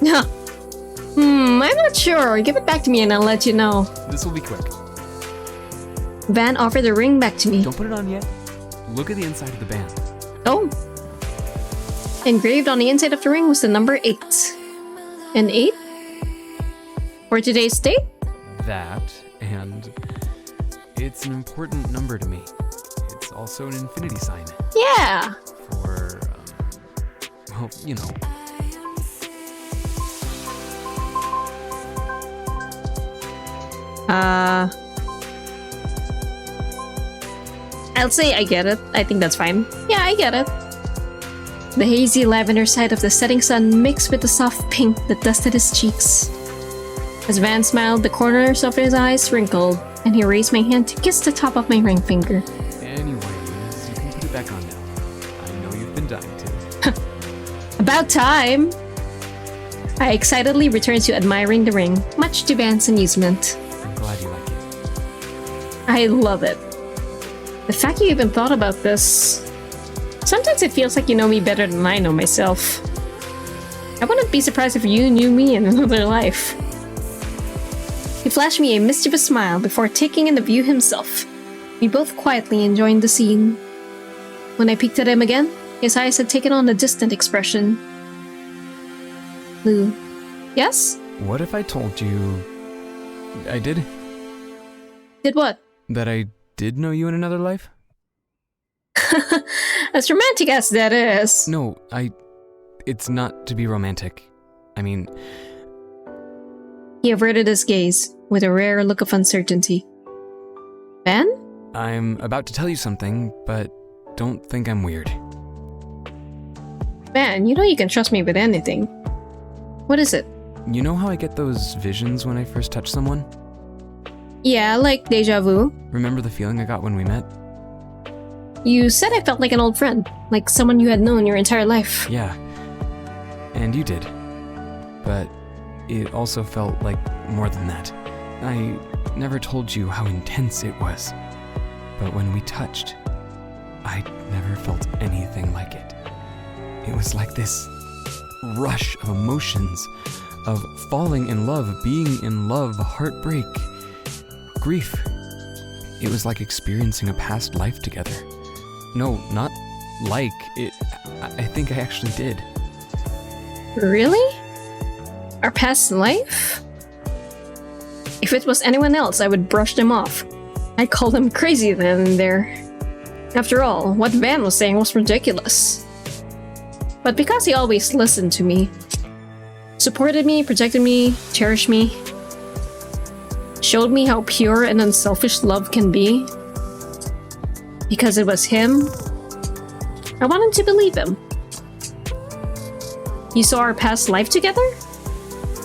I'm not sure. Give it back to me and I'll let you know. This will be quick. Van offered the ring back to me. Don't put it on yet. Look at the inside of the band. Oh. Engraved on the inside of the ring was the number 8. An 8? For today's date? That, and it's an important number to me. It's also an infinity sign. Yeah. For, well, you know. I'll say I get it. I think that's fine. Yeah, I get it. The hazy lavender side of the setting sun mixed with the soft pink that dusted his cheeks. As Van smiled, the corners of his eyes wrinkled, and he raised my hand to kiss the top of my ring finger. Anyways, you can put it back on now. I know you've been dying to. About time! I excitedly returned to admiring the ring, much to Van's amusement. I'm glad you like it. I love it. The fact you even thought about this. Sometimes it feels like you know me better than I know myself. I wouldn't be surprised if you knew me in another life. He flashed me a mischievous smile before taking in the view himself. We both quietly enjoyed the scene. When I peeked at him again, his eyes had taken on a distant expression. Lou. Yes? What if I told you... I did? Did what? That I did know you in another life? As romantic as that is. No, it's not to be romantic. I mean... He averted his gaze, with a rare look of uncertainty. Ben? I'm about to tell you something, but don't think I'm weird. Ben, you know you can trust me with anything. What is it? You know how I get those visions when I first touch someone? Yeah, like deja vu. Remember the feeling I got when we met? You said I felt like an old friend, like someone you had known your entire life. Yeah. And you did. But it also felt like more than that. I never told you how intense it was. But when we touched, I never felt anything like it. It was like this rush of emotions, of falling in love, being in love, heartbreak, grief. It was like experiencing a past life together. No, not like it. I think I actually did. Really? Our past life? If it was anyone else, I would brush them off. I'd call them crazy then and there. After all, what Van was saying was ridiculous. But because he always listened to me, supported me, protected me, cherished me, showed me how pure and unselfish love can be, because it was him, I wanted to believe him. You saw our past life together?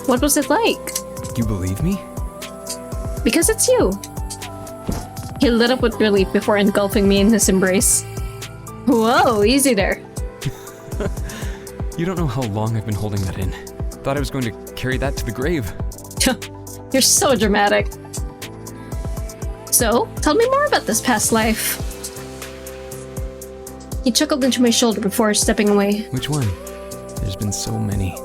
What was it like? You believe me? Because it's you. He lit up with relief before engulfing me in his embrace. Whoa, easy there. You don't know how long I've been holding that in. Thought I was going to carry that to the grave. You're so dramatic. So, tell me more about this past life. He chuckled into my shoulder before stepping away. Which one? There's been so many.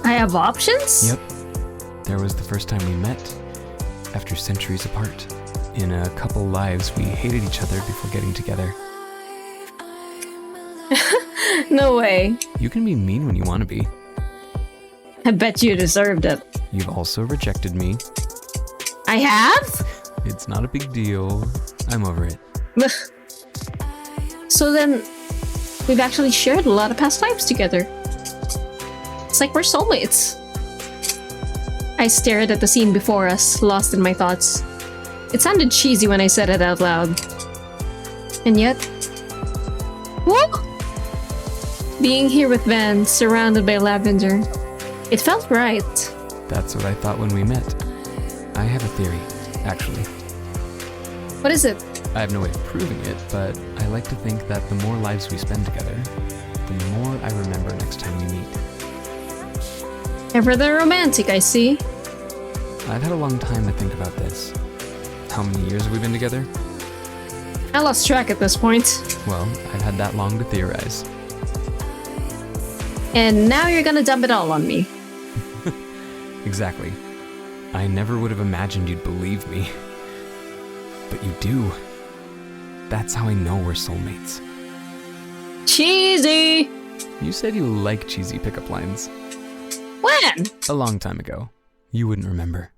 I have options? Yep. There was the first time we met, after centuries apart. In a couple lives, we hated each other before getting together. No way. You can be mean when you want to be. I bet you deserved it. You've also rejected me. I have? It's not a big deal. I'm over it. So then, we've actually shared a lot of past lives together. It's like we're soulmates. I stared at the scene before us, lost in my thoughts. It sounded cheesy when I said it out loud. And yet... Whoa! Being here with Van, surrounded by lavender, it felt right. That's what I thought when we met. I have a theory, actually. What is it? I have no way of proving it, but I like to think that the more lives we spend together, the more I remember next time we meet. Ever the romantic, I see. I've had a long time to think about this. How many years have we been together? I lost track at this point. Well, I've had that long to theorize. And now you're gonna dump it all on me. Exactly. I never would have imagined you'd believe me. But you do. That's how I know we're soulmates. Cheesy! You said you like cheesy pickup lines. When? A long time ago. You wouldn't remember.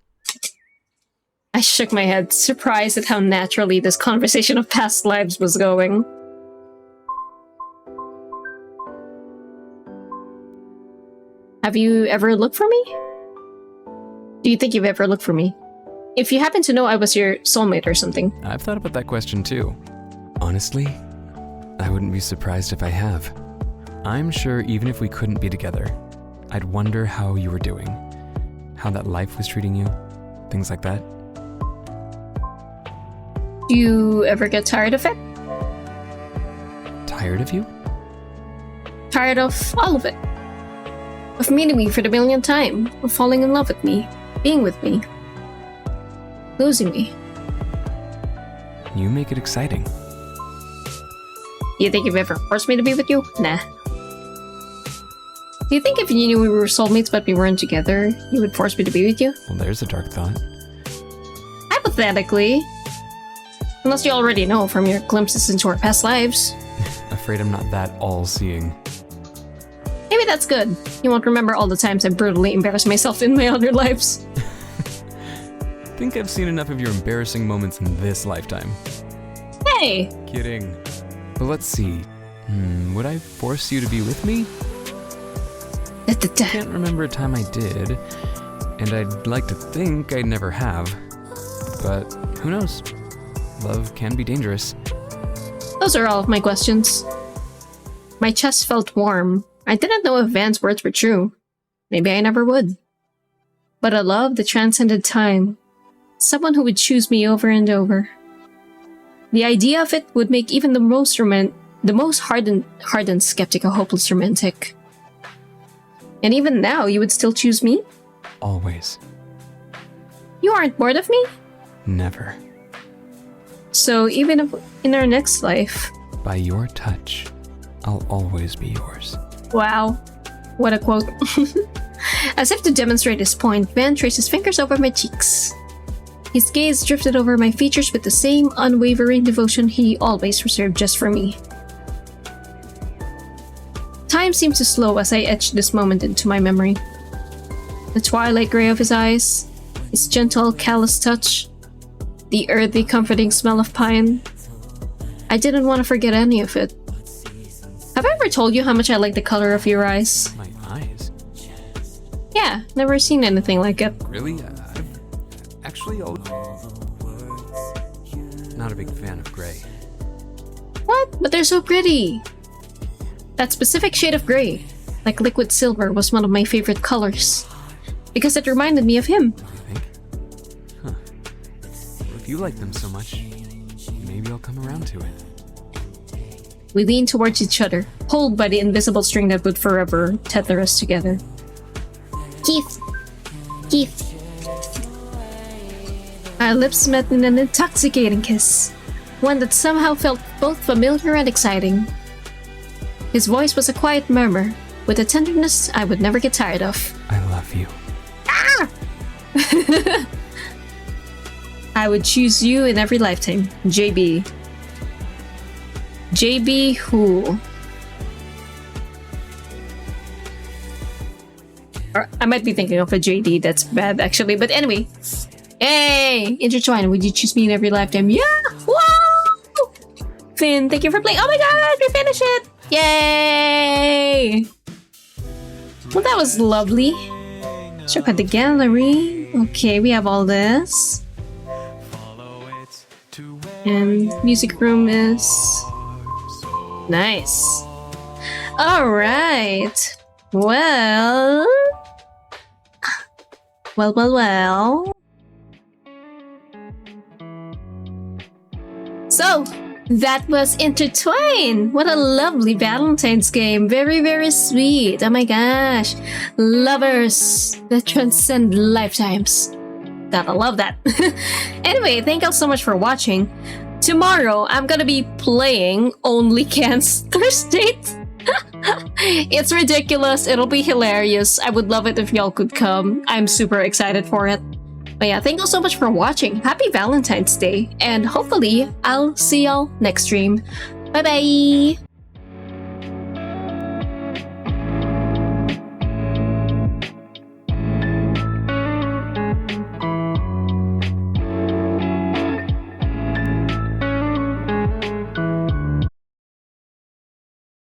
I shook my head, surprised at how naturally this conversation of past lives was going. Have you ever looked for me? Do you think you've ever looked for me? If you happen to know I was your soulmate or something. I've thought about that question too. Honestly, I wouldn't be surprised if I have. I'm sure even if we couldn't be together, I'd wonder how you were doing, how that life was treating you, things like that. Do you ever get tired of it? Tired of you? Tired of all of it. Of meeting me for the millionth time, of falling in love with me, being with me, losing me. You make it exciting. Do you think you've ever forced me to be with you? Nah. Do you think if you knew we were soulmates but we weren't together, you would force me to be with you? Well, there's a dark thought. Hypothetically. Unless you already know from your glimpses into our past lives. Afraid I'm not that all-seeing. Maybe that's good. You won't remember all the times I brutally embarrassed myself in my other lives. Think I've seen enough of your embarrassing moments in this lifetime. Hey! Kidding. But let's see. Would I force you to be with me? Can't remember a time I did, and I'd like to think I never have. But who knows? Love can be dangerous. Those are all of my questions. My chest felt warm. I didn't know if Van's words were true. Maybe I never would. But a love that transcended time. Someone who would choose me over and over. The idea of it would make even the most hardened skeptic a hopeless romantic. And even now, you would still choose me? Always. You aren't bored of me? Never. So even if in our next life... By your touch, I'll always be yours. Wow. What a quote. As if to demonstrate his point, Van traced his fingers over my cheeks. His gaze drifted over my features with the same unwavering devotion he always reserved just for me. Time seemed to slow as I etched this moment into my memory. The twilight gray of his eyes, his gentle, callous touch, the earthy, comforting smell of pine. I didn't want to forget any of it. Have I ever told you how much I like the color of your eyes? My eyes? Yeah, never seen anything like it. Really? I've actually not a big fan of gray. What? But they're so pretty! That specific shade of gray, like liquid silver, was one of my favorite colors. Because it reminded me of him. You think? Huh. Well, if you like them so much, maybe I'll come around to it. We leaned towards each other, pulled by the invisible string that would forever tether us together. Keith. Keith. Our lips met in an intoxicating kiss, one that somehow felt both familiar and exciting. His voice was a quiet murmur, with a tenderness I would never get tired of. I love you. I would choose you in every lifetime, JB. JB who? Or I might be thinking of a JD, that's bad actually, but anyway. Hey! Intertwine, would you choose me in every lifetime? Yeah! Whoa! Finn, thank you for playing. Oh my god, we finished it! Yay! Well, that was lovely. Check out the gallery. Okay, we have all this. And music room is nice. Alright. Well. So, that was Intertwine! What a lovely Valentine's game. Very, very sweet. Oh my gosh. Lovers that transcend lifetimes. Gotta love that. Anyway, thank you all so much for watching. Tomorrow, I'm gonna be playing Only Can's Thirst Date. It's ridiculous. It'll be hilarious. I would love it if y'all could come. I'm super excited for it. But yeah, thank you so much for watching. Happy Valentine's Day. And hopefully, I'll see y'all next stream. Bye-bye!